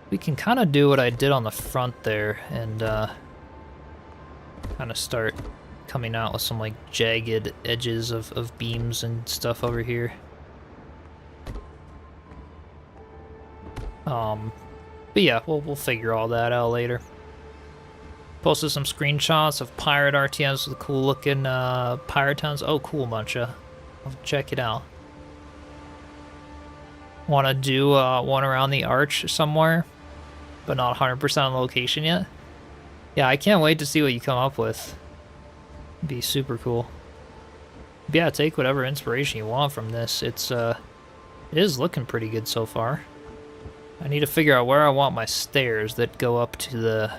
We can kind of do what I did on the front there and kind of start coming out with some like jagged edges of beams and stuff over here. But yeah, we'll figure all that out later. Posted some screenshots of pirate RTMs with cool looking pirate towns. Oh, cool, Muncha. I'll check it out. Want to do one around the arch somewhere, but not 100% on the location yet? Yeah, I can't wait to see what you come up with. It'd be super cool. But yeah, take whatever inspiration you want from this. It is looking pretty good so far. I need to figure out where I want my stairs that go up to the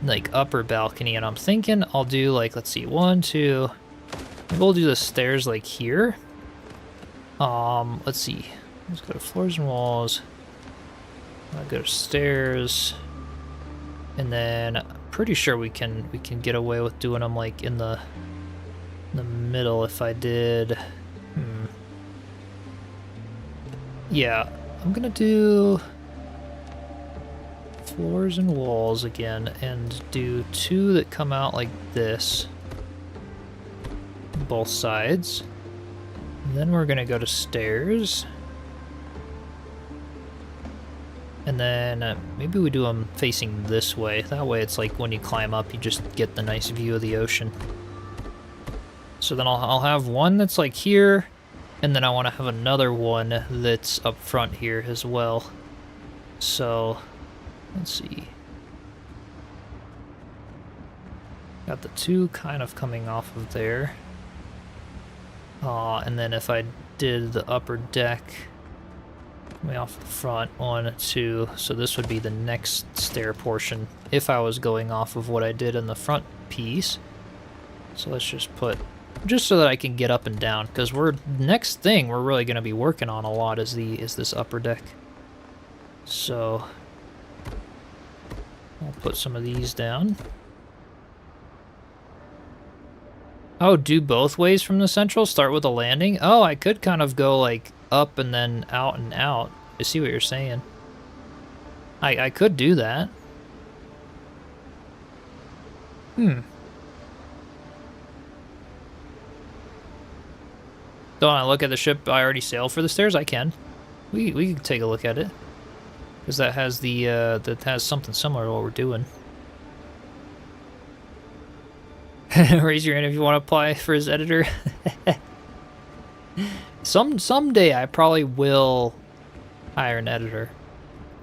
like upper balcony, and I'm thinking I'll do like, let's see, 1, 2. Maybe we'll do the stairs like here. Let's see. Let's go to floors and walls. I'll go to stairs, and then I'm pretty sure we can get away with doing them like in the middle. If I did, yeah, I'm gonna do floors and walls again, and do 2 that come out like this, both sides. And then we're gonna go to stairs. And then maybe we do them facing this way. That way it's like when you climb up, you just get the nice view of the ocean. So then I'll have one that's like here, and then I want to have another one that's up front here as well. So let's see. Got the 2 kind of coming off of there. And then if I did the upper deck coming off the front, 1, 2, so this would be the next stair portion if I was going off of what I did in the front piece. So let's just put, just so that I can get up and down, because next thing we're really going to be working on a lot is this upper deck. So I'll put some of these down. Oh, do both ways from the central? Start with a landing? Oh, I could kind of go like up and then out and out. I see what you're saying. I could do that. Don't I look at the ship I already sailed for the stairs? I can. We can take a look at it. Because that has the that has something similar to what we're doing. Raise your hand if you want to apply for his editor. Someday I probably will hire an editor.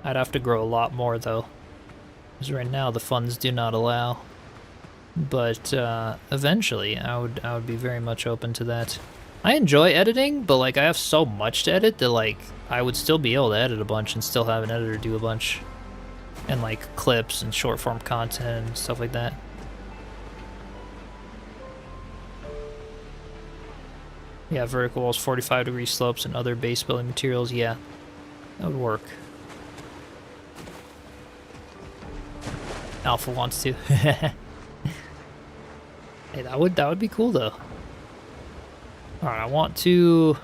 I'd have to grow a lot more though, because right now the funds do not allow. But eventually I would be very much open to that. I enjoy editing, but like I have so much to edit that like I would still be able to edit a bunch and still have an editor do a bunch, and like clips and short form content and stuff like that. Yeah, vertical walls, 45-degree slopes, and other base building materials. Yeah, that would work. Alpha wants to. Hey, that would be cool though. All right, I want to.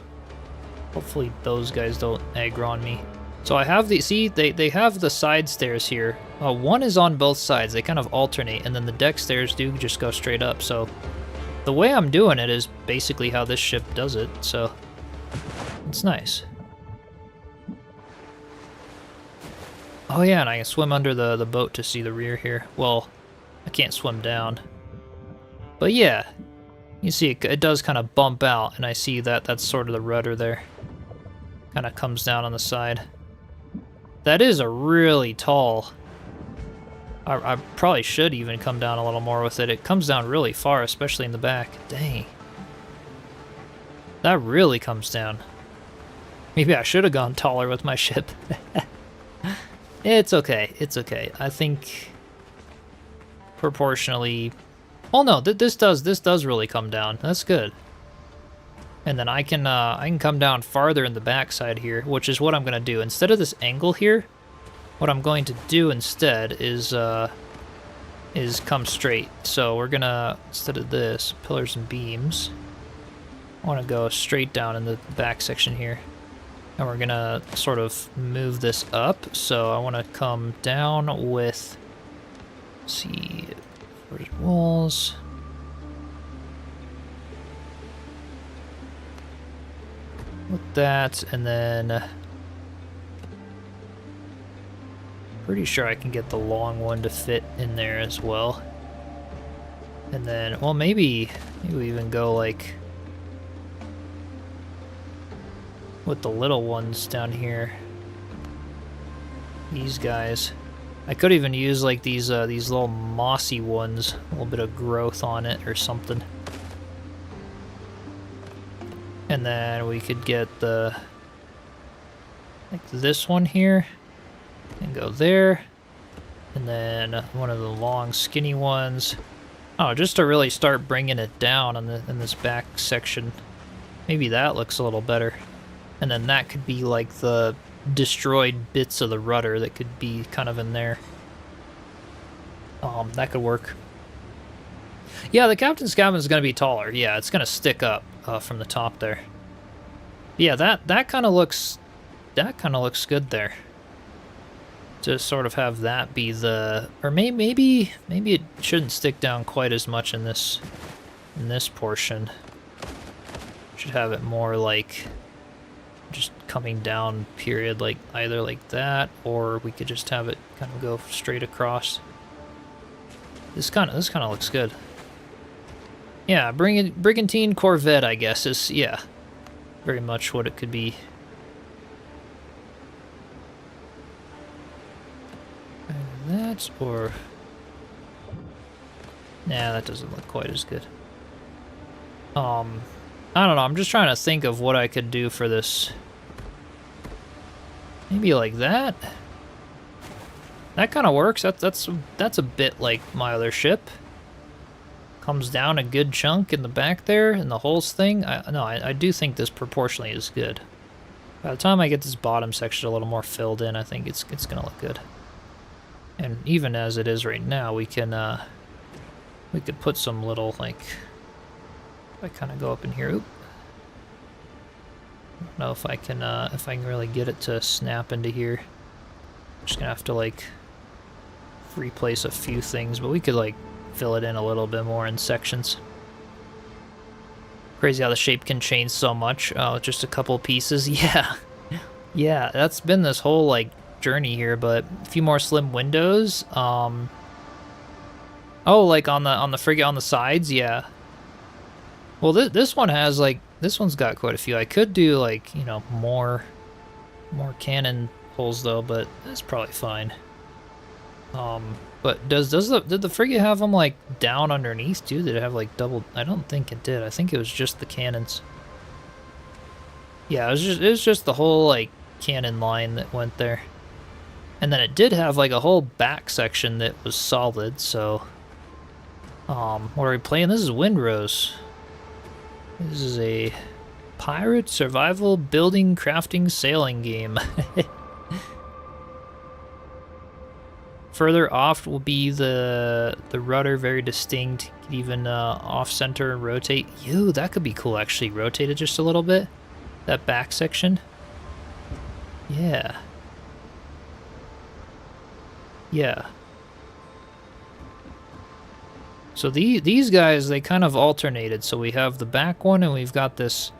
Hopefully those guys don't aggro on me. So I have the, see, they have the side stairs here. One is on both sides. They kind of alternate, and then the deck stairs do just go straight up. So the way I'm doing it is basically how this ship does it, so it's nice. Oh yeah, and I can swim under the boat to see the rear here. Well, I can't swim down. But yeah, you see it does kind of bump out, and I see that that's sort of the rudder there. Kind of comes down on the side. That is a really tall... I probably should even come down a little more with it. It comes down really far, especially in the back. Dang. That really comes down. Maybe I should have gone taller with my ship. It's okay. It's okay. I think proportionally... Oh no, this does really come down. That's good. And then I can come down farther in the backside here, which is what I'm gonna do. Instead of this angle here, what I'm going to do instead is come straight. So we're gonna, instead of this, pillars and beams, I want to go straight down in the back section here. And we're gonna sort of move this up. So I want to come down with, let's see, where's walls? With that, and then pretty sure I can get the long one to fit in there as well. And then, well, maybe we even go like with the little ones down here. These guys. I could even use like these little mossy ones, a little bit of growth on it or something. And then we could get the like this one here and go there. And then one of the long skinny ones. Oh, just to really start bringing it down on in this back section. Maybe that looks a little better. And then that could be like the destroyed bits of the rudder that could be kind of in there. That could work. Yeah, the captain's cabin is going to be taller. Yeah, it's going to stick up from the top there. Yeah, that kind of looks good there. To sort of have that be the, or maybe it shouldn't stick down quite as much in this portion. Should have it more like just coming down, period, like either like that, or we could just have it kind of go straight across. This kind of looks good. Yeah, brigantine corvette, I guess, is, yeah, very much what it could be. That, or... Nah, that doesn't look quite as good. I don't know, I'm just trying to think of what I could do for this. Maybe like that? That kind of works. That's a bit like my other ship. Comes down a good chunk in the back there, and the whole thing. I do think this proportionally is good. By the time I get this bottom section a little more filled in, I think it's gonna look good. And even as it is right now, we could put some little, like, if I kind of go up in here. Oop. I don't know if I can really get it to snap into here. I'm just gonna have to like replace a few things, but we could like fill it in a little bit more in sections. Crazy how the shape can change so much. Oh, just a couple pieces. Yeah, yeah. That's been this whole like journey here, but a few more slim windows. Oh, like on the frigate on the sides. Yeah. Well, this one has like, this one's got quite a few. I could do like, you know, more cannon holes though, but that's probably fine. But did the frigate have them like down underneath too? Did it have like double? I don't think it did. I think it was just the cannons. Yeah, it was just the whole like cannon line that went there. And then it did have like a whole back section that was solid, so what are we playing? This is Windrose. This is a pirate survival building crafting sailing game. Further off will be the rudder, very distinct. You could even off center and rotate. Ew, that could be cool actually. Rotate it just a little bit. That back section. Yeah. Yeah. So these guys, they kind of alternated. So we have the back one and we've got this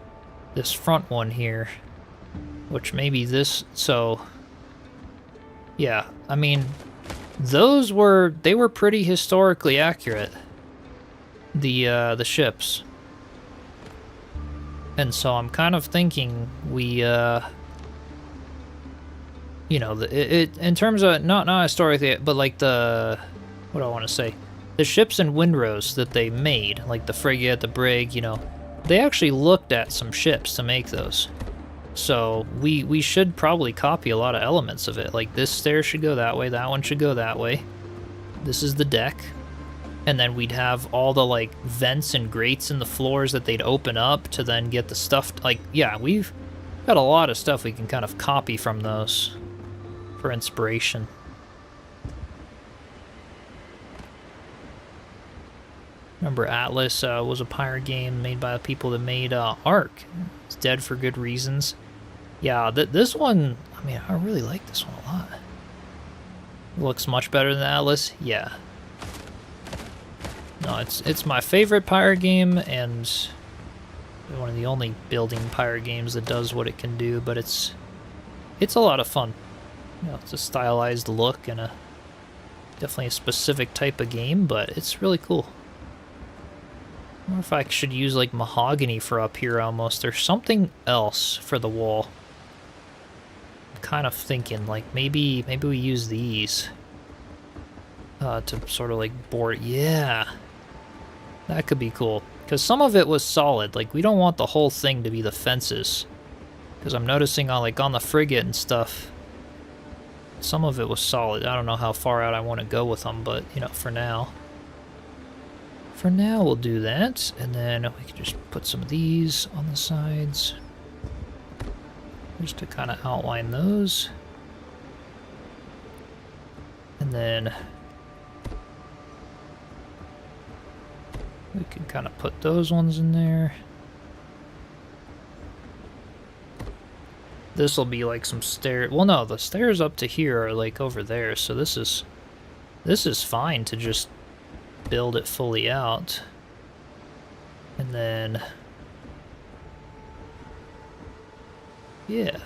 front one here, which maybe this. So Yeah, I mean, they were pretty historically accurate. The ships. And so I'm kind of thinking we, you know, in terms of, not historically, but like what do I want to say? The ships in Windrose that they made, like the frigate, the brig, you know, they actually looked at some ships to make those. So we should probably copy a lot of elements of it. Like this stair should go that way, that one should go that way. This is the deck. And then we'd have all the like vents and grates in the floors that they'd open up to then get the stuff. Like, yeah, we've got a lot of stuff we can kind of copy from those for inspiration. Remember Atlas was a pirate game made by the people that made Ark. It's dead for good reasons. Yeah, this one, I mean, I really like this one a lot. Looks much better than Atlas, yeah. No, it's my favorite pirate game, and one of the only building pirate games that does what it can do, but it's a lot of fun. You know, it's a stylized look and definitely a specific type of game, but it's really cool. I wonder if I should use like mahogany for up here almost, or something else for the wall. I'm kind of thinking like maybe we use these to sort of like board. Yeah, that could be cool. Because some of it was solid. Like we don't want the whole thing to be the fences. Because I'm noticing on like on the frigate and stuff, some of it was solid. I don't know how far out I want to go with them, but you know, for now. For now, we'll do that, and then we can just put some of these on the sides, just to kind of outline those. And then we can kind of put those ones in there. This will be like some stairs. Well, no, the stairs up to here are like over there, so this is fine to just build it fully out. And then yeah,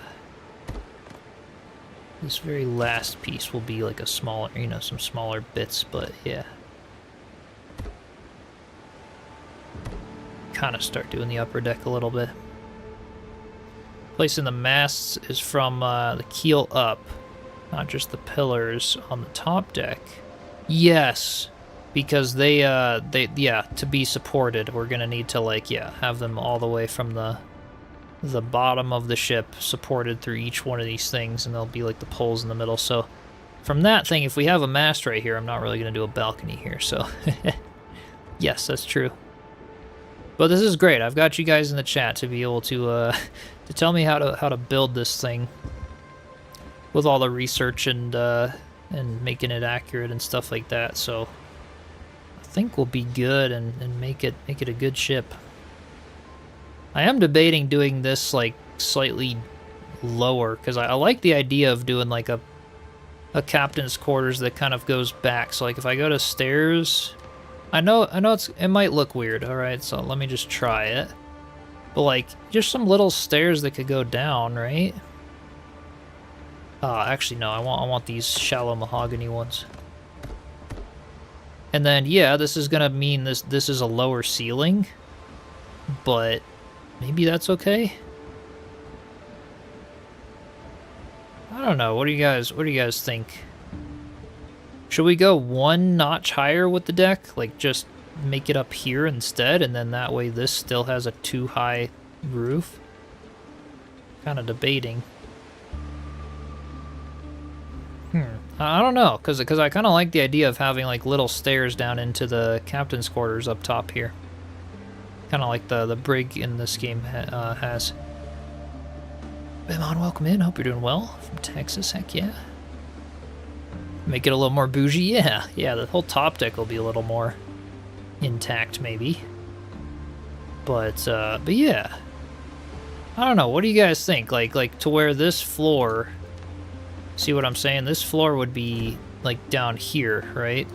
this very last piece will be like a smaller, you know, some smaller bits, but yeah, kind of start doing the upper deck a little bit. Placing the masts is from the keel up, not just the pillars on the top deck. Yes, because they yeah, to be supported, we're gonna need to like, yeah, have them all the way from the bottom of the ship supported through each one of these things, and there'll be like the poles in the middle. So from that thing, if we have a mast right here, I'm not really gonna do a balcony here, so yes, that's true. But this is great. I've got you guys in the chat to be able to tell me how to build this thing with all the research and making it accurate and stuff like that. So I think we'll be good and make it a good ship. I am debating doing this like slightly lower, because I like the idea of doing like a captain's quarters that kind of goes back. So like if I go to stairs, I know it might look weird. All right, so let me just try it. But like just some little stairs that could go down, right? Actually no, I want these shallow mahogany ones. And then yeah, this is gonna mean this is a lower ceiling, but maybe that's okay. I don't know. What do you guys think? Should we go one notch higher with the deck? Like just make it up here instead, and then that way this still has a too high roof? Kind of debating. I don't know, because I kind of like the idea of having like little stairs down into the captain's quarters up top here. Kind of like the brig in this game has. Bimon, welcome in. Hope you're doing well. From Texas, heck yeah. Make it a little more bougie, yeah. Yeah, the whole top deck will be a little more intact, maybe. But yeah. I don't know. What do you guys think? Like to where this floor, see what I'm saying? This floor would be like down here, right?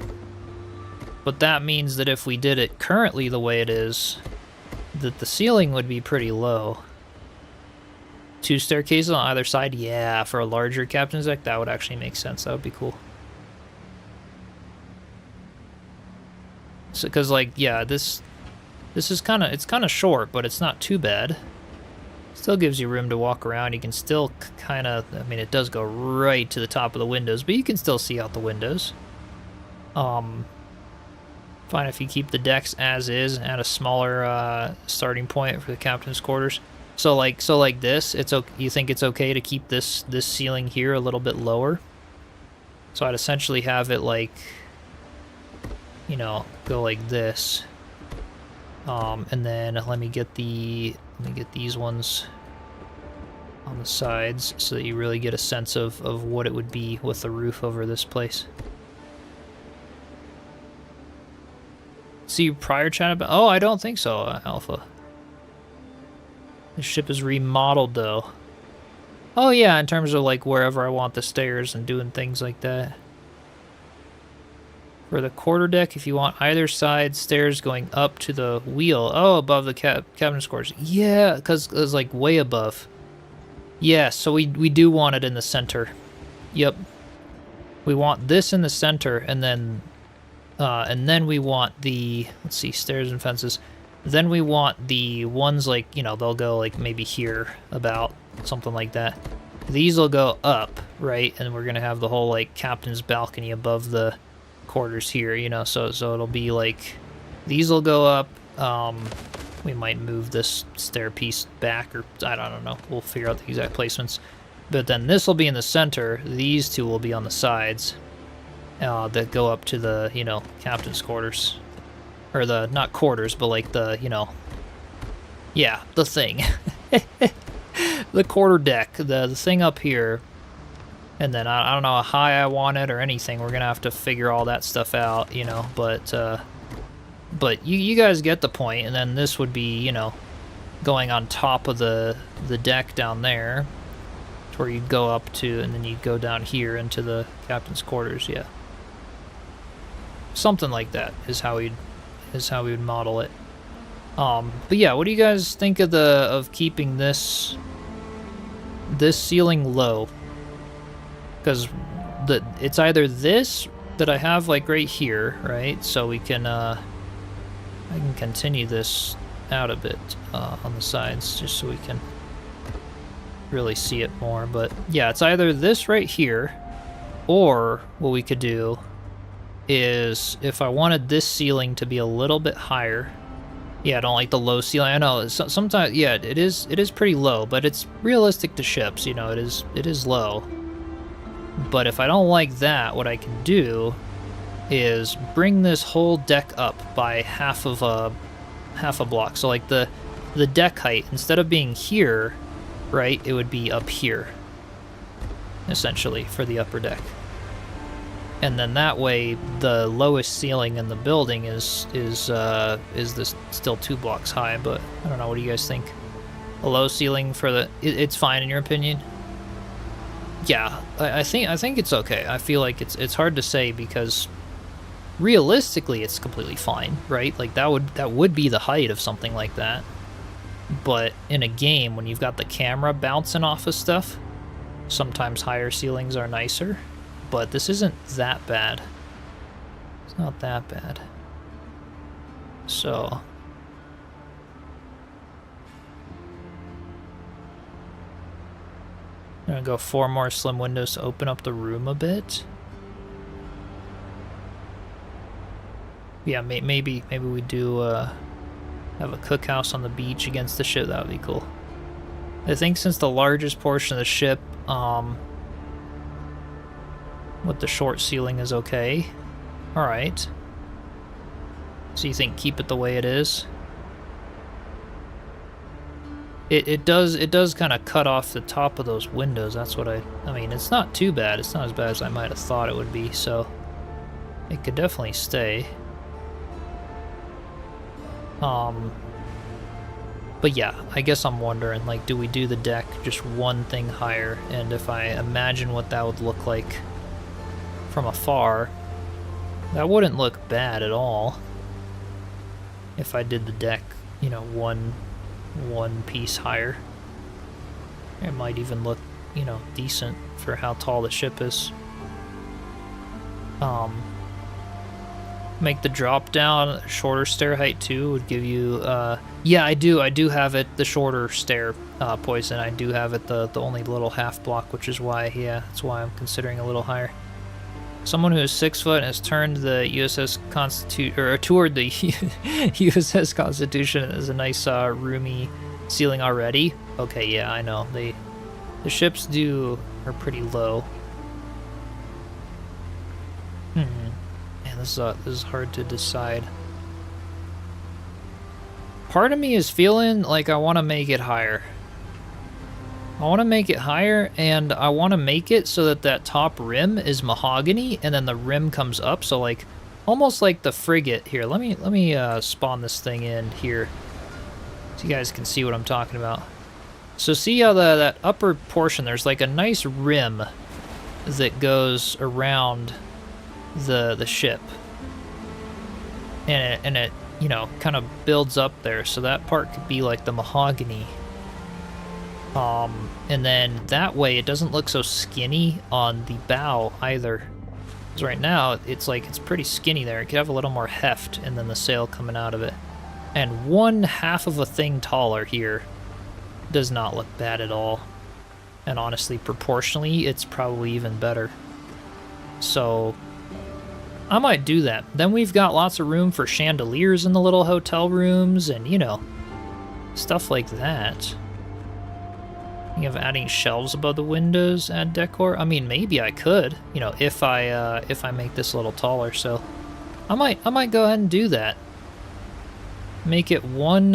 But that means that if we did it currently the way it is, that the ceiling would be pretty low. 2 staircases on either side. Yeah, for a larger captain's deck, that would actually make sense. That would be cool. So, because like, yeah, this is it's kind of short, but it's not too bad. Still gives you room to walk around. You can still kind of, I mean, it does go right to the top of the windows, but you can still see out the windows. Fine if you keep the decks as is at a smaller starting point for the captain's quarters. So like this, you think it's okay to keep this ceiling here a little bit lower? So I'd essentially have it like, you know, go like this. And then let me get these ones on the sides so that you really get a sense of what it would be with the roof over this place. See prior chat about... Oh, I don't think so, Alpha. The ship is remodeled, though. Oh, yeah, in terms of, like, wherever I want the stairs and doing things like that. For the quarterdeck, if you want either side stairs going up to the wheel. Oh, above the cabin scores. Yeah, because it's, like, way above. Yeah, so we do want it in the center. Yep. We want this in the center, and then we want the, let's see, stairs and fences. Then we want the ones like, you know, they'll go like maybe here, about something like that. These will go up, right? And we're gonna have the whole like captain's balcony above the quarters here, you know. So it'll be like these will go up. We might move this stair piece back, or I don't know. We'll figure out the exact placements. But then this will be in the center. These two will be on the sides. That go up to the, you know, captain's quarters. Or the, not quarters, but like the, you know, yeah, the thing. The quarter deck, the thing up here. And then I don't know how high I want it or anything. We're going to have to figure all that stuff out, you know, but you guys get the point. And then this would be, you know, going on top of the deck down there. Where you'd go up to, and then you'd go down here into the captain's quarters, yeah. Something like that is how we would model it. But yeah, what do you guys think of keeping this ceiling low? Because it's either this that I have like right here, right? So we can I can continue this out a bit on the sides just so we can really see it more. But yeah, it's either this right here, or what we could do is if I wanted this ceiling to be a little bit higher. Yeah, I don't like the low ceiling. I know sometimes, yeah, it is pretty low, but it's realistic to ships, you know. It is low. But if I don't like that, what I can do is bring this whole deck up by half a block. So like the deck height, instead of being here, right, it would be up here, essentially, for the upper deck. And then that way, the lowest ceiling in the building is this still 2 blocks high, but I don't know, what do you guys think? A low ceiling for the... It's fine in your opinion? Yeah, I think it's okay. I feel like it's hard to say because realistically it's completely fine, right? Like that would be the height of something like that. But in a game, when you've got the camera bouncing off of stuff, sometimes higher ceilings are nicer. But this isn't that bad. It's not that bad. So... I'm gonna go 4 more slim windows to open up the room a bit. Yeah, maybe we do have a cookhouse on the beach against the ship. That would be cool. I think since the largest portion of the ship, with the short ceiling is okay. Alright. So you think keep it the way it is? It does kind of cut off the top of those windows. That's what I mean, it's not too bad. It's not as bad as I might have thought it would be, so it could definitely stay. But yeah, I guess I'm wondering, like, do we do the deck just one thing higher? And if I imagine what that would look like from afar, that wouldn't look bad at all. If I did the deck, you know, one piece higher. It might even look, you know, decent for how tall the ship is. Make the drop down shorter stair height too would give you, yeah, I do have it, the shorter stair, Poison. I do have it the only little half block, which is why, yeah, that's why I'm considering a little higher. Someone who is 6 foot and has turned the USS Constitution, or toured the USS Constitution, is a nice, roomy ceiling already. Okay, yeah, I know, the ships are pretty low. Man, this is hard to decide. Part of me is feeling like I want to make it higher. I want to make it higher, and I want to make it so that that top rim is mahogany, and then the rim comes up, so like, almost like the frigate. Here, let me spawn this thing in here, so you guys can see what I'm talking about. So see how that upper portion, there's like a nice rim that goes around the ship, and it you know, kind of builds up there, so that part could be like the mahogany. And then that way it doesn't look so skinny on the bow either. Because right now it's like, it's pretty skinny there. It could have a little more heft and then the sail coming out of it. And 1/2 of a thing taller here does not look bad at all. And honestly, proportionally, it's probably even better. So I might do that. Then we've got lots of room for chandeliers in the little hotel rooms and, you know, stuff like that. Think of adding shelves above the windows, add decor. I mean, maybe I could, you know, if I make this a little taller. So I might go ahead and do that. Make it one,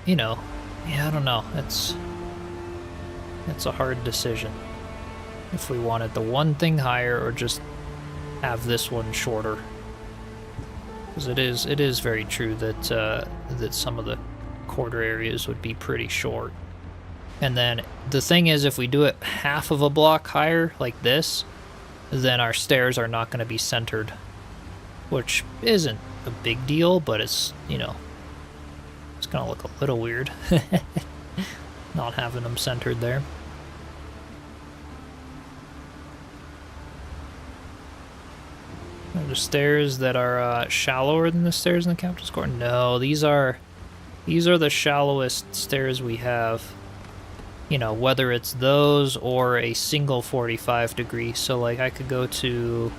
you know, yeah, I don't know. That's a hard decision. If we wanted the one thing higher or just have this one shorter. Because it is very true that that some of the quarter areas would be pretty short. And then the thing is, if we do it 1/2 of a block higher, like this, then our stairs are not going to be centered. Which isn't a big deal, but it's, you know, it's going to look a little weird. Not having them centered there. Are there stairs that are shallower than the stairs in the captain's quarters? No, these are the shallowest stairs we have. You know, whether it's those or a single 45 degree. So like I could go do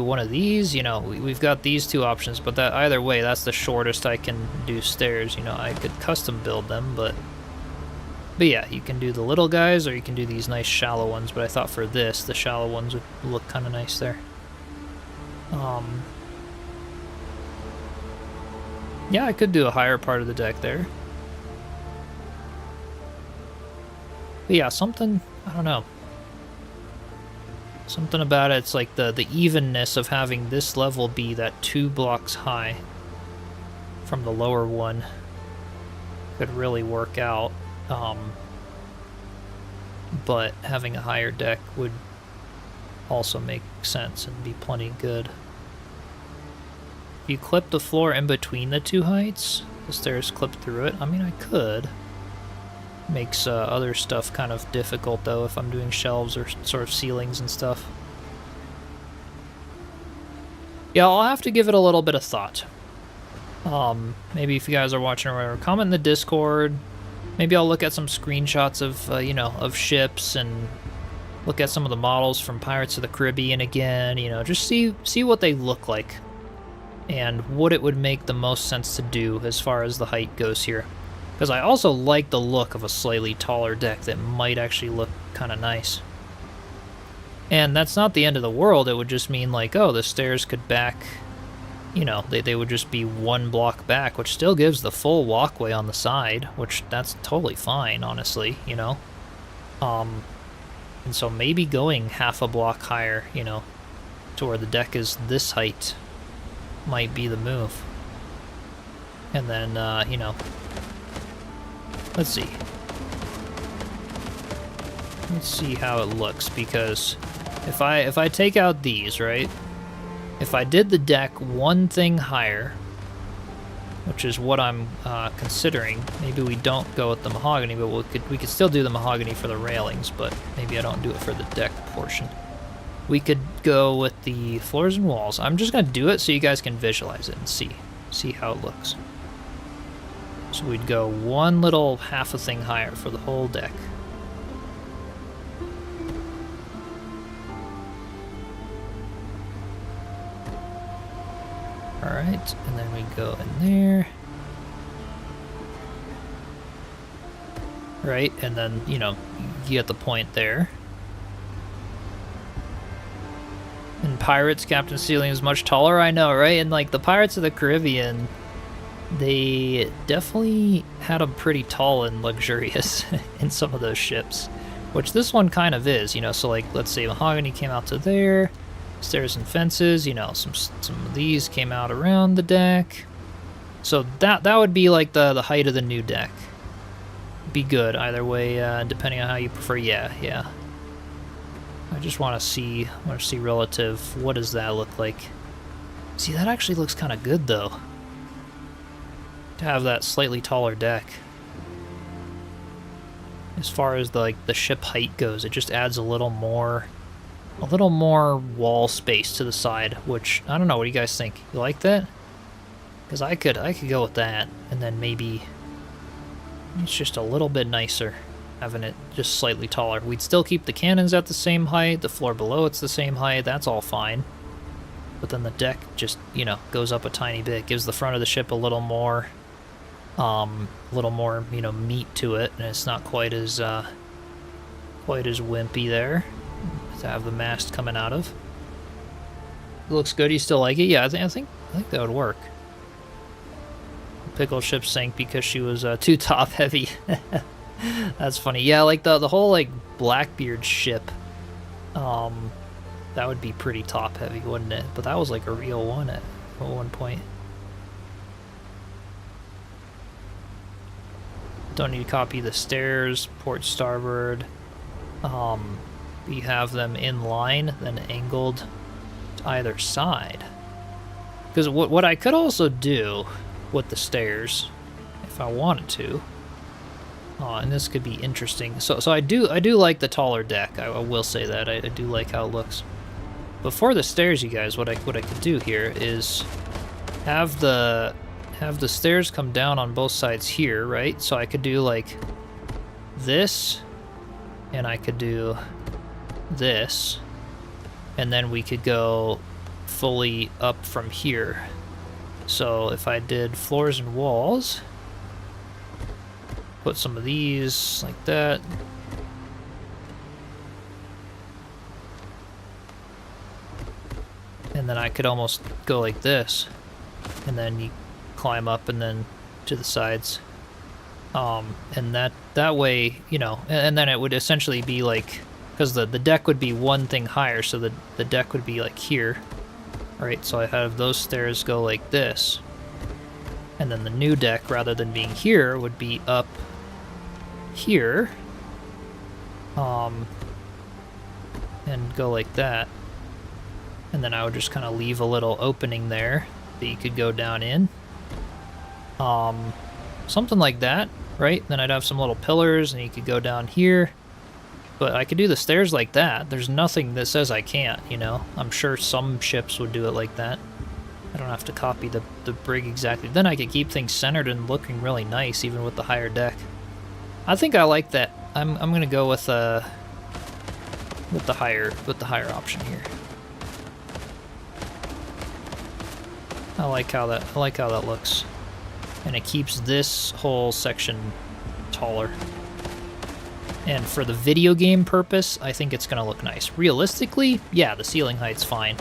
one of these, you know, we've got these two options, but that either way, that's the shortest I can do stairs. You know, I could custom build them, but yeah, you can do the little guys or you can do these nice shallow ones, but I thought for this, the shallow ones would look kind of nice there. Yeah, I could do a higher part of the deck there. But yeah, something, I don't know. Something about it's like the evenness of having this level be that 2 blocks high from the lower one could really work out. But having a higher deck would also make sense and be plenty good. If you clip the floor in between the 2 heights, the stairs clip through it. I mean, I could. Makes other stuff kind of difficult though if I'm doing shelves or sort of ceilings and stuff. Yeah, I'll have to give it a little bit of thought. Maybe if you guys are watching or whatever, comment in the Discord. Maybe I'll look at some screenshots of, you know, of ships and look at some of the models from Pirates of the Caribbean again, you know, just see what they look like and what it would make the most sense to do as far as the height goes here. Because I also like the look of a slightly taller deck that might actually look kind of nice. And that's not the end of the world, it would just mean like, oh, the stairs could back, you know, they would just be 1 block back, which still gives the full walkway on the side, which that's totally fine, honestly, you know. And so maybe going 1/2 a block higher, you know, to where the deck is this height might be the move. And then, you know, let's see. Let's see how it looks, because if I take out these, right? If I did the deck 1 thing higher, which is what I'm considering. Maybe we don't go with the mahogany, but we could still do the mahogany for the railings, but maybe I don't do it for the deck portion. We could go with the floors and walls. I'm just gonna do it so you guys can visualize it and see how it looks. So we'd go one little half a thing higher for the whole deck. Alright, and then we go in there. Right, and then, you know, you get the point there. And Pirates, Captain Ceiling is much taller, I know, right? And like the Pirates of the Caribbean, they definitely had them pretty tall and luxurious in some of those ships, which this one kind of is, you know. So like, let's say mahogany came out to there, stairs and fences, you know, some of these came out around the deck. So that would be like the height of the new deck. Be good either way, depending on how you prefer. Yeah. I just want to see relative. What does that look like? See, that actually looks kind of good though. To have that slightly taller deck. As far as the ship height goes, it just adds a little more wall space to the side, which I don't know. What do you guys think? You like that? Because I could go with that, and then maybe it's just a little bit nicer having it just slightly taller. We'd still keep the cannons at the same height, the floor below it's the same height, that's all fine. But then the deck just, you know, goes up a tiny bit, gives the front of the ship a little more, you know, meat to it, and it's not quite as wimpy there to have the mast coming out of. It looks good. You still like it? Yeah, I think that would work. Pickle ship sank because she was too top heavy. That's funny. Yeah, like the whole like Blackbeard ship, that would be pretty top heavy, wouldn't it? But that was like a real one at one point. Don't need to copy the stairs, port starboard. We have them in line, then angled to either side. Because what I could also do with the stairs, if I wanted to, and this could be interesting. So I do like the taller deck. I will say that I do like how it looks. But for the stairs, you guys, what I could do here is have the stairs come down on both sides here, right? So I could do like this, and I could do this, and then we could go fully up from here. So if I did floors and walls, put some of these like that. And then I could almost go like this, and then you climb up and then to the sides. And that way, you know, and then it would essentially be like, because the deck would be one thing higher, so the deck would be like here. Alright, so I have those stairs go like this. And then the new deck, rather than being here, would be up here. And go like that. And then I would just kind of leave a little opening there that you could go down in. Something like that, right? Then I'd have some little pillars and you could go down here. But I could do the stairs like that. There's nothing that says I can't, you know? I'm sure some ships would do it like that. I don't have to copy the brig exactly. Then I could keep things centered and looking really nice, even with the higher deck. I think I like that. I'm gonna go with the higher option here. I like how that looks. And it keeps this whole section taller. And for the video game purpose, I think it's gonna look nice. Realistically, yeah, the ceiling height's fine.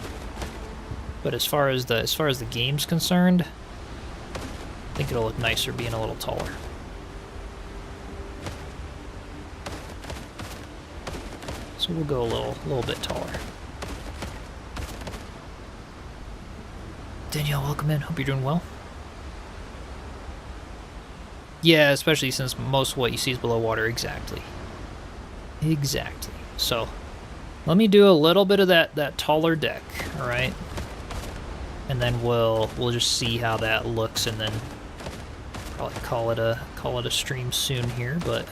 But as far as the game's concerned, I think it'll look nicer being a little taller. So we'll go a little bit taller. Danielle, welcome in. Hope you're doing well. Yeah, especially since most of what you see is below water. Exactly. So let me do a little bit of that taller deck, all right? And then we'll just see how that looks, and then Probably call it a stream soon here, but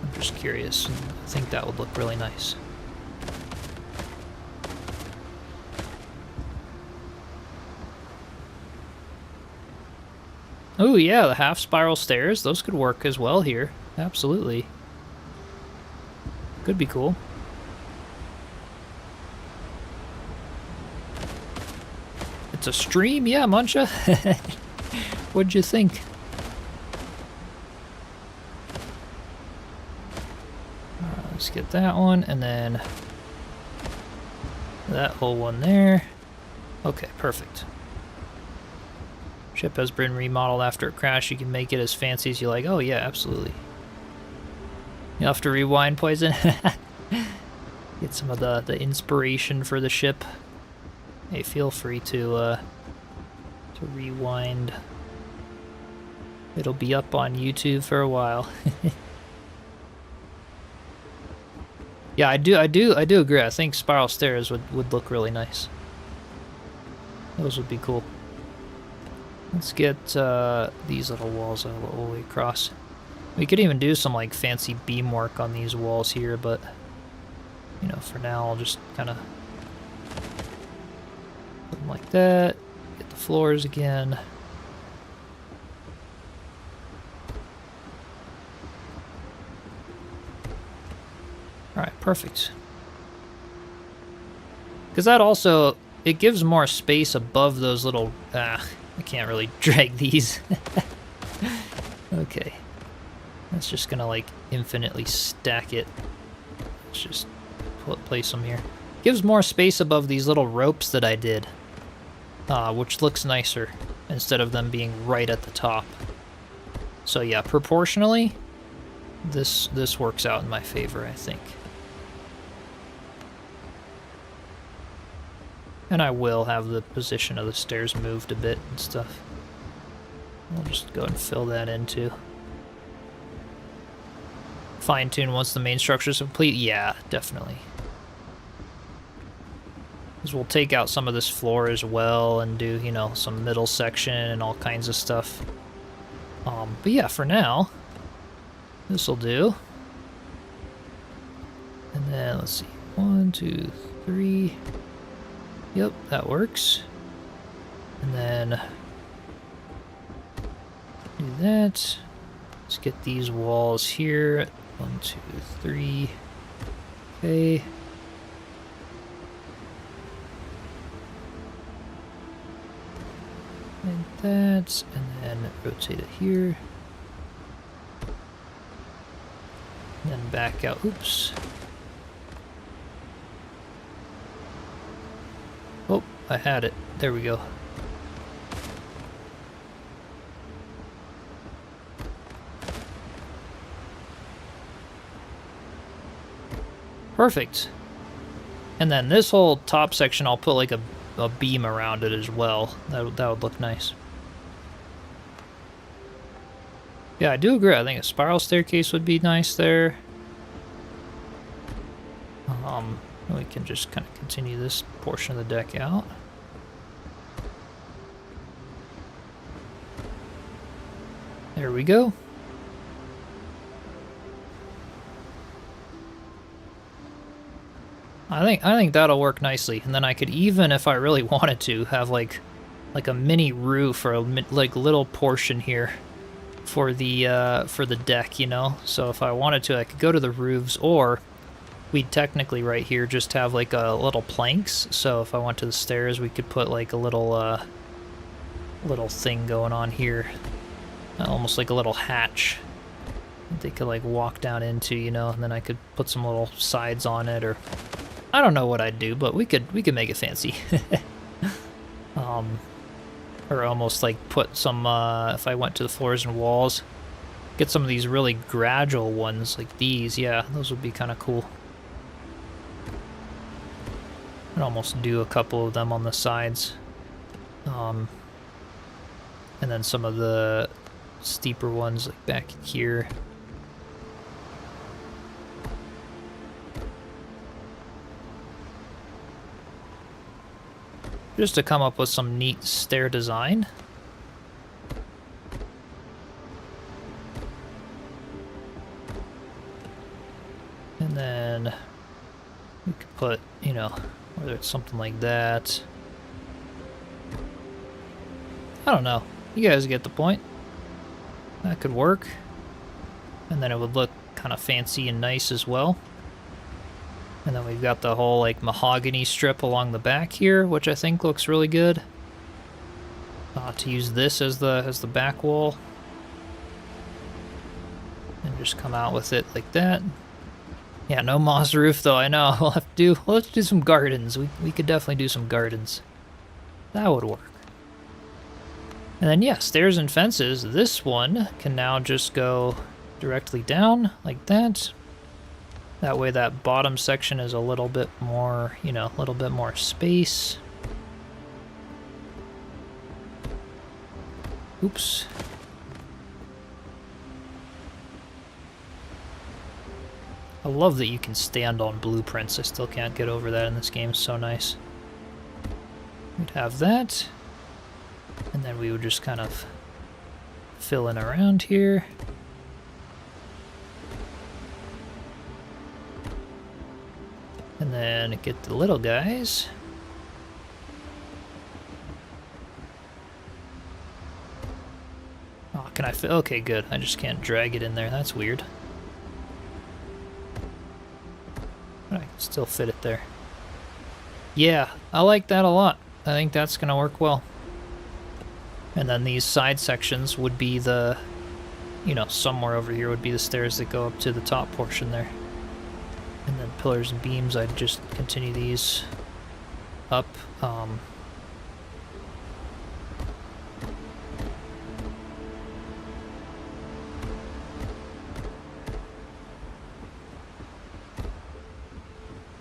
I'm just curious. And I think that would look really nice. Oh yeah, the half spiral stairs, those could work as well here. Absolutely. Could be cool. It's a stream? Yeah, Muncha. What'd you think? Let's get that one, and then that whole one there. Okay, perfect. Ship has been remodeled after a crash. You can make it as fancy as you like. Oh yeah, absolutely. You'll have to rewind, Poison. Get some of the inspiration for the ship. Hey, feel free to rewind. It'll be up on YouTube for a while. Yeah, I do agree. I think spiral stairs would look really nice. Those would be cool. Let's get these little walls all the way across. We could even do some like fancy beam work on these walls here, but you know, for now I'll just kind of put them like that. Get the floors again. Alright, perfect. Because that also, it gives more space above those little... I can't really drag these. Okay. That's just gonna, like, infinitely stack it. Let's just place them here. Gives more space above these little ropes that I did. Which looks nicer, instead of them being right at the top. So yeah, proportionally, this works out in my favor, I think. And I will have the position of the stairs moved a bit and stuff. I'll just go and fill that in too. Fine-tune once the main structure is complete? Yeah, definitely. Because we'll take out some of this floor as well and do, you know, some middle section and all kinds of stuff. But yeah, for now, this'll do. And then, let's see, 1, 2, 3... Yep, that works. And then do that. Let's get these walls here. 1, 2, 3. Okay. Like that, and then rotate it here. And then back out. Oops. Oh, I had it. There we go. Perfect. And then this whole top section, I'll put like a beam around it as well. That would look nice. Yeah, I do agree. I think a spiral staircase would be nice there. We can just kind of continue this portion of the deck out. There we go. I think that'll work nicely, and then I could even, if I really wanted to, have like a mini roof or a like little portion here for the deck, you know. So if I wanted to, I could go to the roofs, or we'd technically right here just have like a little planks. So if I went to the stairs, we could put like a little thing going on here, almost like a little hatch that they could like walk down into, you know. And then I could put some little sides on it, or I don't know what I'd do, but we could make it fancy. Or almost like put some, if I went to the floors and walls, get some of these really gradual ones like these. Yeah, those would be kind of cool. I'd almost do a couple of them on the sides. And then some of the steeper ones like back here. Just to come up with some neat stair design. then we could put, you know, whether it's something like that. I don't know. You guys get the point. That could work. And then it would look kind of fancy and nice as well. And then we've got the whole like mahogany strip along the back here, which I think looks really good. To use this as the back wall. And just come out with it like that. Yeah, no moss roof though, I know. Let's do some gardens. We could definitely do some gardens. That would work. And then yeah, stairs and fences. This one can now just go directly down like that. That way that bottom section is a little bit more, you know, a little bit more space. Oops. I love that you can stand on blueprints. I still can't get over that in this game. It's so nice. We'd have that. And then we would just kind of fill in around here. And then get the little guys. Oh, can I fit? Okay, good. I just can't drag it in there. That's weird. But I can still fit it there. Yeah, I like that a lot. I think that's gonna work well. And then these side sections would be the, you know, somewhere over here would be the stairs that go up to the top portion there. And then pillars and beams, I'd just continue these up.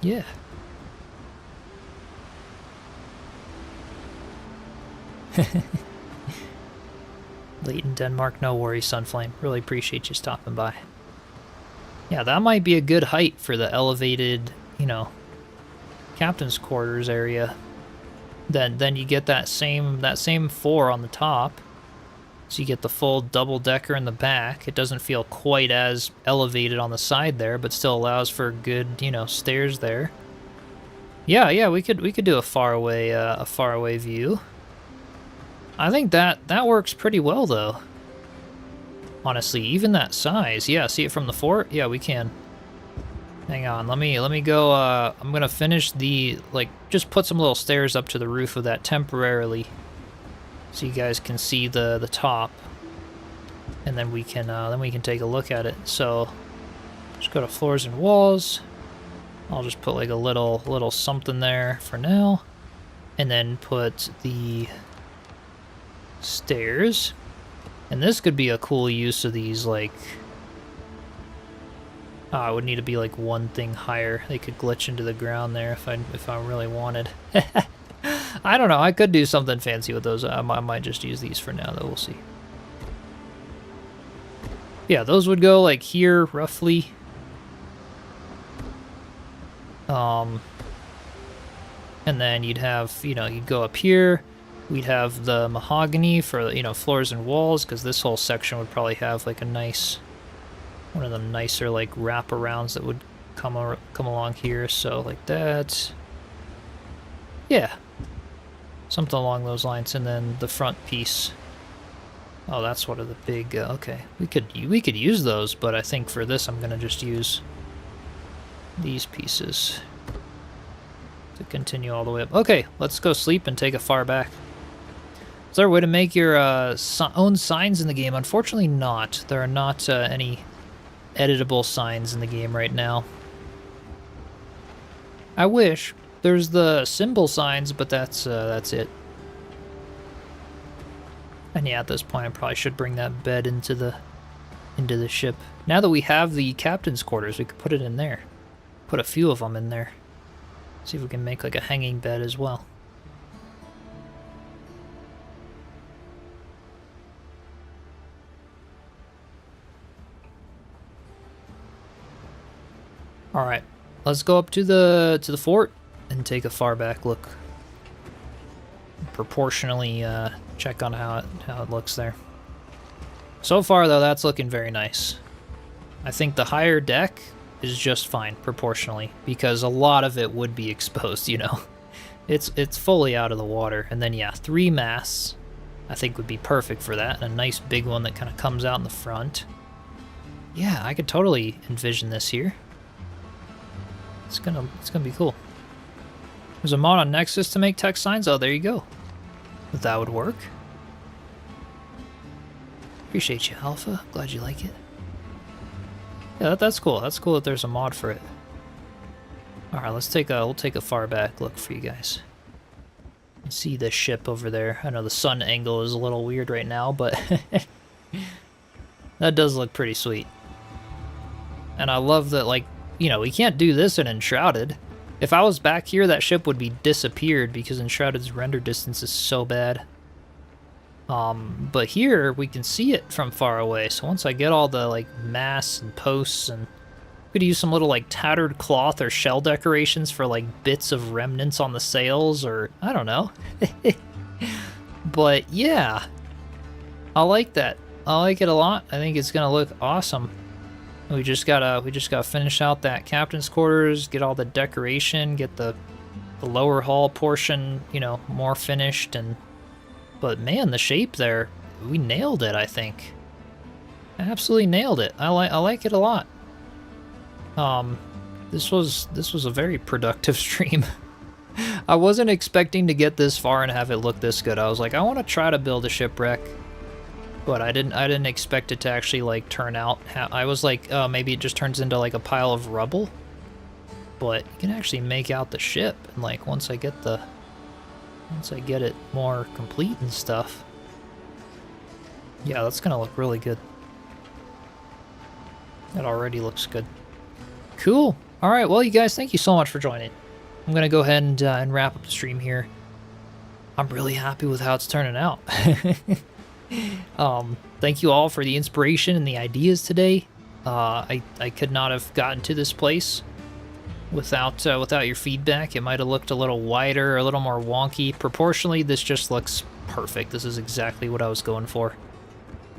Yeah. Late in Denmark, no worries, Sunflame. Really appreciate you stopping by. Yeah, that might be a good height for the elevated, you know, captain's quarters area. Then you get that same 4 on the top. So you get the full double decker in the back. It doesn't feel quite as elevated on the side there, but still allows for good, you know, stairs there. Yeah, we could do a far away view. I think that works pretty well though. Honestly, even that size. Yeah, see it from the fort? Yeah, we can. Hang on, let me go, I'm gonna finish the, like, just put some little stairs up to the roof of that temporarily. So you guys can see the top. And then we can take a look at it. So, just go to floors and walls. I'll just put like a little something there for now. And then put the stairs. And this could be a cool use of these, like... it would need to be like one thing higher. They could glitch into the ground there if I really wanted. I don't know. I could do something fancy with those. I might just use these for now, though. We'll see. Yeah, those would go like here, roughly. And then you'd have, you know, you'd go up here. We'd have the mahogany for, you know, floors and walls, because this whole section would probably have like a nice, one of the nicer like wraparounds that would come along here. So like that. Yeah. Something along those lines. And then the front piece. Oh, that's one of the big, okay. We could use those, but I think for this I'm gonna just use these pieces to continue all the way up. Okay, let's go sleep and take a far back. Is there a way to make your own signs in the game? Unfortunately not. There are not any editable signs in the game right now. I wish. There's the symbol signs, but that's it. And yeah, at this point I probably should bring that bed into the ship. Now that we have the captain's quarters, we could put it in there. Put a few of them in there. See if we can make like a hanging bed as well. All right, let's go up to the fort and take a far back look. Proportionally check on how it looks there. So far though, that's looking very nice. I think the higher deck is just fine proportionally, because a lot of it would be exposed, you know. It's fully out of the water. And then yeah, 3 masts I think would be perfect for that. And a nice big one that kind of comes out in the front. Yeah, I could totally envision this here. It's gonna be cool. There's a mod on Nexus to make text signs. Oh, there you go. That would work. Appreciate you, Alpha. Glad you like it. Yeah, that's cool. That's cool that there's a mod for it. All right, we'll take a far back look for you guys. You can see the ship over there. I know the sun angle is a little weird right now, but that does look pretty sweet. And I love that, like, you know, we can't do this in Enshrouded. If I was back here, that ship would be disappeared because Enshrouded's render distance is so bad. But here we can see it from far away. So once I get all the like masts and posts, and we could use some little like tattered cloth or shell decorations for like bits of remnants on the sails, or I don't know. But yeah, I like that. I like it a lot. I think it's gonna look awesome. We just gotta finish out that captain's quarters, get all the decoration, get the lower hull portion, you know, more finished. And but man, the shape there, we nailed it, I think. Absolutely nailed it. I like it a lot. This was a very productive stream. I wasn't expecting to get this far and have it look this good. I was like, I want to try to build a shipwreck, but I didn't expect it to actually like turn out. I was like, oh, maybe it just turns into like a pile of rubble. But you can actually make out the ship, and like once I get it more complete and stuff, yeah, that's gonna look really good. It already looks good. Cool. All right, well, you guys, thank you so much for joining. I'm gonna go ahead and wrap up the stream here. I'm really happy with how it's turning out. Thank you all for the inspiration and the ideas today. I could not have gotten to this place without your feedback. It might have looked a little wider, a little more wonky. Proportionally, this just looks perfect. This is exactly what I was going for.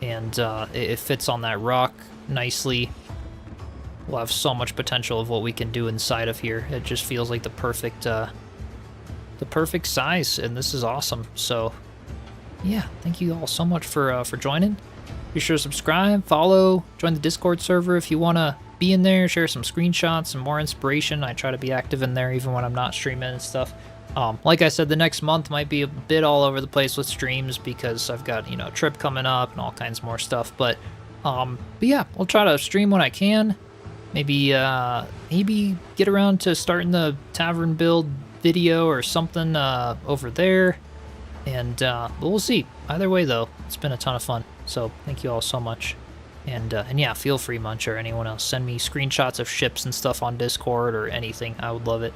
And it fits on that rock nicely. We'll have so much potential of what we can do inside of here. It just feels like the perfect size, and this is awesome. So yeah, thank you all so much for joining. Be sure to subscribe, follow, join the Discord server if you want to be in there, share some screenshots, some more inspiration. I try to be active in there even when I'm not streaming and stuff. Like I said, the next month might be a bit all over the place with streams because I've got, you know, a trip coming up and all kinds more stuff. But yeah, I'll try to stream when I can. Maybe get around to starting the Tavern build video or something over there. And we'll see. Either way, though, it's been a ton of fun. So thank you all so much. And yeah, feel free, Munch, or anyone else. Send me screenshots of ships and stuff on Discord or anything. I would love it.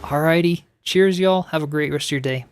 Alrighty. Cheers, y'all. Have a great rest of your day.